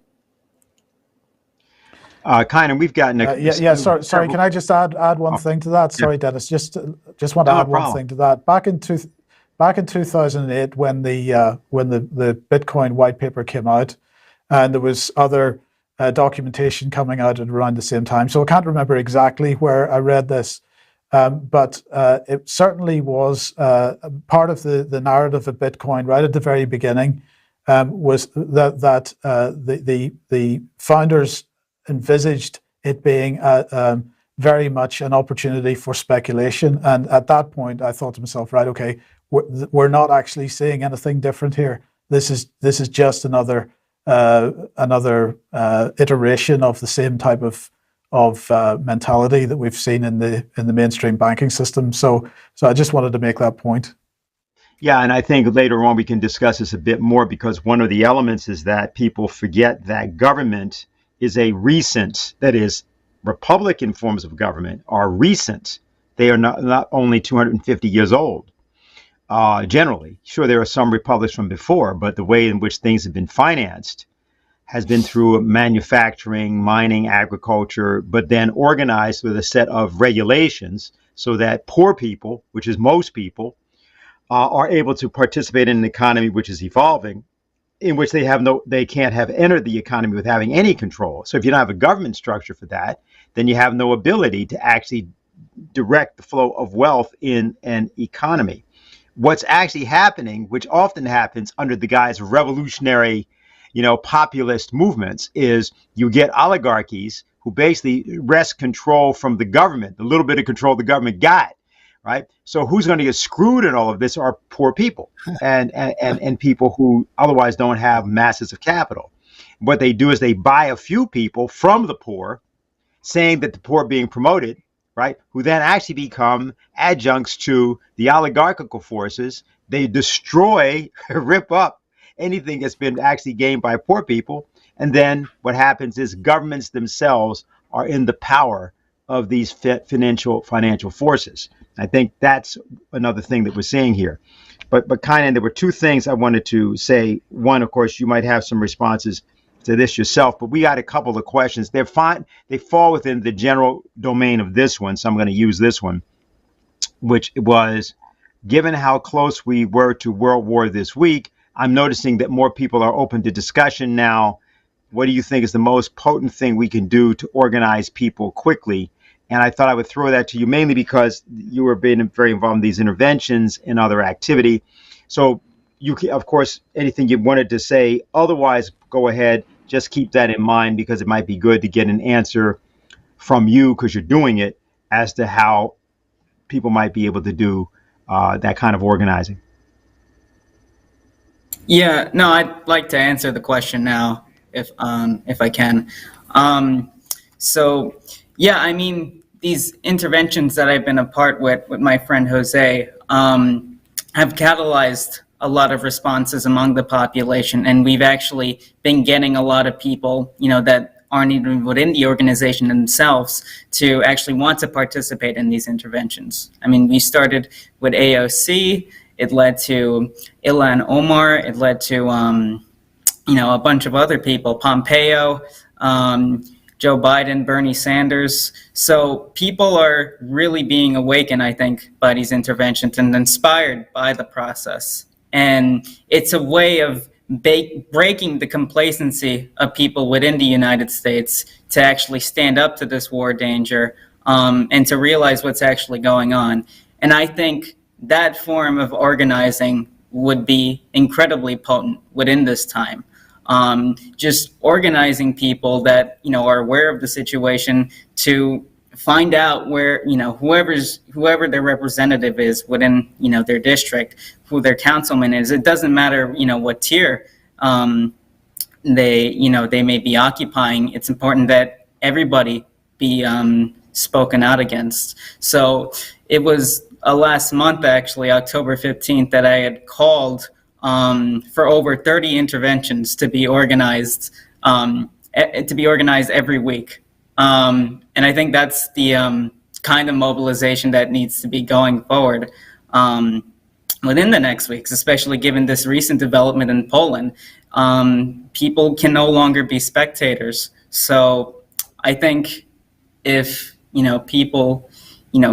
Kynan, we've gotten sorry. Can I just add one thing to that? Sorry, Dennis. Just want to add one thing to that. Back in 2008, when the Bitcoin white paper came out, and there was other documentation coming out at around the same time. So I can't remember exactly where I read this, but it certainly was part of the narrative of Bitcoin right at the very beginning. Was that the founders envisaged it being very much an opportunity for speculation, and at that point, I thought to myself, right, okay, we're not actually seeing anything different here. This is just another iteration of the same type of mentality that we've seen in the mainstream banking system. So I just wanted to make that point. Yeah, and I think later on we can discuss this a bit more, because one of the elements is that people forget that government is a recent, that is, Republican forms of government are recent. They are not only 250 years old. Generally, sure, there are some republics from before, but the way in which things have been financed has been through manufacturing, mining, agriculture, but then organized with a set of regulations so that poor people, which is most people, are able to participate in an economy which is evolving, in which they can't have entered the economy with having any control. So if you don't have a government structure for that, then you have no ability to actually direct the flow of wealth in an economy. What's actually happening, which often happens under the guise of revolutionary, populist movements, is you get oligarchies who basically wrest control from the government, the little bit of control the government got, right? So who's going to get screwed in all of this are poor people and people who otherwise don't have masses of capital. What they do is they buy a few people from the poor, saying that the poor are being promoted, right? Who then actually become adjuncts to the oligarchical forces. They destroy, rip up anything that's been actually gained by poor people. And then what happens is governments themselves are in the power of these financial forces. I think that's another thing that we're seeing here. But Kynan, there were two things I wanted to say. One, of course, you might have some responses to this yourself, but we got a couple of questions. They're fine. They fall within the general domain of this one, so I'm going to use this one, which was, given how close we were to World War this week, I'm noticing that more people are open to discussion now. What do you think is the most potent thing we can do to organize people quickly? And I thought I would throw that to you, mainly because you were being very involved in these interventions and other activity. So you can, of course, anything you wanted to say, otherwise go ahead. Just keep that in mind, because it might be good to get an answer from you, because you're doing it, as to how people might be able to do that kind of organizing. Yeah, no, I'd like to answer the question now, if I can. So, yeah, I mean, these interventions that I've been a part with my friend Jose have catalyzed a lot of responses among the population, and we've actually been getting a lot of people, that aren't even within the organization themselves to actually want to participate in these interventions. I mean, we started with AOC. It led to Ilhan Omar. It led to, a bunch of other people, Pompeo, Joe Biden, Bernie Sanders. So people are really being awakened, I think, by these interventions and inspired by the process. And it's a way of breaking the complacency of people within the United States to actually stand up to this war danger, and to realize what's actually going on. And I think that form of organizing would be incredibly potent within this time. Just organizing people that, are aware of the situation to find out where, whoever their representative is within, their district, who their councilman is. It doesn't matter, what tier they may be occupying. It's important that everybody be spoken out against. So it was last month, actually, October 15th, that I had called for over 30 interventions to be organized every week. And I think that's the kind of mobilization that needs to be going forward within the next weeks, especially given this recent development in Poland. People can no longer be spectators. So I think if, people,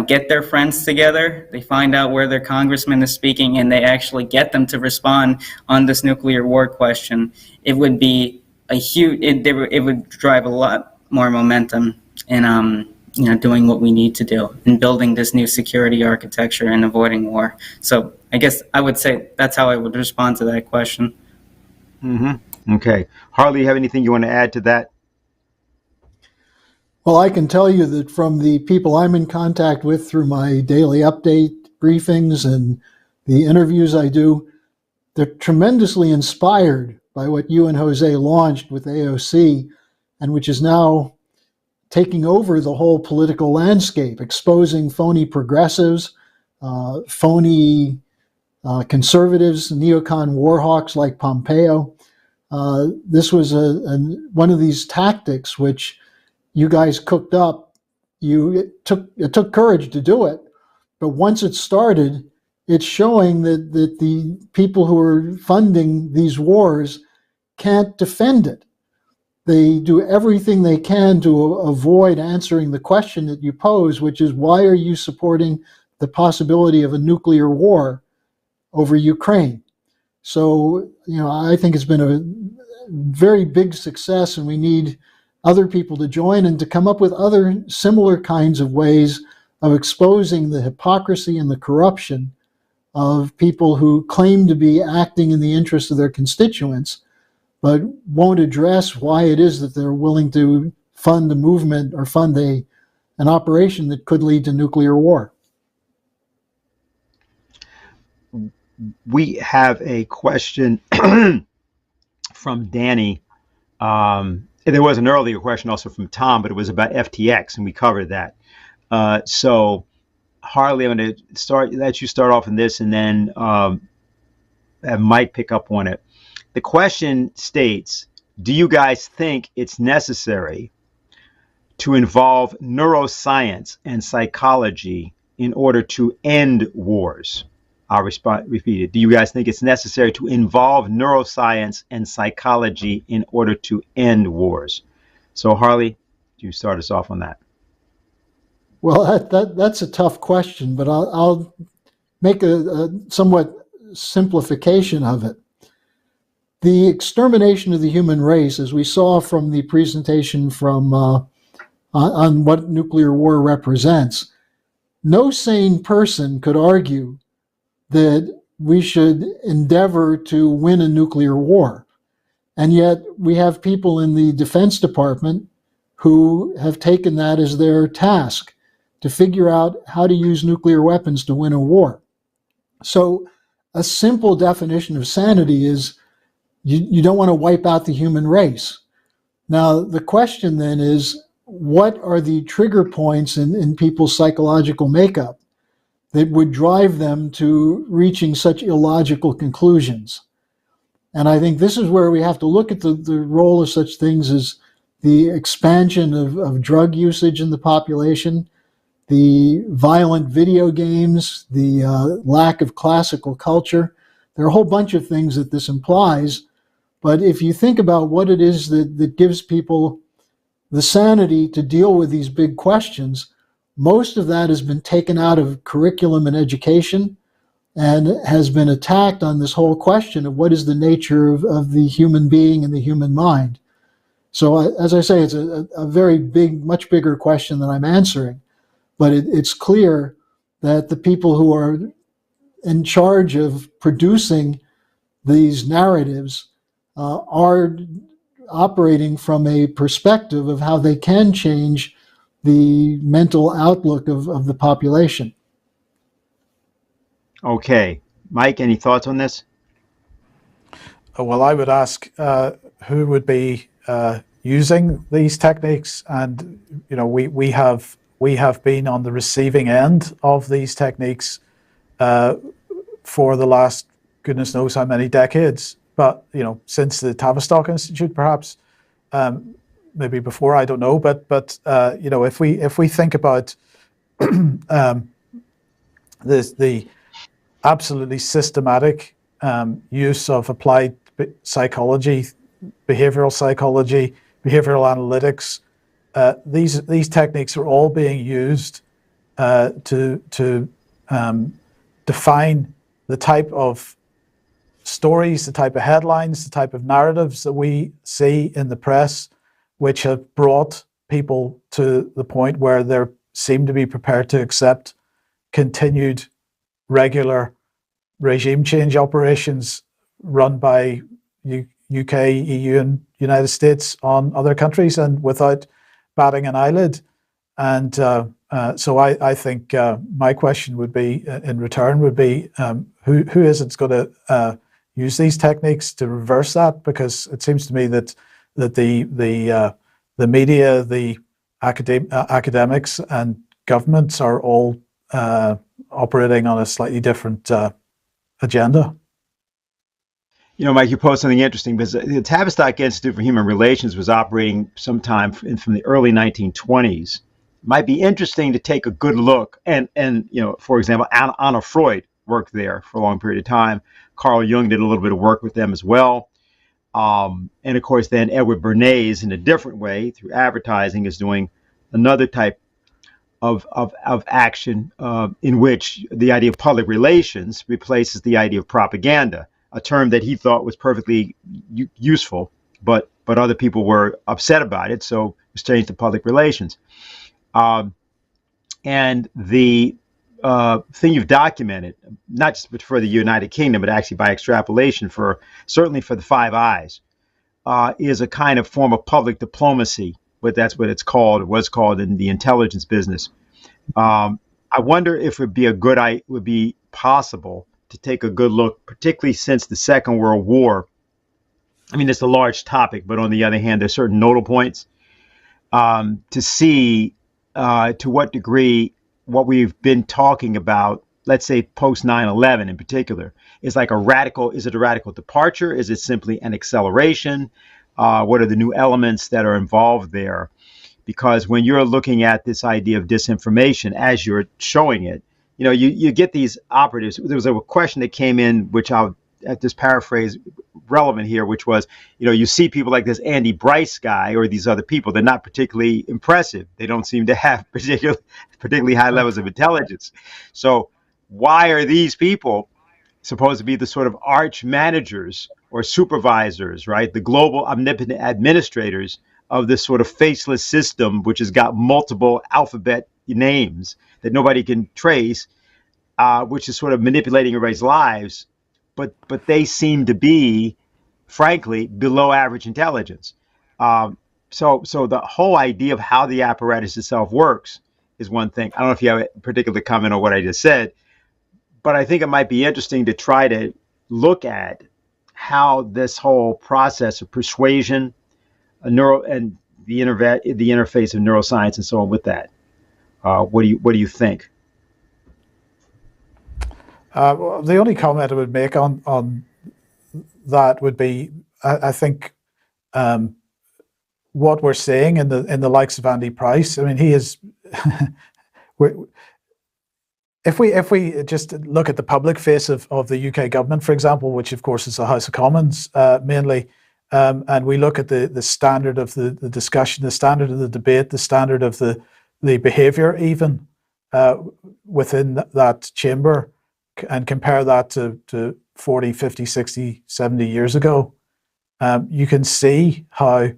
get their friends together, they find out where their congressman is speaking, and they actually get them to respond on this nuclear war question, it would be a huge, it would drive a lot more momentum in, doing what we need to do in building this new security architecture and avoiding war. So I guess I would say that's how I would respond to that question. Mm-hmm. Okay. Harley, you have anything you want to add to that? Well, I can tell you that from the people I'm in contact with through my daily update briefings and the interviews I do, they're tremendously inspired by what you and Jose launched with AOC, and which is now taking over the whole political landscape, exposing phony progressives, phony conservatives, neocon warhawks like Pompeo. This was one of these tactics which you guys cooked up. It took courage to do it, but once it started, it's showing that the people who are funding these wars can't defend it. They do everything they can to avoid answering the question that you pose, which is, why are you supporting the possibility of a nuclear war over Ukraine? So, I think it's been a very big success, and we need other people to join and to come up with other similar kinds of ways of exposing the hypocrisy and the corruption of people who claim to be acting in the interest of their constituents, but won't address why it is that they're willing to fund a movement or fund an operation that could lead to nuclear war. We have a question from Danny. There was an earlier question also from Tom, but it was about FTX, and we covered that. So, Harley, I'm going to let you start off on this, and then have Mike pick up on it. The question states, do you guys think it's necessary to involve neuroscience and psychology in order to end wars? I'll repeat it. Do you guys think it's necessary to involve neuroscience and psychology in order to end wars? So, Harley, you start us off on that. Well, that's a tough question, but I'll make a somewhat simplification of it. The extermination of the human race, as we saw from the presentation from on what nuclear war represents, no sane person could argue that we should endeavor to win a nuclear war. And yet we have people in the Defense Department who have taken that as their task, to figure out how to use nuclear weapons to win a war. So a simple definition of sanity is you don't want to wipe out the human race. Now, the question then is, what are the trigger points in people's psychological makeup that would drive them to reaching such illogical conclusions? And I think this is where we have to look at the role of such things as the expansion of drug usage in the population, the violent video games, the lack of classical culture. There are a whole bunch of things that this implies. But if you think about what it is that gives people the sanity to deal with these big questions, most of that has been taken out of curriculum and education. and has been attacked on this whole question of what is the nature of the human being and the human mind. So as I say, it's a very big, much bigger question than I'm answering, but it's clear that the people who are in charge of producing these narratives are operating from a perspective of how they can change the mental outlook of the population. Okay. Mike, any thoughts on this? Well, I would ask who would be using these techniques, and we have been on the receiving end of these techniques for the last goodness knows how many decades. But since the Tavistock Institute, perhaps maybe before, I don't know. But if we think about the absolutely systematic use of applied psychology, behavioral psychology, behavioral analytics, these techniques are all being used to define the type of stories, the type of headlines, the type of narratives that we see in the press, which have brought people to the point where they seem to be prepared to accept continued regular regime change operations run by UK, EU, and United States on other countries, and without batting an eyelid. And so I think my question would be, in return, would be who is it's going to use these techniques to reverse that? Because it seems to me that the media, the academics, and governments are all operating on a slightly different agenda. Mike, you posed something interesting, because the Tavistock Institute for Human Relations was operating sometime from the early 1920s. Might be interesting to take a good look, and for example, Anna Freud worked there for a long period of time. Carl Jung did a little bit of work with them as well. And of course, then Edward Bernays, in a different way, through advertising, is doing another type of action in which the idea of public relations replaces the idea of propaganda, a term that he thought was perfectly useful, but other people were upset about it, so it was changed to public relations. And the thing you've documented, not just for the United Kingdom, but actually by extrapolation certainly for the Five Eyes, is a kind of form of public diplomacy, but that's what it's called, or was called in the intelligence business. I wonder if it would be possible to take a good look, particularly since the Second World War. I mean, it's a large topic, but on the other hand, there's certain nodal points to see to what degree what we've been talking about, let's say post 9/11 in particular, is it a radical departure? Is it simply an acceleration? What are the new elements that are involved there? Because when you're looking at this idea of disinformation, as you're showing it, you get these operatives. There was a question that came in, which I'll just paraphrase, relevant here, which was, you see people like this Andy Bryce guy or these other people, they're not particularly impressive. They don't seem to have particularly high levels of intelligence. So why are these people supposed to be the sort of arch managers or supervisors, right? The global omnipotent administrators of this sort of faceless system, which has got multiple alphabet names that nobody can trace, which is sort of manipulating everybody's lives. But they seem to be, frankly, below average intelligence. So the whole idea of how the apparatus itself works is one thing. I don't know if you have a particular comment on what I just said, but I think it might be interesting to try to look at how this whole process of persuasion, and the interface of neuroscience and so on with that. What do you think? Well, the only comment I would make on that would be, I think what we're seeing in the likes of Andy Price. I mean, he is. If we just look at the public face of the UK government, for example, which of course is the House of Commons mainly, and we look at the standard of the discussion, the standard of the debate, the standard of the behaviour even within that chamber, and compare that to 40, 50, 60, 70 years ago, you can see how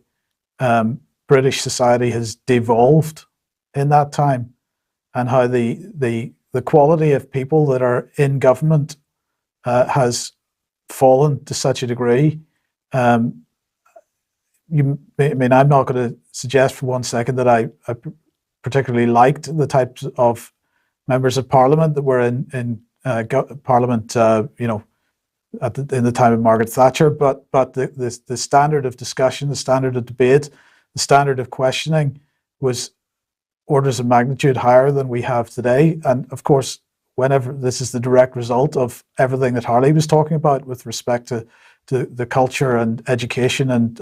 British society has devolved in that time, and how the quality of people that are in government has fallen to such a degree. I'm not going to suggest for 1 second that I particularly liked the types of members of Parliament that were in Parliament, in the time of Margaret Thatcher, but the standard of discussion, the standard of debate, the standard of questioning was orders of magnitude higher than we have today. And of course, whenever this is the direct result of everything that Harley was talking about with respect to the culture and education and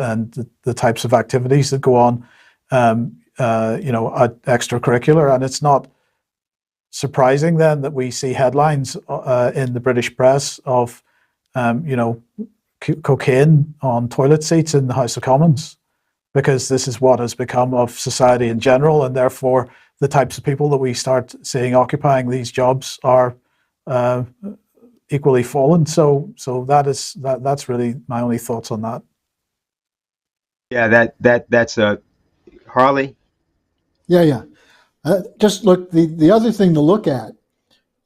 the types of activities that go on, extracurricular. And it's not surprising then that we see headlines in the British press of, cocaine on toilet seats in the House of Commons, because this is what has become of society in general, and therefore the types of people that we start seeing occupying these jobs are equally fallen. So that's really my only thoughts on that. Yeah, that's Harley. Yeah. Just look. The other thing to look at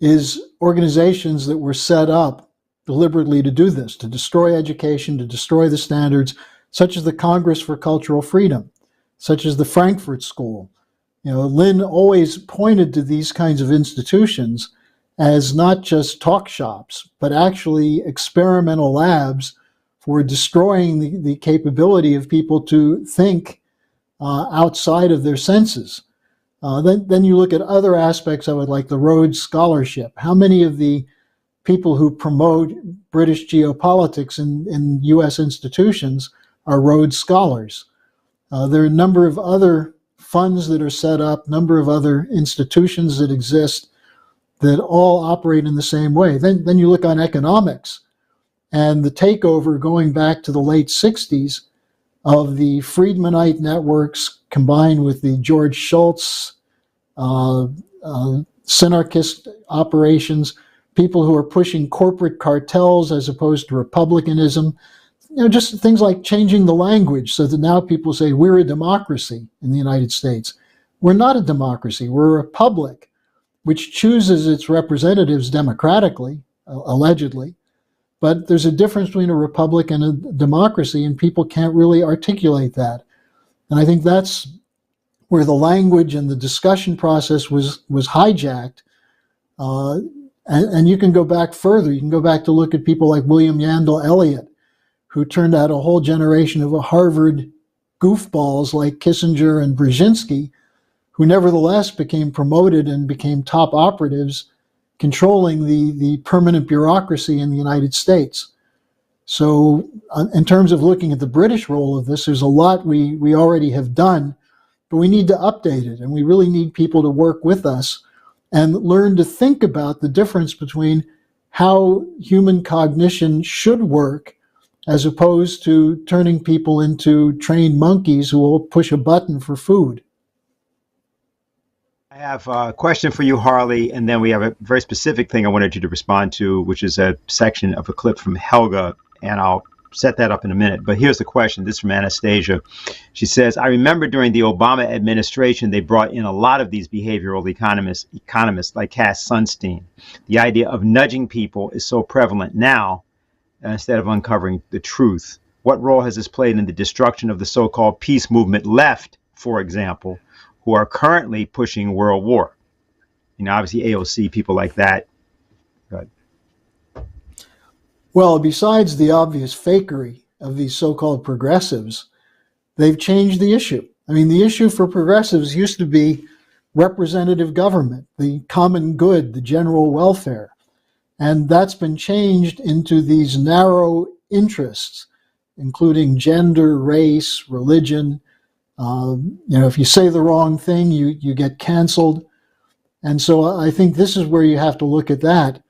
is organizations that were set up deliberately to do this, to destroy education, to destroy the standards, such as the Congress for Cultural Freedom, such as the Frankfurt School. Lynn always pointed to these kinds of institutions as not just talk shops, but actually experimental labs for destroying the capability of people to think outside of their senses. Then you look at other aspects of it, like the Rhodes Scholarship. How many of the people who promote British geopolitics in U.S. institutions are Rhodes Scholars? There are a number of other funds that are set up, number of other institutions that exist that all operate in the same way. Then you look on economics, and the takeover going back to the late 60s of the Friedmanite networks combined with the George Shultz synarchist operations, people who are pushing corporate cartels as opposed to republicanism, just things like changing the language so that now people say we're a democracy in the United States. We're not a democracy, we're a republic which chooses its representatives democratically, allegedly. But there's a difference between a republic and a democracy, and people can't really articulate that. And I think that's where the language and the discussion process was hijacked. And you can go back further. You can go back to look at people like William Yandell Elliott, who turned out a whole generation of Harvard goofballs like Kissinger and Brzezinski, who nevertheless became promoted and became top operatives controlling the permanent bureaucracy in the United States. So in terms of looking at the British role of this, there's a lot we already have done, but we need to update it, and we really need people to work with us and learn to think about the difference between how human cognition should work as opposed to turning people into trained monkeys who will push a button for food. I have a question for you, Harley, and then we have a very specific thing I wanted you to respond to, which is a section of a clip from Helga, and I'll set that up in a minute. But here's the question. This is from Anastasia. She says, I remember during the Obama administration, they brought in a lot of these behavioral economists like Cass Sunstein. The idea of nudging people is so prevalent now instead of uncovering the truth. What role has this played in the destruction of the so-called peace movement left, for example, who are currently pushing world war? Obviously AOC, people like that. Good. Well, besides the obvious fakery of these so-called progressives, they've changed the issue. I mean, the issue for progressives used to be representative government, the common good, the general welfare. And that's been changed into these narrow interests, including gender, race, religion. If you say the wrong thing, you get canceled. And so I think this is where you have to look at that.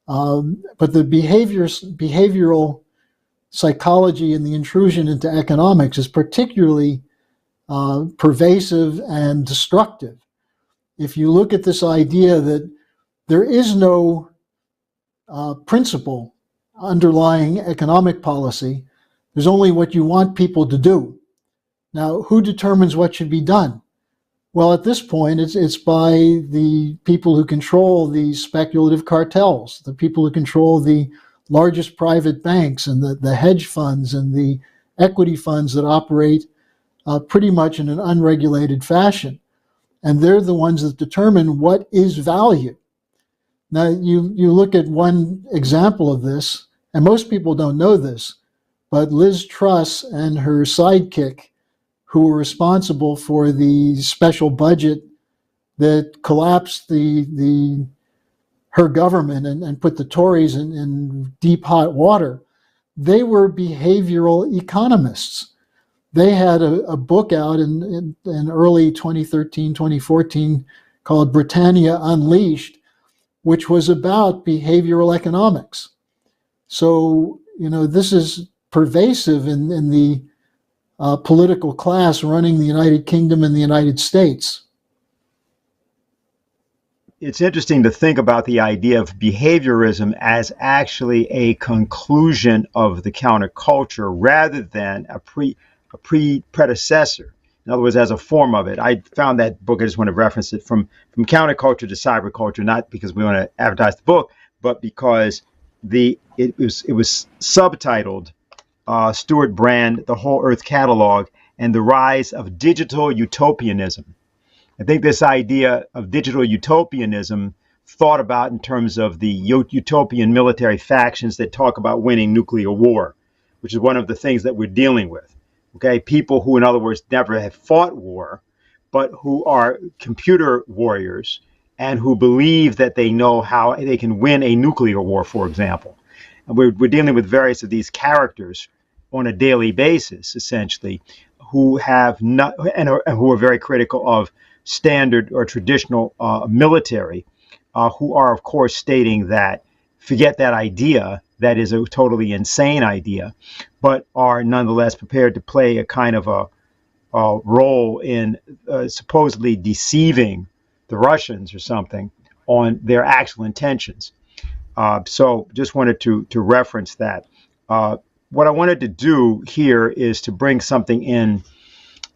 But the behavioral psychology and the intrusion into economics is particularly pervasive and destructive. If you look at this idea that there is no principle underlying economic policy. There's only what you want people to do. Now, who determines what should be done? Well, at this point, it's by the people who control the speculative cartels, the people who control the largest private banks and the hedge funds and the equity funds that operate pretty much in an unregulated fashion. And they're the ones that determine what is value. Now, you look at one example of this, and most people don't know this, but Liz Truss and her sidekick, who were responsible for the special budget that collapsed her government and put the Tories in deep hot water, they were behavioral economists. They had a book out in early 2013, 2014 called Britannia Unleashed, which was about behavioral economics. So, this is pervasive in the political class running the United Kingdom and the United States. It's interesting to think about the idea of behaviorism as actually a conclusion of the counterculture rather than a predecessor. In other words, as a form of it. I found that book, I just want to reference it, from counterculture to cyberculture, not because we want to advertise the book, but because it was subtitled Stuart Brand, The Whole Earth Catalog, and the Rise of Digital Utopianism. I think this idea of digital utopianism, thought about in terms of the utopian military factions that talk about winning nuclear war, which is one of the things that we're dealing with. Okay, people who, in other words, never have fought war, but who are computer warriors and who believe that they know how they can win a nuclear war, for example. And we're dealing with various of these characters on a daily basis, essentially, who have not and who are very critical of standard or traditional military, who are, of course, stating that forget that idea. That is a totally insane idea, but are nonetheless prepared to play a kind of a role in supposedly deceiving the Russians or something on their actual intentions. So just wanted to reference that. What I wanted to do here is to bring something in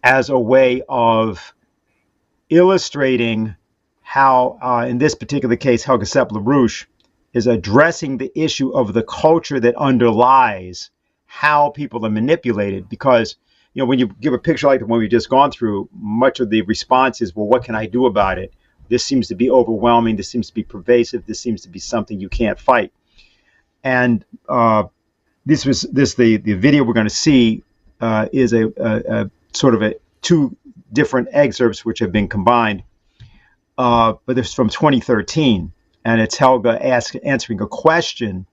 as a way of illustrating how, in this particular case, Helga Sepp-LaRouche is addressing the issue of the culture that underlies how people are manipulated. Because, when you give a picture like the one we've just gone through, much of the response is, well, what can I do about it? This seems to be overwhelming. This seems to be pervasive. This seems to be something you can't fight. And the video we're going to see is a sort of two different excerpts which have been combined. But it's from 2013. And it's Helga answering a question,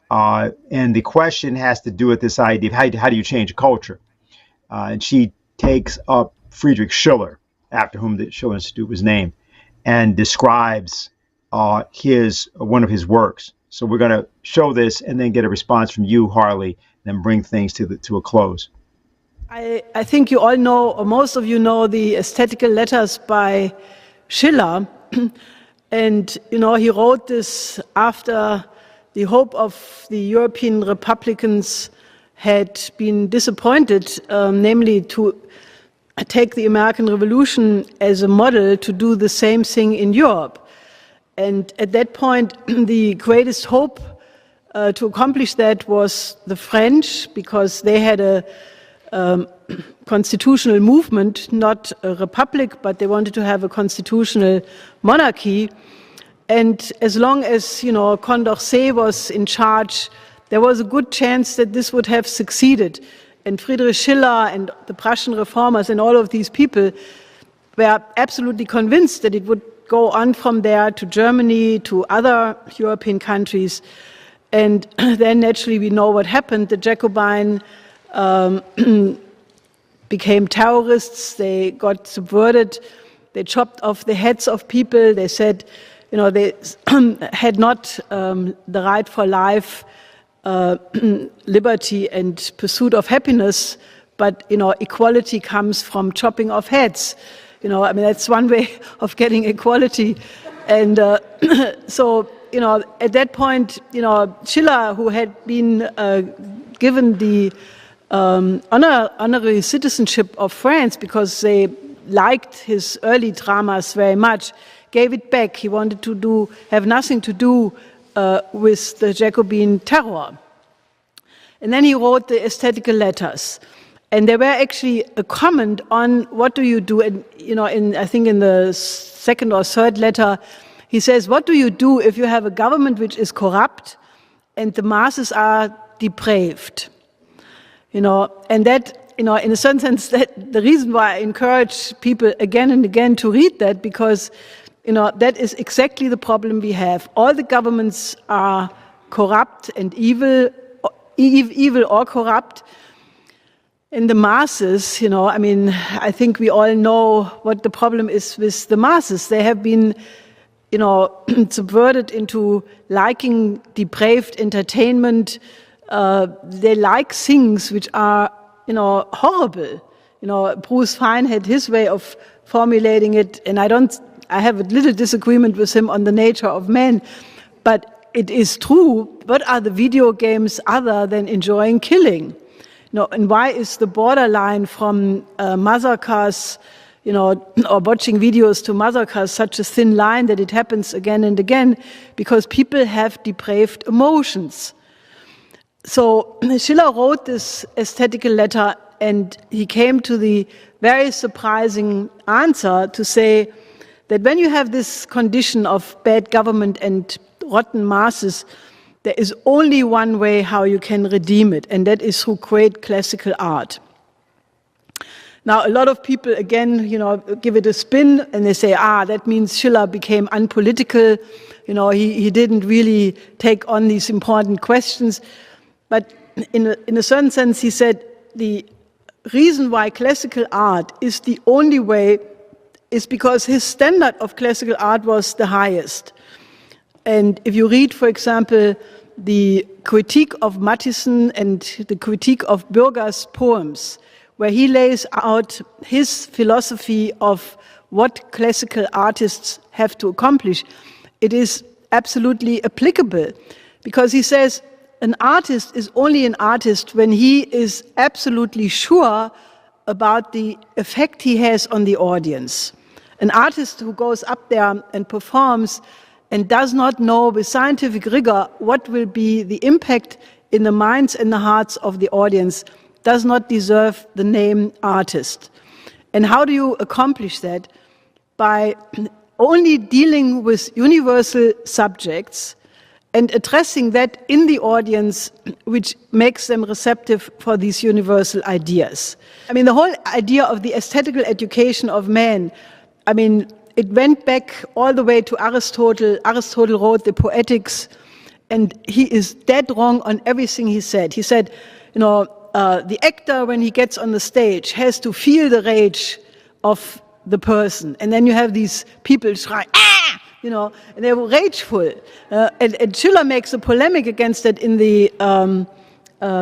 and the question has to do with this idea of how do you change a culture? And she takes up Friedrich Schiller, after whom the Schiller Institute was named, and describes one of his works. So we're going to show this and then get a response from you, Harley, then bring things to a close. I think you all know, or most of you know, the Aesthetical Letters by Schiller. And, he wrote this after the hope of the European Republicans had been disappointed, namely to take the American Revolution as a model to do the same thing in Europe. And at that point, the greatest hope to accomplish that was the French, because they had a constitutional movement, not a republic, but they wanted to have a constitutional monarchy. And as long as, Condorcet was in charge, there was a good chance that this would have succeeded. And Friedrich Schiller and the Prussian reformers and all of these people were absolutely convinced that it would go on from there to Germany, to other European countries. And then naturally we know what happened. The Jacobin became terrorists. They got subverted. They chopped off the heads of people. They said, they had not the right for life, liberty and pursuit of happiness, but, equality comes from chopping off heads. That's one way of getting equality. And so at that point, Schiller, who had been given the honorary citizenship of France because they liked his early dramas very much, gave it back. He wanted to have nothing to do with the Jacobin terror. And then he wrote the aesthetical letters. And they were actually a comment on what do you do, and I think in the second or third letter, he says, what do you do if you have a government which is corrupt and the masses are depraved? And that, in a certain sense, that the reason why I encourage people again and again to read that, because, that is exactly the problem we have. All the governments are corrupt and evil or corrupt. And the masses, I think we all know what the problem is with the masses. They have been, subverted into liking depraved entertainment. They like things which are, horrible. Bruce Fein had his way of formulating it, and I have a little disagreement with him on the nature of man, but it is true. What are the video games other than enjoying killing? And why is the borderline from massacres, or watching videos to massacres such a thin line that it happens again and again? Because people have depraved emotions. So Schiller wrote this aesthetical letter, and he came to the very surprising answer to say that when you have this condition of bad government and rotten masses, there is only one way how you can redeem it, and that is through great classical art. Now, a lot of people, again, give it a spin, and they say, that means Schiller became unpolitical. He didn't really take on these important questions. But in a certain sense, he said the reason why classical art is the only way is because his standard of classical art was the highest. And if you read, for example, the critique of Mattheson and the critique of Bürger's poems, where he lays out his philosophy of what classical artists have to accomplish, it is absolutely applicable. Because he says an artist is only an artist when he is absolutely sure about the effect he has on the audience. An artist who goes up there and performs and does not know with scientific rigor what will be the impact in the minds and the hearts of the audience does not deserve the name artist. And how do you accomplish that? By only dealing with universal subjects and addressing that in the audience, which makes them receptive for these universal ideas. The whole idea of the aesthetical education of man, it went back all the way to Aristotle. Aristotle wrote the Poetics, and he is dead wrong on everything he said. He said, the actor, when he gets on the stage, has to feel the rage of the person. And then you have these people crying, and they're rageful. And Schiller makes a polemic against it in the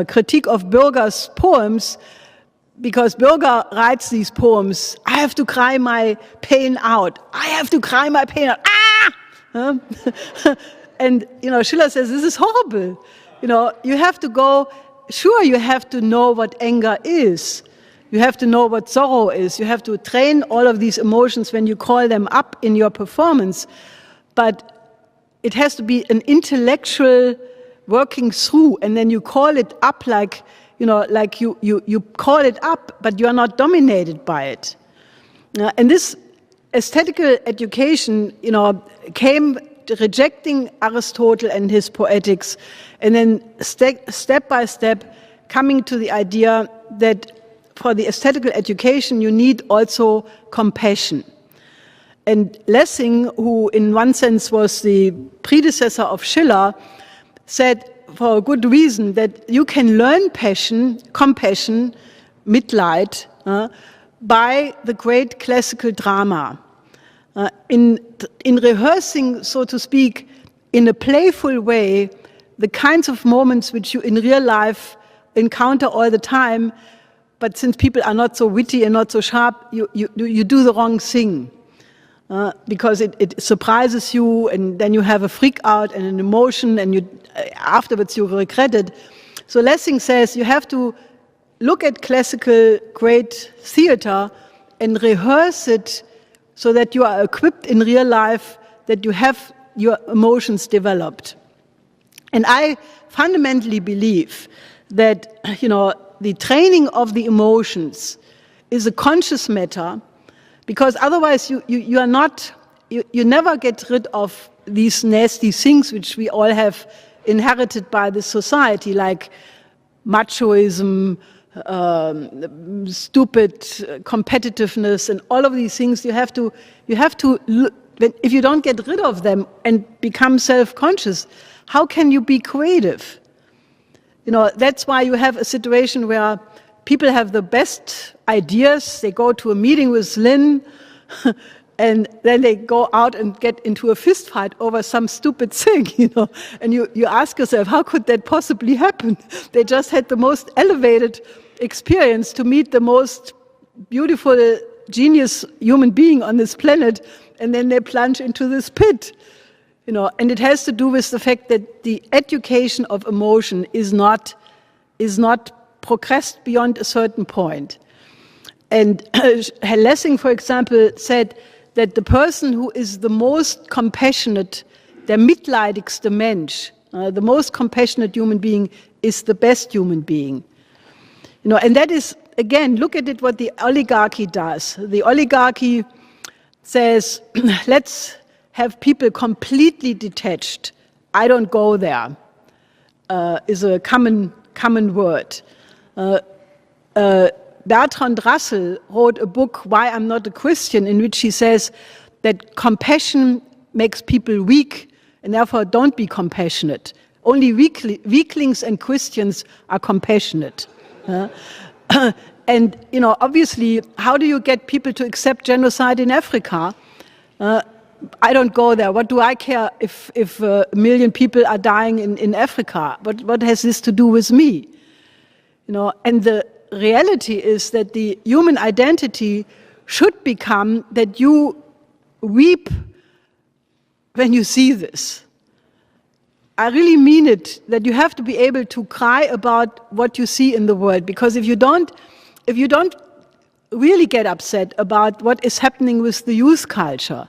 critique of Bürger's poems, because Bürger writes these poems, I have to cry my pain out. I have to cry my pain out. And, Schiller says, this is horrible. You have to go, sure, you have to know what anger is. You have to know what sorrow is. You have to train all of these emotions when you call them up in your performance. But it has to be an intellectual working through, and then you call it up like you call it up, but you are not dominated by it. And this aesthetical education, came rejecting Aristotle and his Poetics, and then step by step coming to the idea that for the aesthetical education you need also compassion. And Lessing, who in one sense was the predecessor of Schiller, said for a good reason that you can learn compassion, Mitleid, by the great classical drama. In rehearsing, so to speak, in a playful way, the kinds of moments which you in real life encounter all the time, but since people are not so witty and not so sharp, you do the wrong thing. because it surprises you, and then you have a freak out and an emotion, and afterwards you regret it. So Lessing says you have to look at classical great theater and rehearse it so that you are equipped in real life, that you have your emotions developed. And I fundamentally believe that, the training of the emotions is a conscious matter, because otherwise you are not, you never get rid of these nasty things which we all have inherited by the society, like machoism, stupid competitiveness, and all of these things. You have to if you don't get rid of them and become self-conscious, how can you be creative? That's why you have a situation where people have the best ideas. They go to a meeting with Lynn, and then they go out and get into a fist fight over some stupid thing, And you ask yourself, how could that possibly happen? They just had the most elevated experience to meet the most beautiful, genius human being on this planet, and then they plunge into this pit. And it has to do with the fact that the education of emotion is not progressed beyond a certain point. And Lessing, for example, said that the person who is the most compassionate, der mitleidigste Mensch, the most compassionate human being, is the best human being. And that is, again, look at it, what the oligarchy does. The oligarchy says, let's have people completely detached. I don't go there, is a common word. Bertrand Russell wrote a book, Why I'm Not a Christian, in which he says that compassion makes people weak, and therefore don't be compassionate. Only weaklings and Christians are compassionate. And, obviously, how do you get people to accept genocide in Africa? I don't go there. What do I care if a million people are dying in Africa? What has this to do with me? And the reality is that the human identity should become that you weep when you see this. I really mean it, that you have to be able to cry about what you see in the world, because if you don't really get upset about what is happening with the youth culture,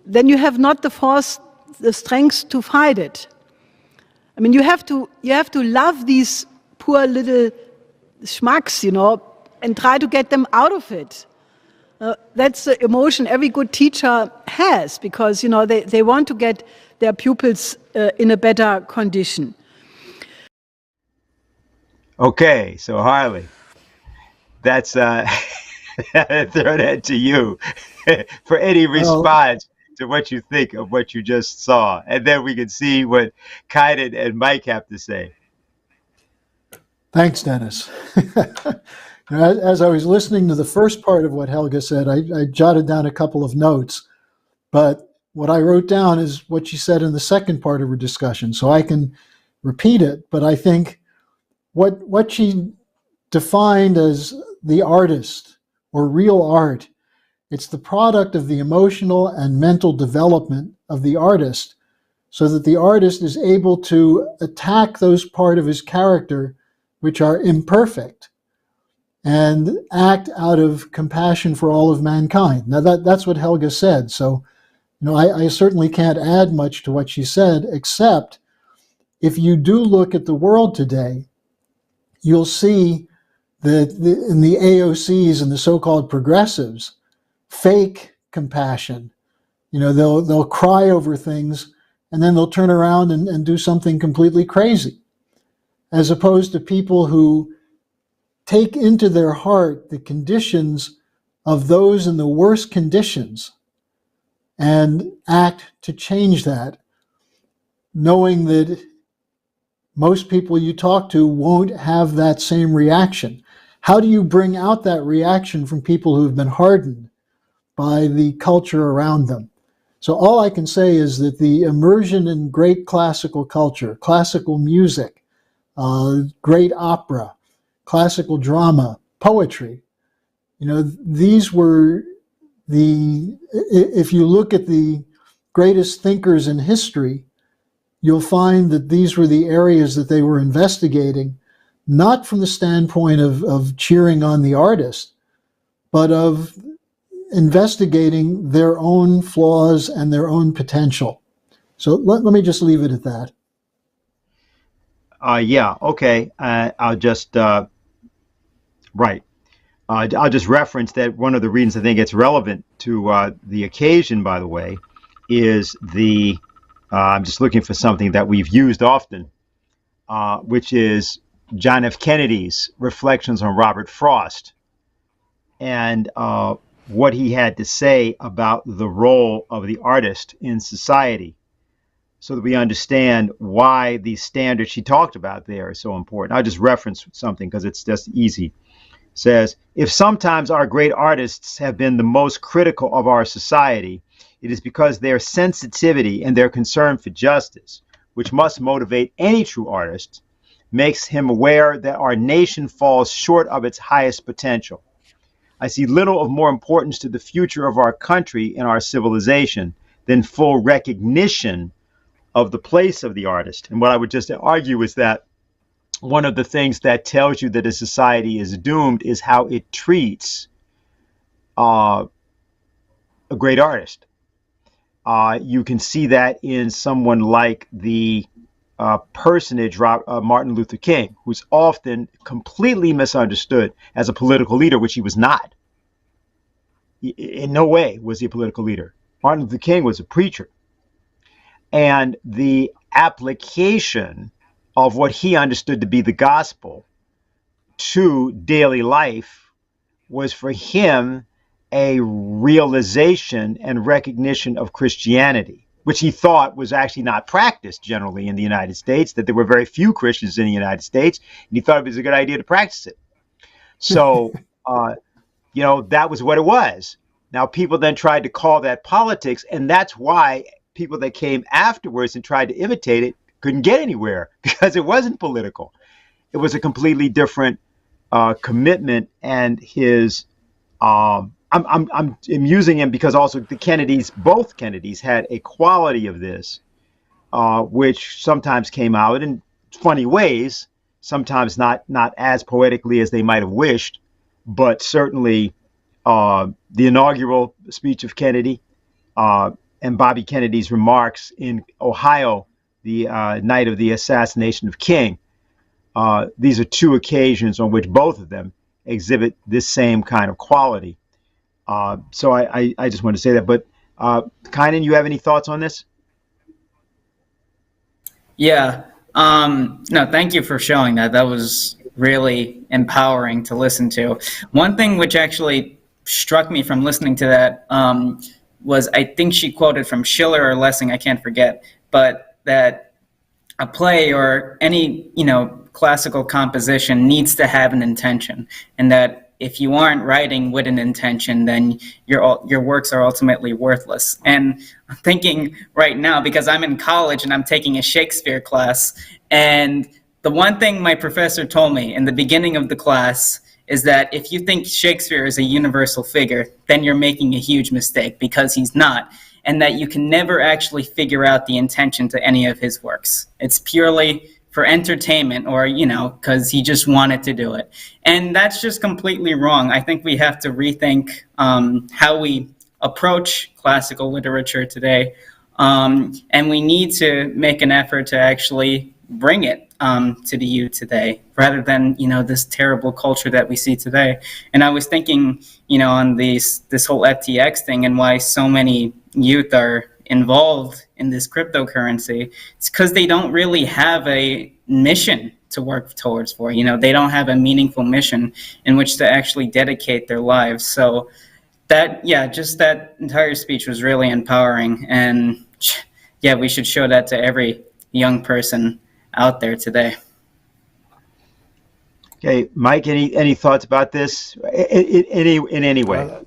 then you have not the strength to fight it. I mean, you have to love these poor little schmucks, and try to get them out of it. That's the emotion every good teacher has, because, they want to get their pupils in a better condition. Okay, so Harley, that's throw that to you for any response to what you think of what you just saw, and then we can see what Kaiden and Mike have to say. Thanks, Dennis. As I was listening to the first part of what Helga said, I jotted down a couple of notes, but what I wrote down is what she said in the second part of her discussion, so I can repeat it. But I think what she defined as the artist or real art, it's the product of the emotional and mental development of the artist, so that the artist is able to attack those parts of his character which are imperfect and act out of compassion for all of mankind. Now that's what Helga said. So, I certainly can't add much to what she said, except if you do look at the world today, you'll see that in the AOCs and the so-called progressives, fake compassion. They'll cry over things and then they'll turn around and do something completely crazy, as opposed to people who take into their heart the conditions of those in the worst conditions and act to change that, knowing that most people you talk to won't have that same reaction. How do you bring out that reaction from people who've been hardened by the culture around them? So all I can say is that the immersion in great classical culture, classical music, great opera, classical drama, poetry, these were if you look at the greatest thinkers in history, you'll find that these were the areas that they were investigating, not from the standpoint of cheering on the artist, but of investigating their own flaws and their own potential. So let me just leave it at that. Yeah, okay. I'll just, right. I'll just reference that one of the reasons I think it's relevant to the occasion, by the way, is I'm just looking for something that we've used often, which is John F. Kennedy's reflections on Robert Frost and what he had to say about the role of the artist in society, so that we understand why these standards she talked about there are so important. I'll just reference something because it's just easy. It says, if sometimes our great artists have been the most critical of our society, it is because their sensitivity and their concern for justice, which must motivate any true artist, makes him aware that our nation falls short of its highest potential. I see little of more importance to the future of our country and our civilization than full recognition of the place of the artist. And what I would just argue is that one of the things that tells you that a society is doomed is how it treats a great artist. You can see that in someone like the personage, Martin Luther King, who's often completely misunderstood as a political leader, which he was not. In no way was he a political leader. Martin Luther King was a preacher. And the application of what he understood to be the gospel to daily life was for him a realization and recognition of Christianity, which he thought was actually not practiced generally in the United States, that there were very few Christians in the United States, and he thought it was a good idea to practice it. So, that was what it was. Now, people then tried to call that politics, and that's why people that came afterwards and tried to imitate it couldn't get anywhere, because it wasn't political. It was a completely different commitment, and his I'm using him because also both Kennedys had a quality of this, which sometimes came out in funny ways, sometimes not as poetically as they might have wished, but certainly the inaugural speech of Kennedy and Bobby Kennedy's remarks in Ohio the night of the assassination of King. These are two occasions on which both of them exhibit this same kind of quality. So I just want to say that. But Kynan, you have any thoughts on this? Yeah. No, thank you for showing that. That was really empowering to listen to. One thing which actually struck me from listening to that was, I think she quoted from Schiller or Lessing, I can't forget, but that a play or any, classical composition needs to have an intention, and that if you aren't writing with an intention, then your works are ultimately worthless. And I'm thinking right now, because I'm in college and I'm taking a Shakespeare class, and the one thing my professor told me in the beginning of the class is that if you think Shakespeare is a universal figure, then you're making a huge mistake, because he's not, and that you can never actually figure out the intention to any of his works. It's purely for entertainment, or, because he just wanted to do it. And that's just completely wrong. I think we have to rethink how we approach classical literature today. And we need to make an effort to actually bring it to the youth today, rather than, this terrible culture that we see today. And I was thinking, on this whole FTX thing and why so many youth are involved in this cryptocurrency. It's because they don't really have a mission to work towards for. They don't have a meaningful mission in which to actually dedicate their lives. So just that entire speech was really empowering. And yeah, we should show that to every young person out there today. Okay, Mike, any thoughts about this in any way?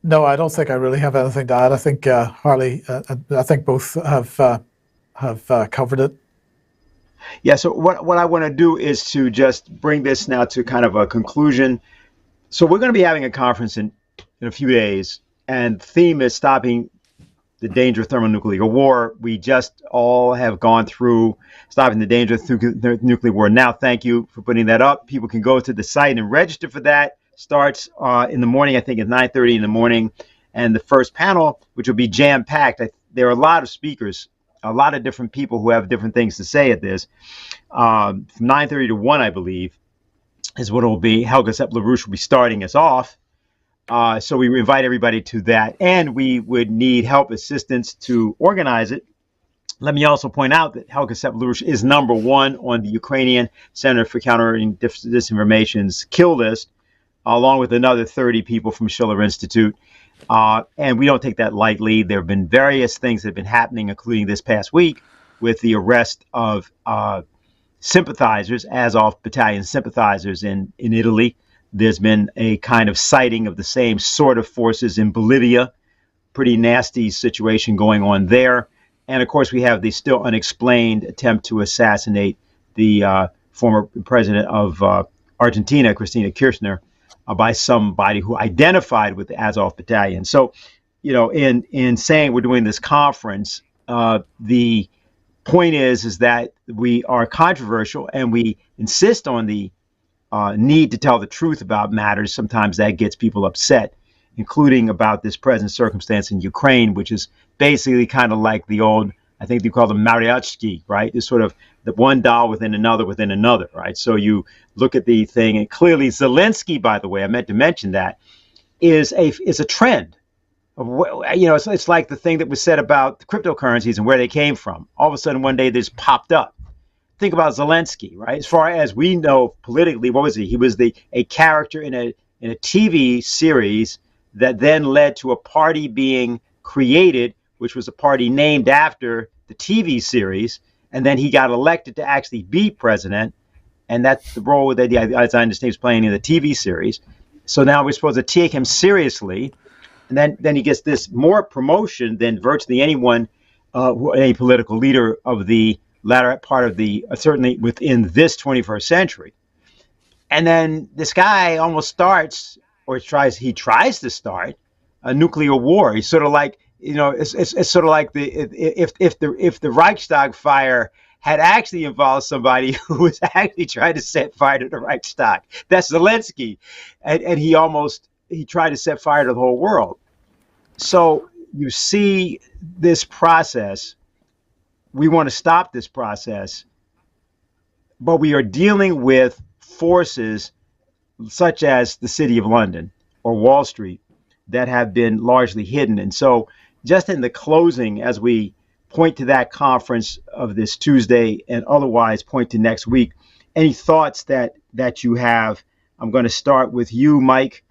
No, I don't think I really have anything to add. I think Harley, I think both have covered it. Yeah. So what I want to do is to just bring this now to kind of a conclusion. So we're going to be having a conference in in a few days, and the theme is stopping the danger of thermonuclear war. We just all have gone through stopping the danger of nuclear war. Now, thank you for putting that up. People can go to the site and register for that. Starts in the morning, I think at 9:30 in the morning. And the first panel, which will be jam-packed. There are a lot of speakers, a lot of different people who have different things to say at this. From 9:30 to 1, I believe, is what it will be. Helga Sepp-LaRouche will be starting us off. So we invite everybody to that, and we would need help, assistance to organize it. Let me also point out that Helga Sepp-LaRouche is #1 on the Ukrainian Center for Countering Disinformation's kill list, along with another 30 people from Schiller Institute. And we don't take that lightly. There have been various things that have been happening, including this past week, with the arrest of sympathizers, Azov battalion sympathizers in Italy. There's been a kind of sighting of the same sort of forces in Bolivia. Pretty nasty situation going on there. And of course, we have the still unexplained attempt to assassinate the former president of Argentina, Cristina Kirchner, by somebody who identified with the Azov battalion. So, you know, in saying we're doing this conference, the point is that we are controversial and we insist on the need to tell the truth about matters. Sometimes that gets people upset, including about this present circumstance in Ukraine, which is basically kind of like the old, I think they call them mariachi, right? It's sort of the one doll within another, right? So you look at the thing, and clearly Zelensky, by the way, I meant to mention that, is a trend. You know, it's like the thing that was said about the cryptocurrencies and where they came from. All of a sudden, one day, they just popped up. Think about Zelensky, right? As far as we know politically, what was he? He was a character in a TV series that then led to a party being created, which was a party named after the TV series, and then he got elected to actually be president, and that's the role that, as I understand, he was playing in the TV series. So now we're supposed to take him seriously, and then he gets this more promotion than virtually anyone, any political leader of the latter part of the, certainly within this 21st century. And then this guy almost starts, or he tries to start a nuclear war. He's sort of like, you know, it's sort of like if the Reichstag fire had actually involved somebody who was actually trying to set fire to the Reichstag. That's Zelensky. And he tried to set fire to the whole world. So you see this process. We want to stop this process, but we are dealing with forces such as the City of London or Wall Street that have been largely hidden. And so just in the closing, as we point to that conference of this Tuesday and otherwise point to next week, any thoughts that you have? I'm going to start with you, Mike,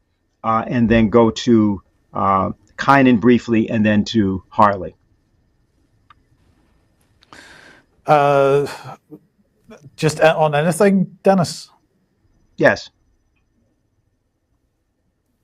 and then go to Kynan briefly, and then to Harley. Just on anything, Dennis? Yes.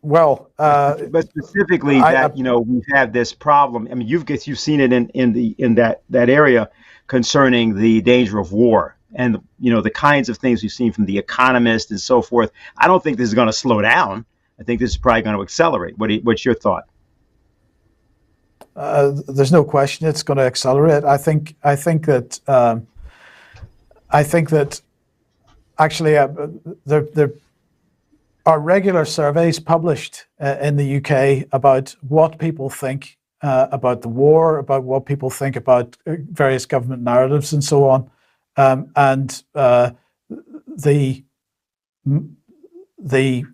Well, but specifically you know, we've had this problem. I mean, you've seen it in that area concerning the danger of war, and you know the kinds of things we've seen from The Economist and so forth. I don't think this is going to slow down. I think this is probably going to accelerate. What's your thought? There's no question it's going to accelerate. I think that actually there are regular surveys published in the UK about what people think about the war, about what people think about various government narratives and so on. And they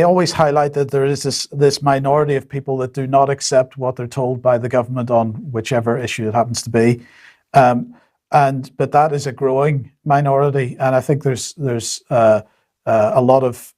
always highlight that there is this minority of people that do not accept what they're told by the government on whichever issue it happens to be. But that is a growing minority, and I think there's a lot of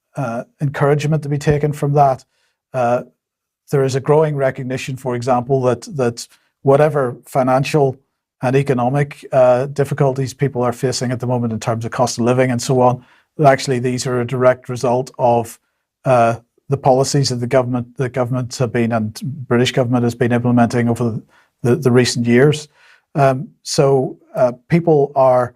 encouragement to be taken from that. There is a growing recognition, for example, that whatever financial and economic difficulties people are facing at the moment in terms of cost of living and so on, actually these are a direct result of the policies that the government have been, and British government has been implementing over the recent years. So people are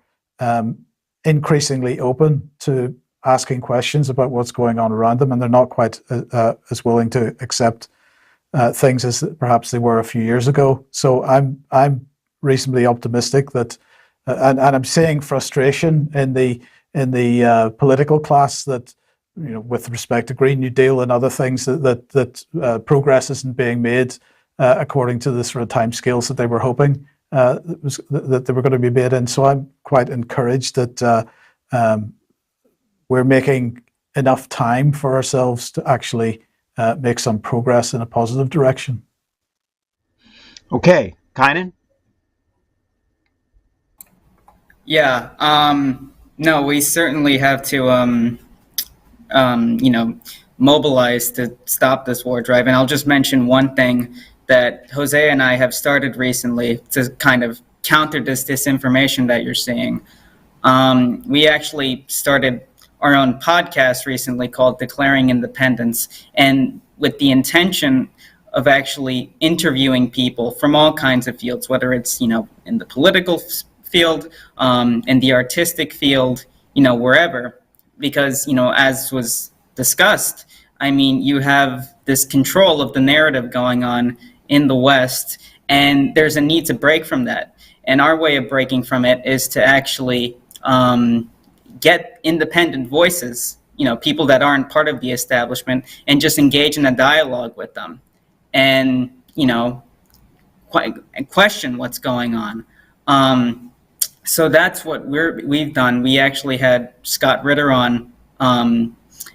increasingly open to asking questions about what's going on around them, and they're not quite as willing to accept things as perhaps they were a few years ago. So I'm reasonably optimistic that, and I'm seeing frustration in the political class that, with respect to Green New Deal and other things, that progress isn't being made according to the sort of timescales that they were hoping that they were going to be made in. So I'm quite encouraged that we're making enough time for ourselves to actually make some progress in a positive direction. Okay, Kynan? Yeah, no, we certainly have to, mobilize to stop this war drive. And I'll just mention one thing that Jose and I have started recently to kind of counter this disinformation that you're seeing. We actually started our own podcast recently called Declaring Independence, and with the intention of actually interviewing people from all kinds of fields, whether it's, in the political field, in the artistic field, wherever, because, as was discussed, I mean, you have this control of the narrative going on in the West, and there's a need to break from that. And our way of breaking from it is to actually get independent voices, people that aren't part of the establishment, and just engage in a dialogue with them and, question what's going on. So that's what we've done. We actually had Scott Ritter on,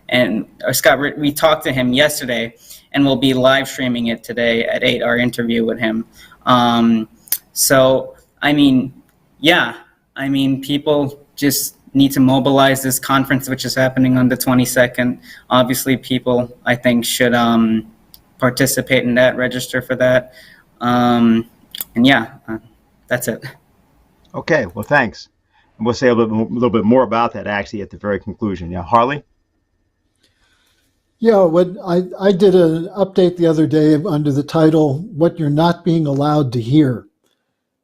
we talked to him yesterday, and we'll be live streaming it today at 8, our interview with him. So, people just need to mobilize this conference, which is happening on the 22nd. Obviously, people, I think, should participate in that, register for that. That's it. Okay, well, thanks. And we'll say a little bit more about that actually at the very conclusion. Yeah, Harley? Yeah, I did an update the other day under the title, What You're Not Being Allowed to Hear.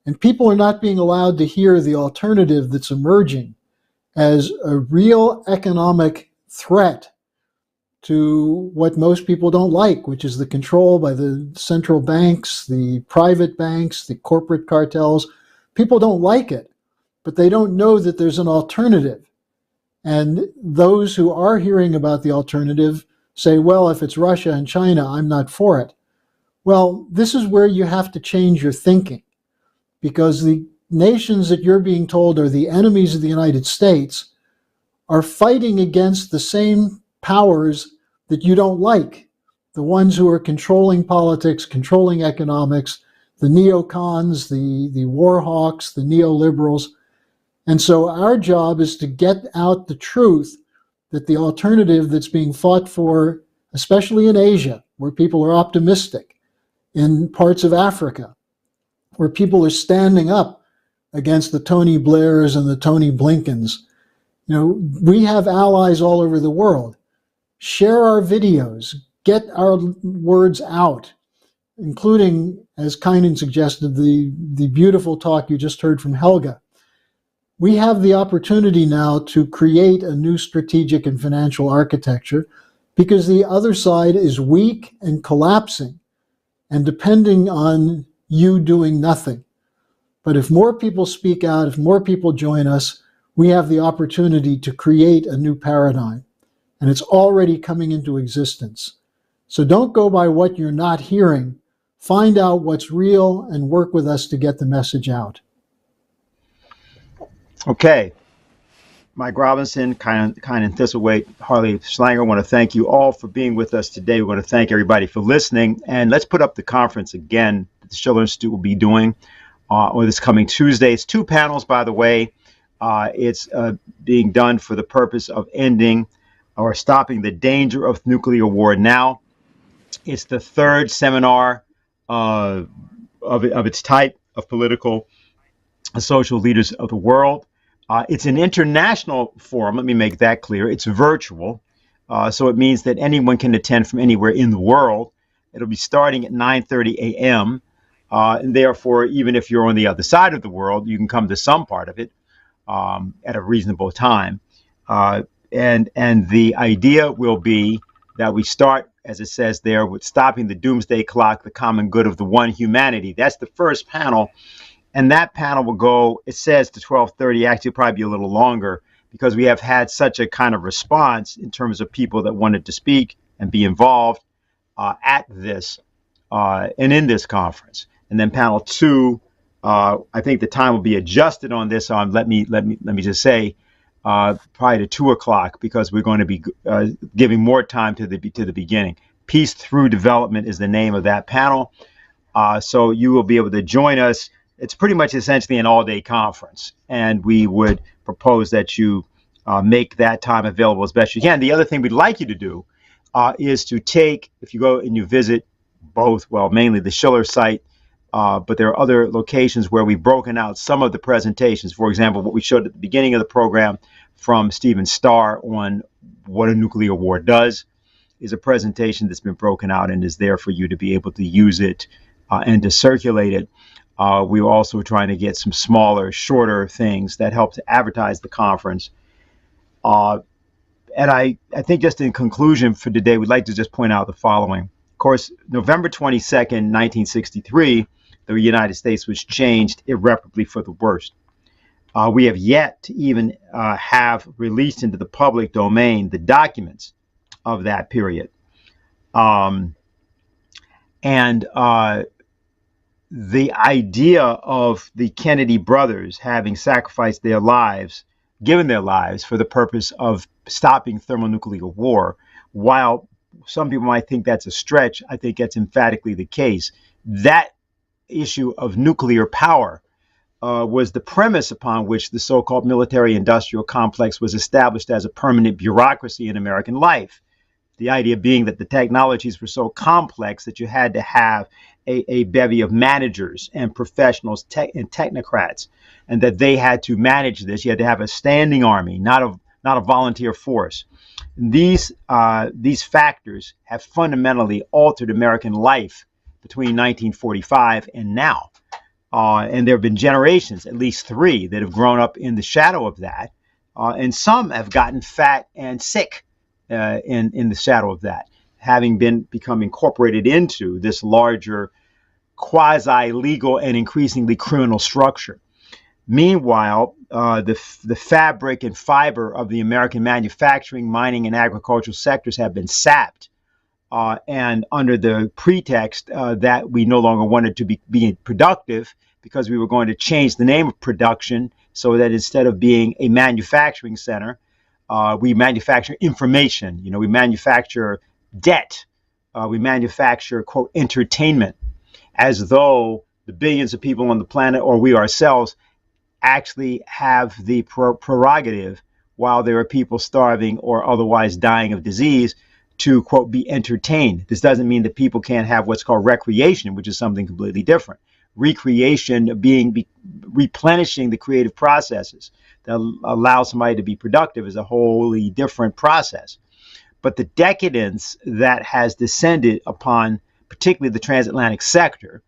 And people are not being allowed to hear the alternative that's emerging as a real economic threat to what most people don't like, which is the control by the central banks, the private banks, the corporate cartels. People don't like it, but they don't know that there's an alternative. And those who are hearing about the alternative say, well, if it's Russia and China, I'm not for it. Well, this is where you have to change your thinking, because the nations that you're being told are the enemies of the United States are fighting against the same powers that you don't like, the ones who are controlling politics, controlling economics, the neocons, the war hawks, the neoliberals. And so our job is to get out the truth that the alternative that's being fought for, especially in Asia, where people are optimistic, in parts of Africa, where people are standing up against the Tony Blairs and the Tony Blinkens. We have allies all over the world. Share our videos, get our words out, including, as Kynan suggested, the beautiful talk you just heard from Helga. We have the opportunity now to create a new strategic and financial architecture because the other side is weak and collapsing and depending on you doing nothing. But if more people speak out, if more people join us, we have the opportunity to create a new paradigm. And it's already coming into existence. So don't go by what you're not hearing. Find out what's real and work with us to get the message out. Okay. Mike Robinson, Kynan Thistlewaite, Harley Schlanger, I want to thank you all for being with us today. We want to thank everybody for listening. And let's put up the conference again that the Schiller Institute will be doing this coming Tuesday. It's 2 panels, by the way. It's being done for the purpose of ending or stopping the danger of nuclear war now. It's the 3rd seminar of its type of political and social leaders of the world. It's an international forum. Let me make that clear. It's virtual. So it means that anyone can attend from anywhere in the world. It'll be starting at 9:30 a.m. And therefore, even if you're on the other side of the world, you can come to some part of it at a reasonable time. and the idea will be that we start, as it says there, with stopping the doomsday clock, the common good of the one humanity. That's the first panel, and that panel will go, it says, to 12:30. Actually, probably be a little longer because we have had such a kind of response in terms of people that wanted to speak and be involved at this and in this conference. And then panel 2, I think the time will be adjusted on this. Let me just say, probably to 2 o'clock, because we're going to be giving more time to the beginning. Peace Through Development is the name of that panel. So you will be able to join us. It's pretty much essentially an all-day conference, and we would propose that you make that time available as best you can. The other thing we'd like you to do is to take, if you go and you visit both, well, mainly the Schiller site, but there are other locations where we've broken out some of the presentations. For example, what we showed at the beginning of the program from Stephen Starr on what a nuclear war does is a presentation that's been broken out and is there for you to be able to use it and to circulate it. We were also trying to get some smaller, shorter things that help to advertise the conference. And I think just in conclusion for today, we'd like to just point out the following. Of course, November 22nd, 1963, the United States was changed irreparably for the worst. We have yet to even have released into the public domain the documents of that period. The idea of the Kennedy brothers having sacrificed their lives, given their lives for the purpose of stopping thermonuclear war, while some people might think that's a stretch, I think that's emphatically the case. That issue of nuclear power was the premise upon which the so-called military-industrial complex was established as a permanent bureaucracy in American life. The idea being that the technologies were so complex that you had to have a bevy of managers and professionals and technocrats, and that they had to manage this. You had to have a standing army, not a volunteer force. These factors have fundamentally altered American life between 1945 and now. And there have been generations, at least 3, that have grown up in the shadow of that. And some have gotten fat and sick in the shadow of that, having become incorporated into this larger quasi-legal and increasingly criminal structure. Meanwhile, the fabric and fiber of the American manufacturing, mining, and agricultural sectors have been sapped. And under the pretext that we no longer wanted to be productive, because we were going to change the name of production so that instead of being a manufacturing center, we manufacture information. We manufacture debt. We manufacture, quote, entertainment, as though the billions of people on the planet, or we ourselves, actually have the prerogative, while there are people starving or otherwise dying of disease, to, quote, be entertained. This doesn't mean that people can't have what's called recreation, which is something completely different. Recreation being replenishing the creative processes that allow somebody to be productive is a wholly different process. But the decadence that has descended upon particularly the transatlantic sector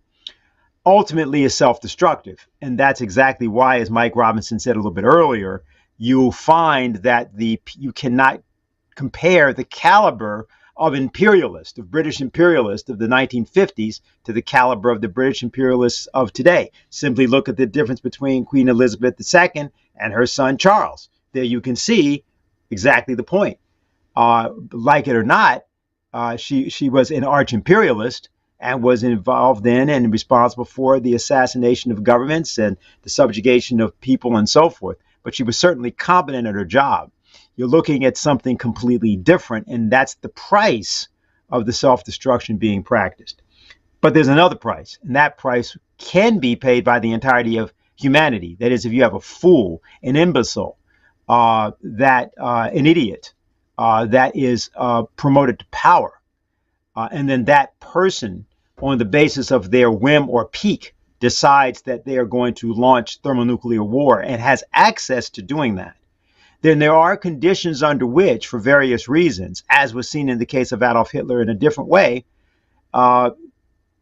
ultimately is self-destructive. And that's exactly why, as Mike Robinson said a little bit earlier, you'll find that you cannot compare the caliber of British imperialists of the 1950s to the caliber of the British imperialists of today. Simply look at the difference between Queen Elizabeth II and her son Charles. There you can see exactly the point. Like it or not, she was an arch imperialist and was involved in and responsible for the assassination of governments and the subjugation of people and so forth. But she was certainly competent at her job. You're looking at something completely different, and that's the price of the self-destruction being practiced. But there's another price, and that price can be paid by the entirety of humanity. That is, if you have a fool, an imbecile, an idiot that is promoted to power, and then that person, on the basis of their whim or pique, decides that they are going to launch thermonuclear war and has access to doing that, then there are conditions under which, for various reasons, as was seen in the case of Adolf Hitler in a different way,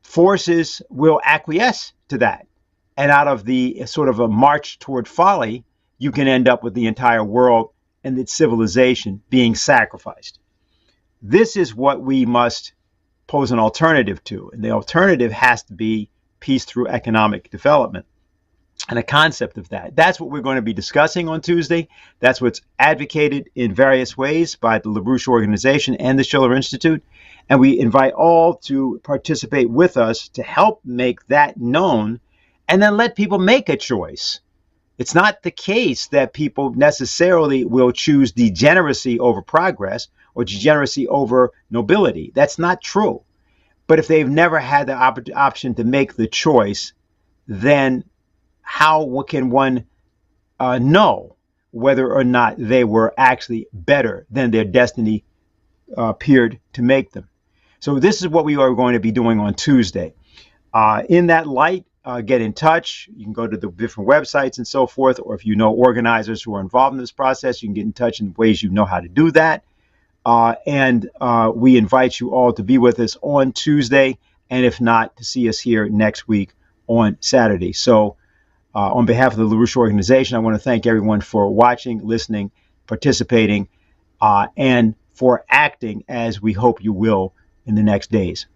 forces will acquiesce to that. And out of the sort of a march toward folly, you can end up with the entire world and its civilization being sacrificed. This is what we must pose an alternative to. And the alternative has to be peace through economic development and a concept of that. That's what we're going to be discussing on Tuesday. That's what's advocated in various ways by the LaRouche Organization and the Schiller Institute. And we invite all to participate with us to help make that known and then let people make a choice. It's not the case that people necessarily will choose degeneracy over progress or degeneracy over nobility. That's not true. But if they've never had the option to make the choice, then how can one know whether or not they were actually better than their destiny appeared to make them? So this is what we are going to be doing on Tuesday. In that light, get in touch. You can go to the different websites and so forth, or if you know organizers who are involved in this process, you can get in touch in ways you know how to do that. And we invite you all to be with us on Tuesday, and if not, to see us here next week on Saturday. So on behalf of the LaRouche Organization, I want to thank everyone for watching, listening, participating, and for acting as we hope you will in the next days.